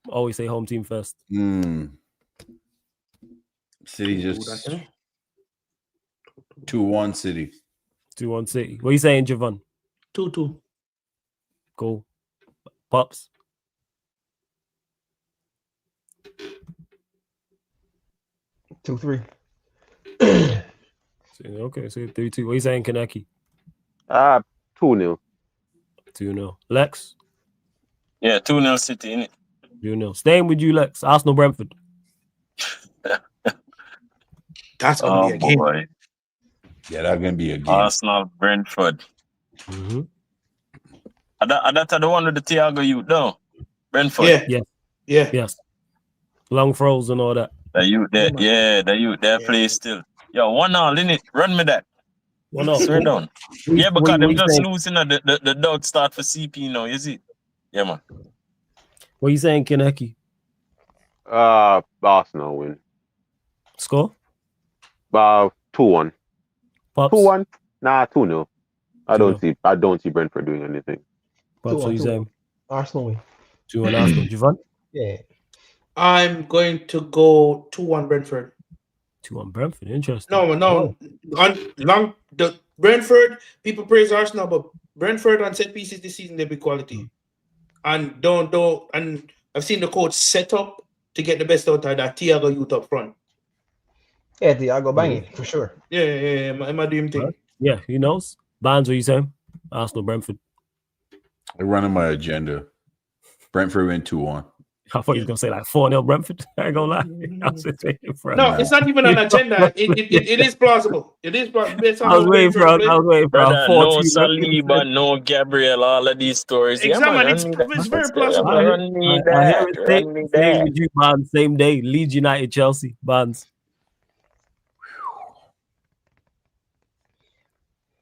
Always say home team first. City just 2-1 City. 2-1 City. What are you saying, Javon? 2-2. Cool. Pops. Two, 3. Okay, so 3-2. What are you saying, Kaneki? 2-0. 2-0. Lex? Yeah, 2-0 City, innit? 2-0. Staying with you, Lex. Arsenal, Brentford. That's going to be a game. Boy. Yeah, that's going to be a game. Arsenal, Brentford. Mm-hmm. That's the one with the Thiago youth, though. Brentford. Yeah. Yes. Long throws and all that. The youth there play still. Yo, 1-0, innit? Run me that. 1-0. Swear down. Yeah, because them just losing the dog start for CP now, you see? Yeah, man. What are you saying, Kaneki? Arsenal win. Score? 2-1. Pops? 2-1. Nah, 2-0. I don't see Brentford doing anything. Pops, what are you saying? Arsenal win. 2-1 Arsenal. Javon? Yeah. I'm going to go 2-1 Brentford. 2-1 Brentford. Interesting. No. The Brentford, people praise Arsenal, but Brentford on set pieces this season, they be quality. And and I've seen the coach set up to get the best out of that Thiago youth up front. Yeah, Thiago banging for sure. Yeah. Am I doing thing? Yeah, he knows. Barnes, what are you saying? Arsenal, Brentford. I'm running my agenda. Brentford win 2-1. I thought he was gonna say like 4-0 Brentford. I ain't gonna lie. No, it's not even an agenda. It is plausible. It is plausible. Based on I was waiting for Brother, no Saliba, no Gabriel, all of these stories. Exactly, it's very plausible. Run me that. Same with you, Barnes. Same day. Leeds United, Chelsea, Barnes.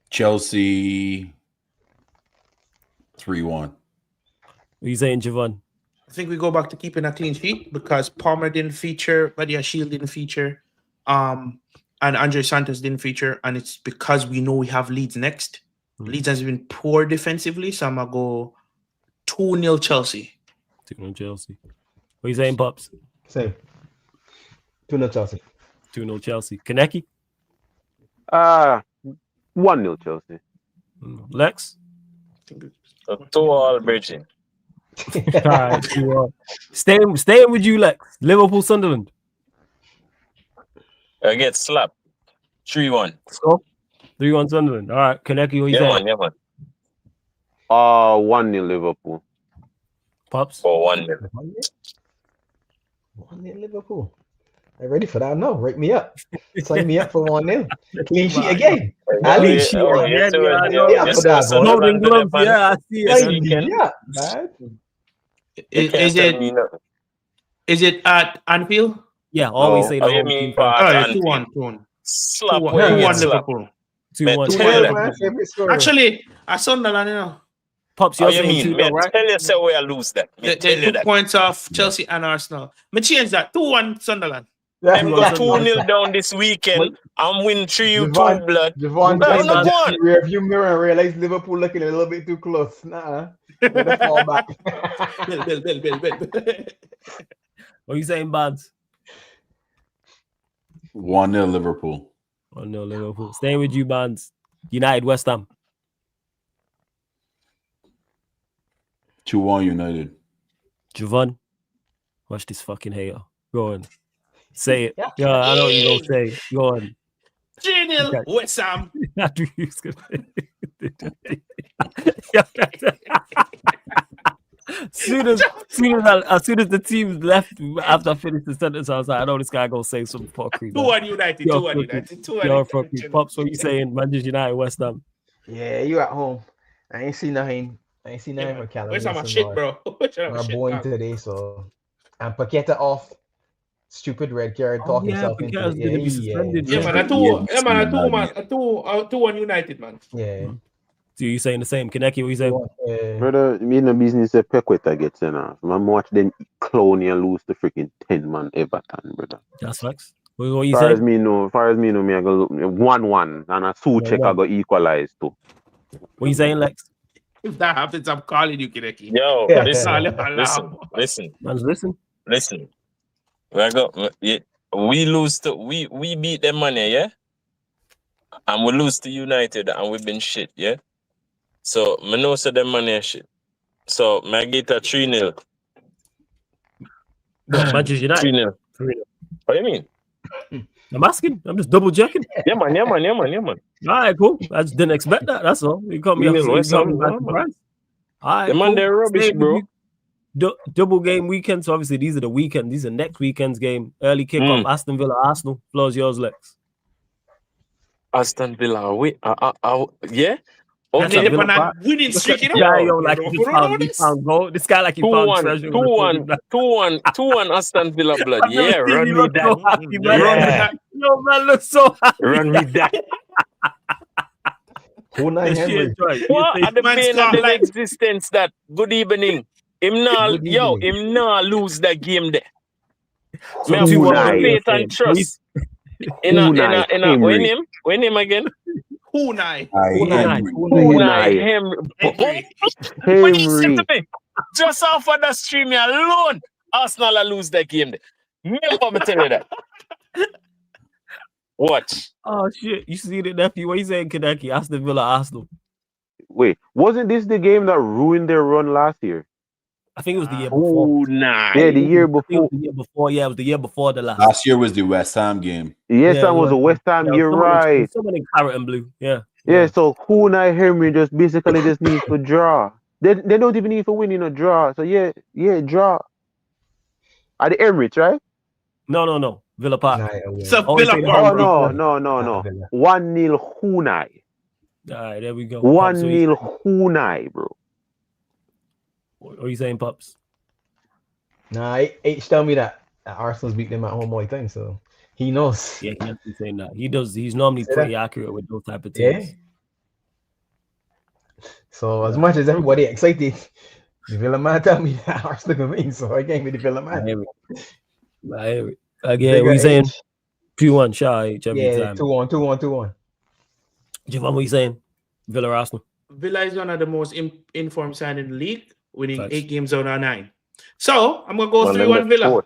Chelsea 3-1. What are you saying, Javon? I think we go back to keeping a clean sheet because Palmer didn't feature, Badia Shield didn't feature, and Andre Santos didn't feature, and it's because we know we have Leeds next. Leeds has been poor defensively, so I'm gonna go 2-0 Chelsea. 2-0 Chelsea. What are you saying, Pops? Same. 2-0 Chelsea. 2-0 Chelsea. Kaneki? 1-0 Chelsea. Lex? 2-all Bridging. All right, staying with you, Lex. Liverpool, Sunderland. I get slapped. 3-1. So 3-1 Sunderland. All right, Kaneki, what you saying? Yeah, man. 1-0 Liverpool. Pops? 1-0. 1-0 Liverpool. Are you ready for that? No, rake me up. Sign me up for 1-0. Clean sheet again. Clean sheet again. Yeah, I I see it. Yeah, man. Is it at Anfield? Yeah, always say the home team. 2-1. Slap 2-1 Liverpool. 2-1. Actually, I Sunderland, you know. Pops, you're saying 2-0, right? Tell yourself where I lose that. The 2 points off Chelsea and Arsenal. Me change that. 2-1 Sunderland. I'm going 2-0 down this weekend. I'm winning 3-2 blood. Javon, rearview mirror and realize Liverpool looking a little bit too close. Nah. Better fall back. Bill. What are you saying, Barnes? 1-0 Liverpool. 1-0 Liverpool. Staying with you, Barnes. United, West Ham. 2-1 United. Javon, watch this fucking hater. Go on. Say it. Yeah, I know what you're going to say. Go on. 3-0 West Ham. As soon as the team left after I finished the sentence, I was like, I know this guy gonna say some fuckery. 2-1 United. 2-1 United. 2-1 United. Pops, what you saying? Manchester United, West Ham. Yeah, you at home. I ain't seen nothing. For Callum. Where's my shit, bro? We're born today, so and Paqueta off. Stupid red card talk himself into it. Yeah, man. A 2-1 United, man. Yeah. So you saying the same? Kaneki, what you saying? Brother, me no business if Paqueta gets in off. I'm watch them clown and lose the freaking 10-man Everton, brother. That's facts. What you saying? As far as me know, me I go 1-1 and a 2-check I go equalize too. What you saying, Lex? If that happens, I'm calling you, Kaneki. Yo, listen. We lose to we beat them money, yeah? And we lose to United and we've been shit, yeah? So I know so them money is shit. So I get a 3-0. Manchester United. 3-0. What do you mean? I'm asking. I'm just double checking. Yeah, man. All right, cool. I just didn't expect that. That's all. You caught me up. All right, the man, they're rubbish, bro. Double game weekend. So obviously these are the weekend. These are next weekend's game. Early kickoff. Aston Villa, Arsenal. Floor's yours, Lex. Aston Villa, yeah. Okay, winning streak, you know. Like he found gold. This guy like he found treasure. 2-1 Aston Villa blood. Yeah, run me that. Yo, man, look so happy. Run me that. Unai Henry. What at the pain of the existence that good evening. Him not lose that game there. So me have faith and trust. In a when him again? Unai Henry. When he said to me, just off of the stream alone, Arsenal will lose that game there. Never me tell you that. Watch. Oh shit! You see the nephew? What you saying, Kaneki? Aston Villa, Arsenal. Wait, wasn't this the game that ruined their run last year? I think it was the year before. Yeah, the year before. Yeah, it was the year before the last. Last year was the West Ham game. Yes, that was a West Ham. You're right. Someone in claret and blue. Yeah. Yeah, so Unai Henry just basically just needs to draw. They don't even need to win in a draw. So yeah, draw. At the Emirates, right? No. Villa Park. So Oh, Villa Park, bro. No. 1-0 Hunai. All right, there we go. 1-0 Hunai, bro. What are you saying, Pops? Nah, H tell me that Arsenal's beat them at home all the time, so he knows. Yeah, he has been saying that. He does. He's normally Say pretty that. accurate with those type of things. Yeah. So as much as everybody excited, the Villa man tell me that Arsenal can win, so I can't be the Villa man. I hear it. Again, we saying 2-1 shy every time. 2-1. Javon, what you saying? Villa or Arsenal? Villa is one of the most informed side in the league, winning 8 games out of 9. So I'm gonna go 3-1 Villa.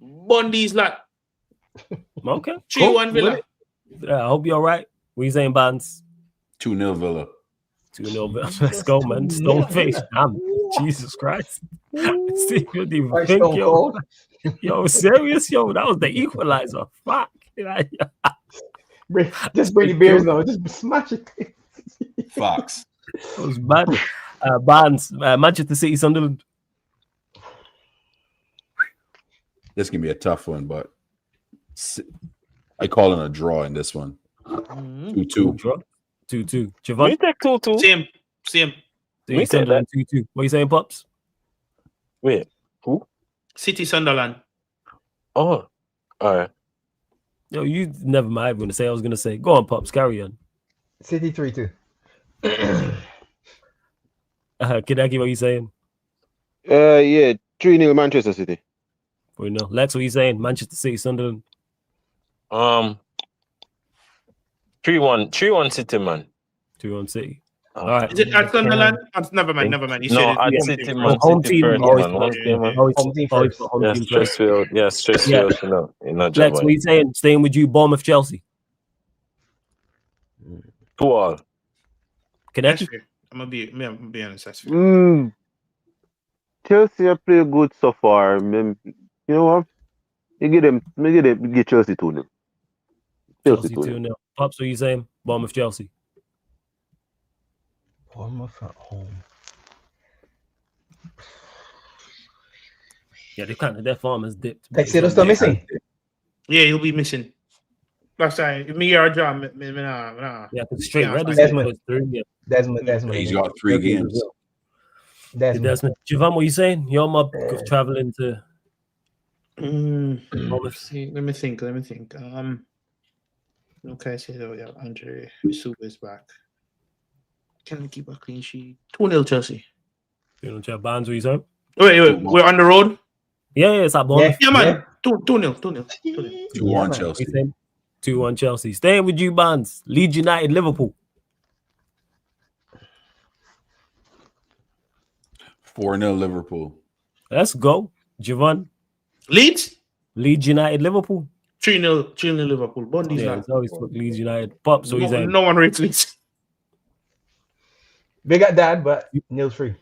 Bundy's lot. Okay. 3-1 Villa. I hope you're all right. What you saying, Barnes? 2-0 Villa. 2-0 Villa. Let's go, man. Stone face. Damn. Jesus Christ. See, you didn't even think, yo, serious? Yo, that was the equalizer. Fuck. Just bring the beers now. Just smash it. Fox. That was bad. Barnes, Manchester City, Sunderland. This can be a tough one, but I call it a draw in this one. 2-2. 2-2. Javon? We take 2-2. Same. We take that 2-2. What are you saying, Pops? Wait, who? City, Sunderland. Oh, all right. Yo, you never mind. I'm going to say. I was going to say. Go on, Pops. Carry on. City 3-2. Kidaki, what are you saying? Yeah, 3-0 Manchester City. We know. Lex, what are you saying? Manchester City, Sunderland. 3-1 City, man. 2-1 City. All right. Is it at Sunderland? Never mind. You no, said at City, man. Home team first, man. Home team first. Yeah, stressfield. Lex, what are you saying? Staying with you, Bournemouth, Chelsea. 2-2. Kidaki? I'm gonna be honest. That's fair. Chelsea have played good so far. You know what? You get Chelsea 2-0. Chelsea 2-0. Pops, what are you saying? Bournemouth, Chelsea. Bournemouth at home. Yeah, their form has dipped. Caicedo still missing. Yeah, he'll be missing. That's right. Me or John. Yeah, straight red. Desmond. He's got 3 games. Desmond. Javon, what are you saying? You're my traveling to. Let me think. Okay, so yeah, Andre Yusuf is back. Can we keep a clean sheet? 2-0 Chelsea. 2-0 Barnes, what you saying? Wait, we're on the road? Yeah, it's at Bournemouth. Yeah, man. 2-0. 2-1 Chelsea. 2-1 Chelsea. Staying with you, Barnes. Leeds United, Liverpool. 4-0 Liverpool. Let's go. Javon. Leeds United, Liverpool. 3-0 Liverpool. Bundy's it's always Leeds United. Pop, so he's no one rates Leeds. Big at that, but 0-3.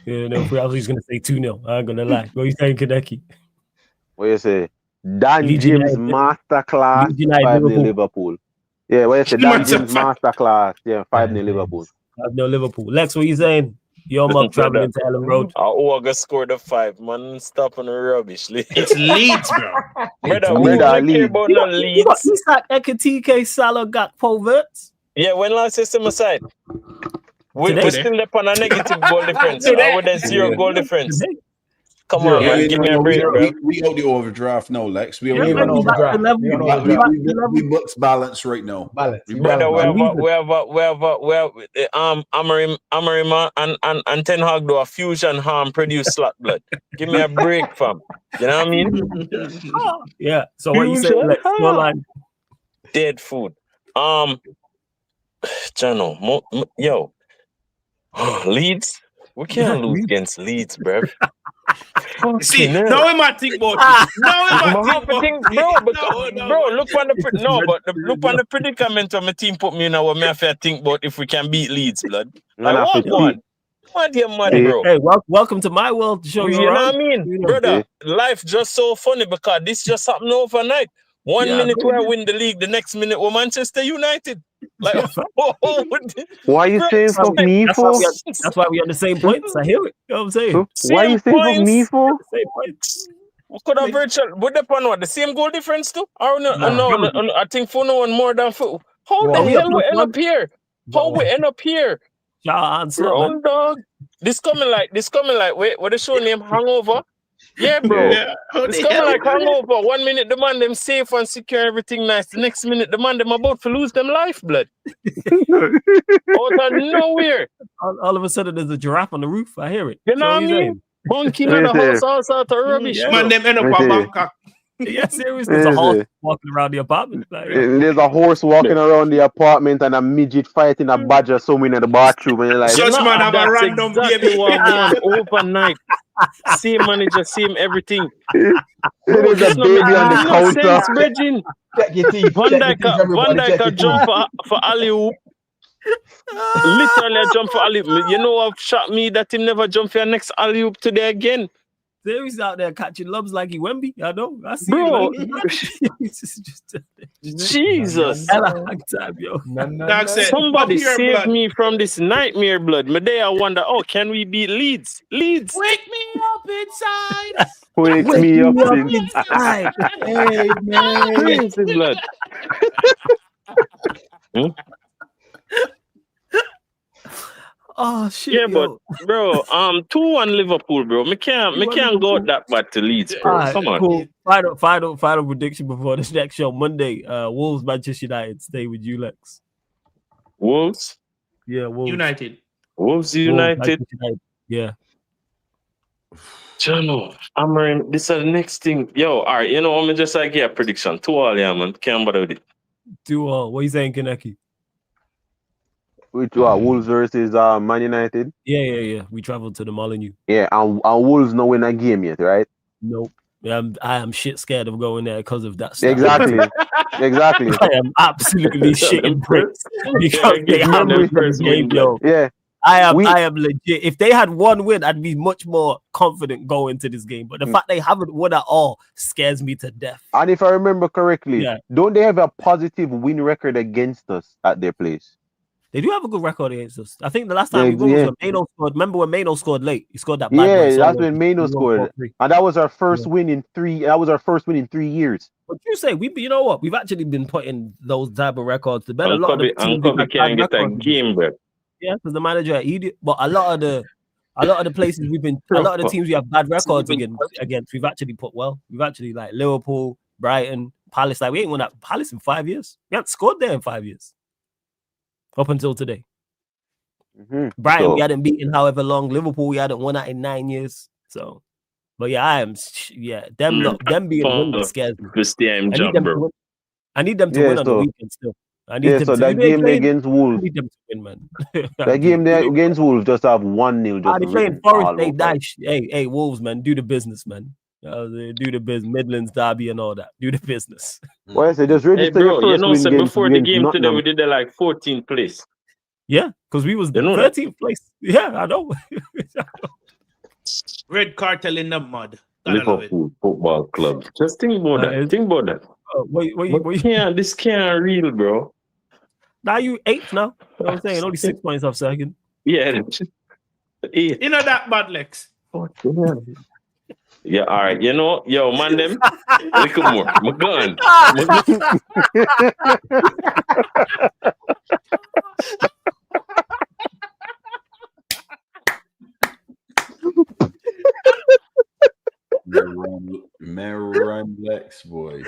Yeah, no, I was going to say 2-0. I ain't going to lie. What are you saying, Kaneki? What you say? Dan James Masterclass, 5-0 Liverpool. Yeah, what you say? Dan James Masterclass, 5-0 Liverpool. 5-0 Liverpool. Lex, what are you saying? Your mom traveling to Ellen Road. August scored a 5, man. Stop on the rubbish. It's Leeds, bro. Brother, we don't care about no Leeds. Isak, Ekatike, Salah, Gakpo, Verts. Yeah, when last system aside, we're still up on a negative goal difference. I would have 0 goal difference. Come on, man. Give me a break, bro. We out the overdraft, no, Lex. We We books balance right now. Brother, we have Amorim and Ten Hag do a fusion harm produce slot blood. Give me a break, fam. You know what I mean? Yeah. So what you say, Lex? No line. Dead food. Jano, yo, Leeds. We can't lose against Leeds, bro. See, now we might think about it. Look on the predicament of my team put me in our me have to think about if we can beat Leeds, blood. I want one. What your money, bro? Hey, welcome to my world to show you. You know what I mean, brother? Life just so funny because this just happened overnight. 1 minute we win the league, the next minute we're Manchester United. Like, why you saying fuck me for? That's why we on the same points. I hear it. You know what I'm saying? Why you saying fuck me for? Same points. We could have virtual. Would depend on what the same goal difference too? Or no, I think for no one more than for. How the hell we end up here? How we end up here? Bro, dog. This coming like wait, what the show name? Hangover? Yeah, bro. Yeah. It's coming like hangover. 1 minute the man them safe and secure, everything nice. The next minute the man them about to lose them lifeblood. Out of nowhere. All of a sudden there's a giraffe on the roof. I hear it. You know what I mean? Bunking in the house, all sorts of rubbish. Yeah. Man, them end up on Bangkok. Yeah, seriously. There's a horse walking around the apartment. There's a horse walking around the apartment and a midget fighting a badger somewhere in the bathroom. And you're like, such man have a random baby overnight. Same manager, same everything. There's a baby on the counter. Van Dijk jump for alley-oop. Literally a jump for alley-oop. You know what shocked me that him never jump for your next alley-oop today again. He's out there catching lobs like he Wemby. I know. I see. Bro, Jesus. Somebody save me from this nightmare, blood. Today I wonder, can we beat Leeds? Leeds. Wake me up inside. Wake me up inside. Hey, man. Crazy, blood. Oh shit! Yeah, but bro, 2-1 Liverpool, bro. Me can't go that bad to Leeds, bro. Right, come on. Cool. Final prediction before this next show Monday. Wolves, Manchester United. Stay with you, Lex. Wolves. Yeah, Wolves. United. Wolves United. Yeah. Jono, Amarim, this is the next thing. Yo, all right, I'm just like a prediction. 2-2, yeah, man. Can't bother with it. 2-2. What are you saying, Kaneki? Which Wolves versus Man United? Yeah. We traveled to the Molyneux. Yeah, and Wolves not win a game yet, right? Nope. I am shit scared of going there because of that stuff. Exactly. I am absolutely shitting bricks because they have the first game, yo. Yeah. I am legit. If they had one win, I'd be much more confident going into this game. But the fact they haven't won at all scares me to death. And if I remember correctly, don't they have a positive win record against us at their place? They do have a good record against us. I think the last time we won was when Maino scored. Remember when Maino scored late? He scored that bad one. That's when Maino scored. And that was our first win in 3. That was our first win in 3 years. What you say? You know what? We've actually been putting those type of records to bed. A lot of the teams can't get that game, bro. Yeah, because the manager an idiot. But a lot of the places a lot of the teams we have bad records against, we've actually put well. We've actually like Liverpool, Brighton, Palace. Like we ain't won at Palace in 5 years. We haven't scored there in 5 years. Up until today. Brighton, we hadn't beaten however long. Liverpool, we hadn't won that in 9 years. So, but yeah, them being winners scares me. I need them to win on the weekend still. That game against Wolves. I need them to win, man. That game against Wolves just have 1-0. They playing Forest, they dash. Hey, Wolves, man, do the business, man. They do the business, Midlands, Derby, and all that. Do the business. Well, I say just register your first win before the game today, we did the 14th place. Yeah, because we was 13th place. Yeah, I know. Red Cartel in the mud. Liverpool Football Club. Just think about that. Think about that. Wait. Yeah, this can't real, bro. Now you 8th now. You know what I'm saying? Only 6 points off second. Yeah. You know that bad, Lex. Yeah, all right. Yo, man, them. Look more. My gun. Man, Lex, boy.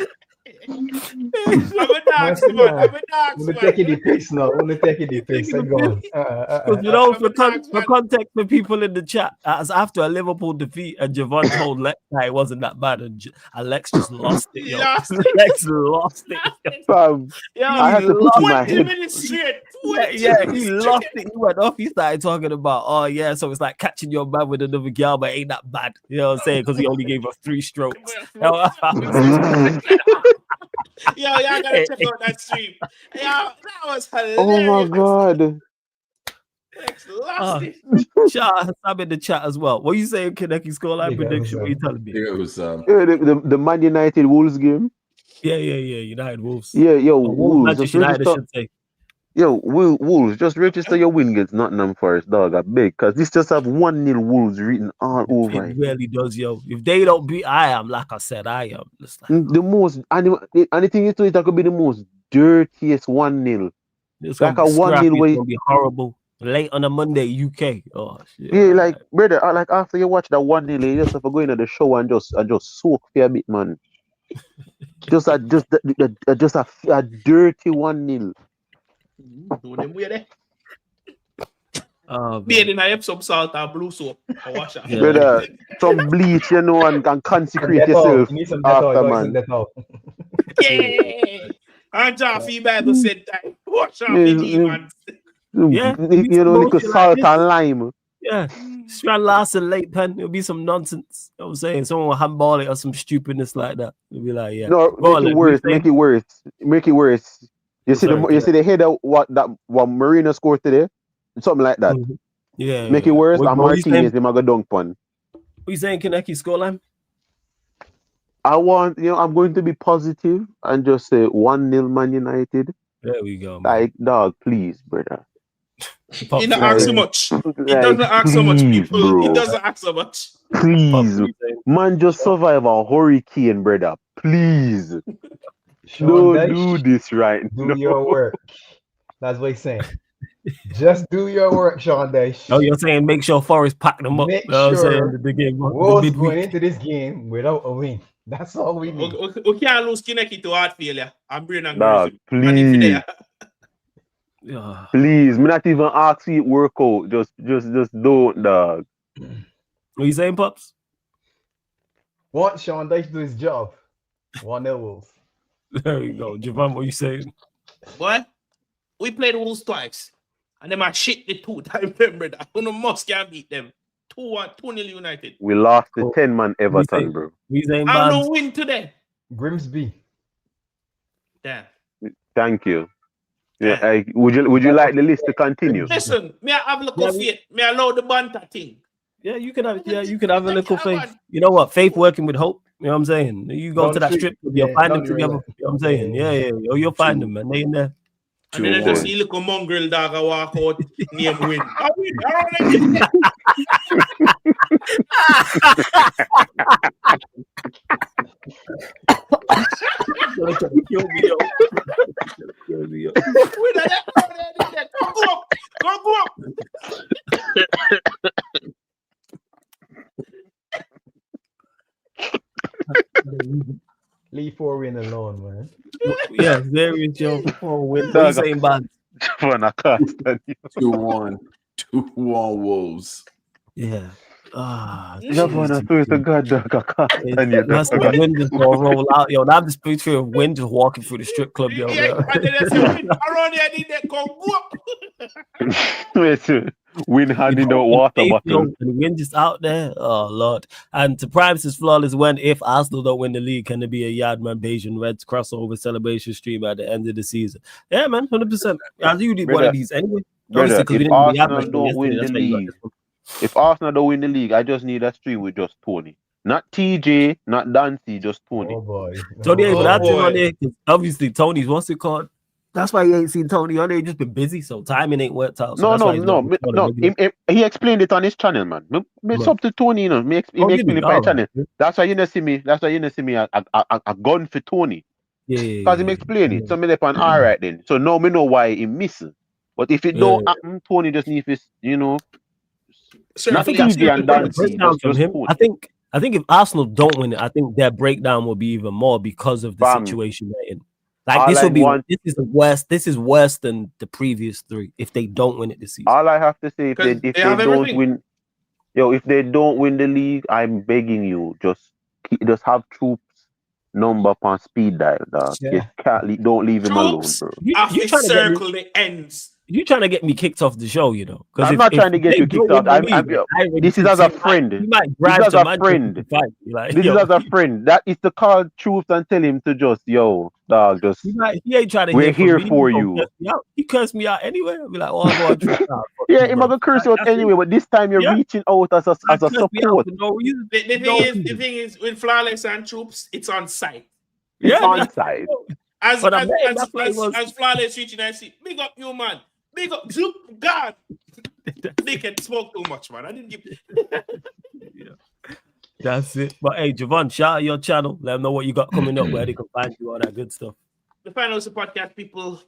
I'm a dark man. Taking the piss now. I'm taking the piss. For context for people in the chat, as after a Liverpool defeat, and Javon told Lex that it wasn't that bad, and Lex just lost it. Yo. Lex lost it. I had to put my head. He lost it. He went off. He started talking about, so it's like catching your man with another girl, but ain't that bad. You know what I'm saying? Because he only gave us 3 strokes. Yo, y'all gotta check out that stream. Yo, that was hilarious. Oh my god. I'm in the chat as well. What are you saying, Kaneki scoreline prediction? What are you telling me? It was the Man United Wolves game. Yeah. United Wolves. Yeah, Wolves. Manchester United, I should say. Yo, Wolves, just register your win against Nottingham Forest, dog. I beg, because this just have 1-0 Wolves written all over It really does, yo. If they don't beat, I am, like I said, I am. Just like, The most, and the thing is, that could be the most dirtiest 1-0. it's Like gonna a be 1-0 scrappy, it's way. gonna be horrible. Late on a Monday, UK. Oh shit. Yeah, like, brother, like after you watch that 1-0, you just have to go into the show and just soak for a bit, man. Just a dirty 1-0. Do them weird, Oh, Beard in Epsom salt and blue soap. Or wash out. Brother, some bleach, you know, and consecrate Dettol. yourself You need some after, Dettol. man. Yeah. And Jaffe Bible said time. Wash out the Yes, demons. Yeah, You know, little salt and lime. Yeah, Strand Larson, late pen. It'll be some nonsense. You know what I'm saying? Someone will handball it or some stupidness like that. It'll be like, yeah. No, Go on, make it worse. You see the header what Marino scored today? Something like that. Mm-hmm. Yeah. Make it worse. What And Martinez, him a go dunk pun. What you saying, Kaneki scoreline? I'm going to be positive and just say 1-0 Man United. There we go, man. Like, dog, please, brother. He don't ask so much. He doesn't ask so much, people. Bro. He doesn't ask so much. Please. Man, just survive a hurricane, brother. Please. Don't do this right Do now. your work. That's what he's saying. Just do your work, Sean Dash. Oh, you're saying make sure Forest pack them up. Make You know what I'm sure saying? The game, Wolves the midweek. going into this game without a win. That's all we need. We can't lose Kineki to heart failure. I'm bringing Dog, please. Please, me not even ask you it work out. Just don't, dog. What you saying, Pops? Want Sean Dyche to do his job. 1-0 Wolves. There you go. Javon, what you saying? What? We played Wolves twice. And them are shit the 2 times, brother. No must can beat them. 2-0 United. We lost the 10-man Everton, bro. I'm no win today. Grimsby. Damn. Thank you. Yeah, would you like the list to continue? Listen, may I have a little faith? May I allow the banter thing? Yeah, you can have a little faith. You know what? Faith working with hope. You know what I'm saying? You go to that strip, you'll find them together. You know what I'm saying? Yeah. You'll find them, man. They in there. And then I just see little mongrel dog walk out, name win. Go up. Leave 4 win alone, man. Yeah, there is your 4 win. What you saying, man? 2-1 Wolves. Yeah. Javon, I swear to God, dog, I can't stand you. That's the wind just gonna roll out, yo. Now I'm just picturing wind just walking through the strip club, yo. Yeah, and then around here, I need that go Wait, wind handing out water bottle. And the wind just out there. Oh Lord. And to Prime's flawless when if Arsenal don't win the league, can there be a Yardman Bayesian Reds crossover celebration stream at the end of the season? Yeah, man, 100%. I'll you one of these anyway. Brother, if Arsenal don't win the league, if Arsenal don't win the league, I just need a stream with just Tony. Not TJ, not Dancy, just Tony. Oh boy. Tony ain't that thing on there. Obviously, Tony's what's it called? That's why you ain't seen Tony on there. He just been busy, so timing ain't worked out. So no. He explained it on his channel, man. It's up to Tony, you know. He explained it on his channel. That's why you know see me. I gone for Tony. Yeah. Because he explained it. So me up on all right then. So now me know why he missing. But if it don't happen, Tony just need his, you know. Not TJ and Dancy. I think if Arsenal don't win it, I think their breakdown will be even more because of the situation they're in. Like this is the worst. This is worse than the previous 3 if they don't win it this season. All I have to say, if they don't win, if they don't win the league, I'm begging you, just have troops number on speed dial, dog. Yeah. Don't leave him alone, bro. You trying to circle the ends. You trying to get me kicked off the show, you know? I'm not trying to get you kicked off. This is as a friend. You might drive to Manchester. This is as a friend. That is to call truth and tell him to just, yo, dog, just. He ain't trying to. We're here for you. He cursed me out anyway. I'll be like, oh, I'm going to yeah, he might curse you out anyway, but this time you're reaching out as a support. The thing is, with Flawless and Troops, it's on site. It's on site. As Flawless reaching, I see. Big up you, man. Big up, God. They can smoke too much, man. I didn't give. Yeah. That's it. But hey, Javon, shout out your channel. Let them know what you got coming up, where they can find you, all that good stuff. The Finals podcast, people.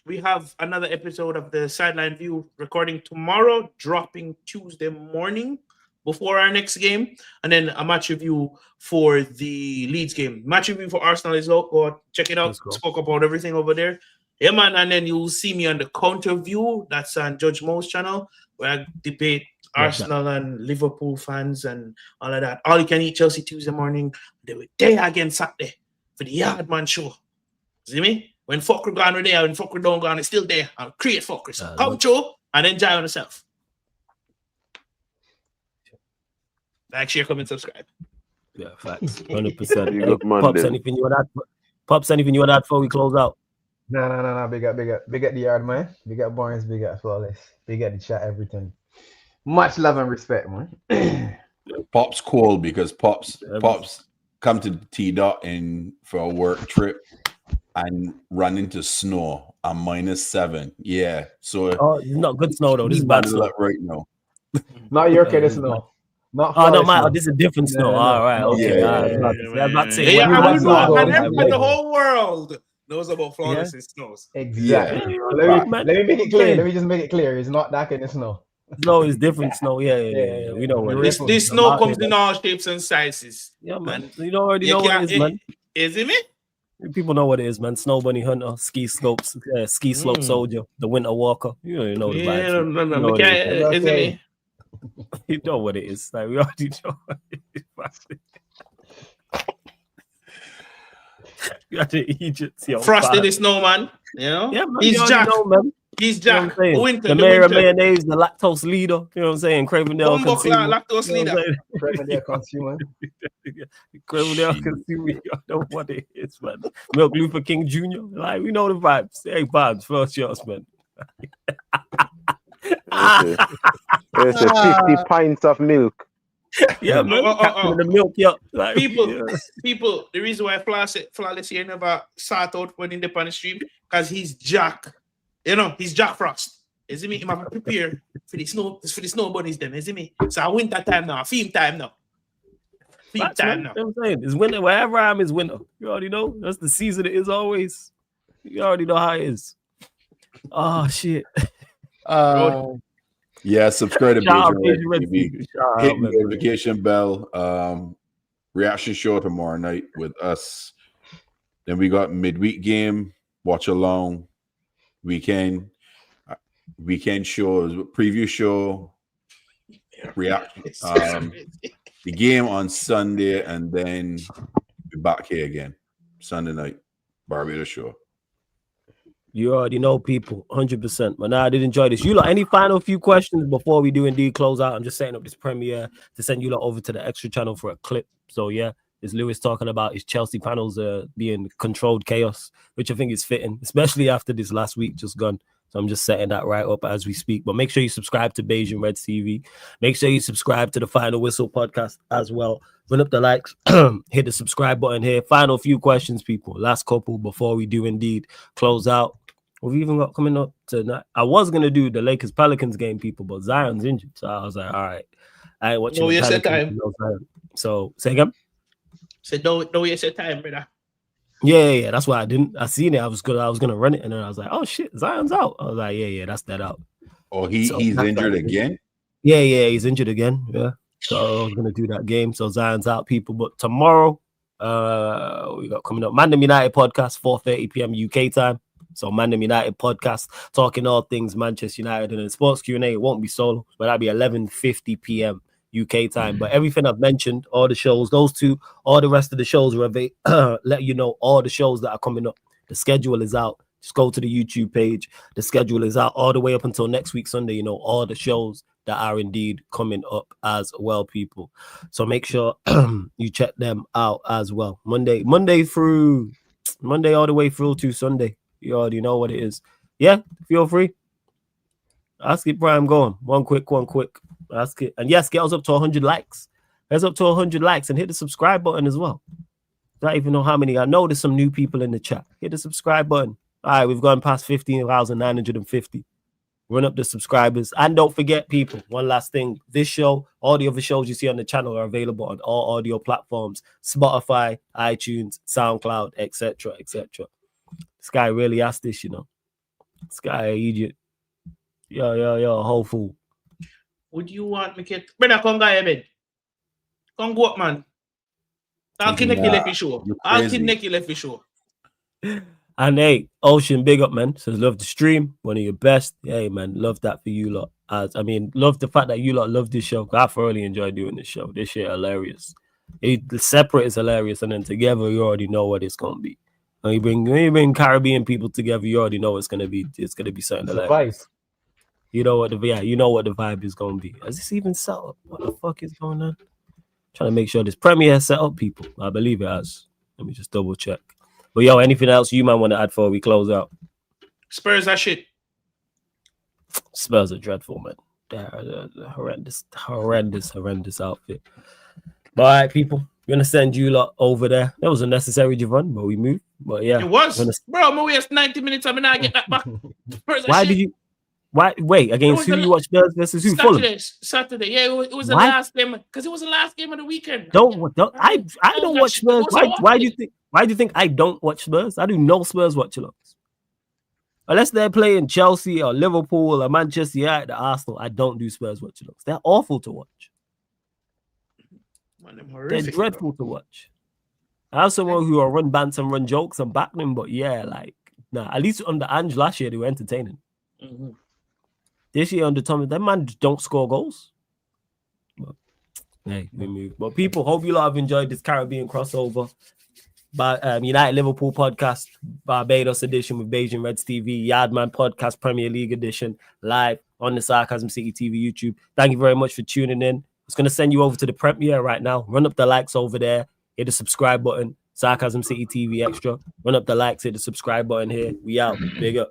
We have another episode of the Sideline View recording tomorrow, dropping Tuesday morning before our next game, and then a match review for the Leeds game. Match review for Arsenal is out. Go check it out. Spoke about everything over there. Yeah, man. And then you'll see me on the Counter View. That's on Judge Mo's channel, where I debate Arsenal and Liverpool fans and all of that. All you can eat Chelsea Tuesday morning. They were there again Saturday for the Yardman show. See me? When fucker gone there, when fucker don't gone, it's still there. I'll create fuckers. Come through and enjoy on yourself. Like, share, comment, subscribe. Yeah, facts. 100%. Pops, anything you want to add? Pops, anything you want to add before we close out? No. Big up the yard, man. Big up Barnes, big up Flawless. Big up the chat, everything. Much love and respect, man. Pops cool because Pops come to T-Dot in for a work trip and run into snow on -7. Yeah. So it's not good snow though. This is bad snow right now. Not your kind of snow. This is different snow. All right, okay. I went the whole world knows about Flawless and snows. Exactly. Yeah. Let me make it clear. Let me just make it clear. It's not that kind of snow. No, it's different snow. Yeah. We know what this snow comes in all shapes and sizes. Yeah, man. You already know what it is, man. Is it me? People know what it is, man. Snow bunny hunter, ski slope soldier, the winter walker. You already know the vibes. Is it me? You know what it is. Like, we already know what it is. You got to Egypt. Frosty the Snowman. You know? Yeah, man, he's Jack. Man. He's Jack. You know the mayor of mayonnaise, the lactose leader. You know what I'm saying? Cravendale consumer. Lactose leader. Cravendale consumer. Cravendale consumer. You know what it is, man. Milk Luther King Jr. Like, we know the vibes. Hey, vibes. First shots, man. It's a 50 pints of milk. Yeah, man. The milk, yeah. Like, people, the reason why Flawless here never sat out when in the pan stream, because he's Jack. You know, he's Jack Frost. You see me? He might prepare for the snow bunnies, them. You see me? So winter time now, theme time now. Theme time now. You know what I'm saying? It's winter. Wherever I am is winter. You already know. That's the season it is always. You already know how it is. Oh, shit. Yeah, subscribe to TV. Hit the notification bell. Reaction show tomorrow night with us. Then we got midweek game, watch along, weekend shows, preview show, reaction. The game on Sunday, and then we're back here again Sunday night, Barbados show. You already know, people, 100%. Man, I did enjoy this. You lot, any final few questions before we do indeed close out? I'm just setting up this premiere to send you lot over to the extra channel for a clip. So yeah, is Lewis talking about his Chelsea panels being controlled chaos, which I think is fitting, especially after this last week just gone. So I'm just setting that right up as we speak. But make sure you subscribe to Beige and Red TV. Make sure you subscribe to the Final Whistle podcast as well. Run up the likes, hit the subscribe button here. Final few questions, people. Last couple before we do indeed close out. We've even got coming up tonight. I was going to do the Lakers-Pelicans game, people, but Zion's injured. So I was like, all right. I ain't watching the Pelicans. So, say again? Said, don't waste your time, brother. Yeah. That's why I didn't. I seen it. I was gonna run it, and then I was like, oh, shit, Zion's out. I was like, yeah, that's that out. Oh, he's injured again? Yeah, he's injured again. Yeah. So I was going to do that game. So Zion's out, people. But tomorrow, we got coming up Mandem United podcast, 4:30 p.m. UK time. So Mandem United podcast, talking all things Manchester United, and then sports Q&A. It won't be solo, but that'll be 11:50 p.m. UK time. But everything I've mentioned, all the shows, those two, all the rest of the shows, let you know all the shows that are coming up. The schedule is out. Just go to the YouTube page. The schedule is out all the way up until next week Sunday. You know all the shows that are indeed coming up as well, people. So make sure you check them out as well. Monday all the way through to Sunday. You already know what it is. Yeah, feel free. Ask it, Prime. Go on. One quick. Ask it. And yes, get us up to 100 likes. Get us up to 100 likes and hit the subscribe button as well. I don't even know how many. I know there's some new people in the chat. Hit the subscribe button. All right, we've gone past 15,950. Run up the subscribers. And don't forget, people, one last thing. This show, all the other shows you see on the channel are available on all audio platforms. Spotify, iTunes, SoundCloud, etc., etc. This guy really asked this, you know. This guy an idiot. Yo, whole fool. Would you want me to brother come guy bed? Come go up, man. I'll connect you left show. I'll connect you left show. And hey, Ocean, big up, man. Says love the stream, one of your best. Hey, man, love that for you lot. Love the fact that you lot love this show. I thoroughly enjoy doing this show. This shit hilarious. The separate is hilarious, and then together you already know what it's gonna be. When you bring Caribbean people together, you already know it's gonna be something hilarious. You know what the vibe is gonna be. Is this even set up? What the fuck is going on? Trying to make sure this premiere has set up, people. I believe it has. Let me just double check. But yo, anything else you might want to add before we close out? Spurs are shit. Spurs are dreadful, man. They're horrendous outfit. But all right, people, we're gonna send you lot over there. That was unnecessary, Javon, but we moved. But yeah, it was. Bro, I'm gonna waste 90 minutes. I'm gonna get that back. Why wait against who you watch Spurs versus who? Saturday. Yeah, it was the last game because it was the last game of the weekend. I don't watch Spurs. Why do you think? Why do you think I don't watch Spurs? I do no Spurs watch-alongs. Unless they're playing Chelsea or Liverpool or Manchester United or Arsenal, I don't do Spurs watch-alongs. They're awful to watch. They're dreadful to watch. I have someone who will run bants and run jokes and back them, but yeah, at least under Ange last year, they were entertaining. Mm-hmm. This year under Thomas, that man don't score goals. But, hey, we move. But people, hope you lot have enjoyed this Caribbean crossover. United Liverpool podcast, Barbados edition with Beijing Reds TV, Yardman podcast, Premier League edition, live on the Sarcasm City TV YouTube. Thank you very much for tuning in. I was going to send you over to the premiere right now. Run up the likes over there. Hit the subscribe button. Sarcasm City TV Extra. Run up the likes. Hit the subscribe button here. We out. Big up.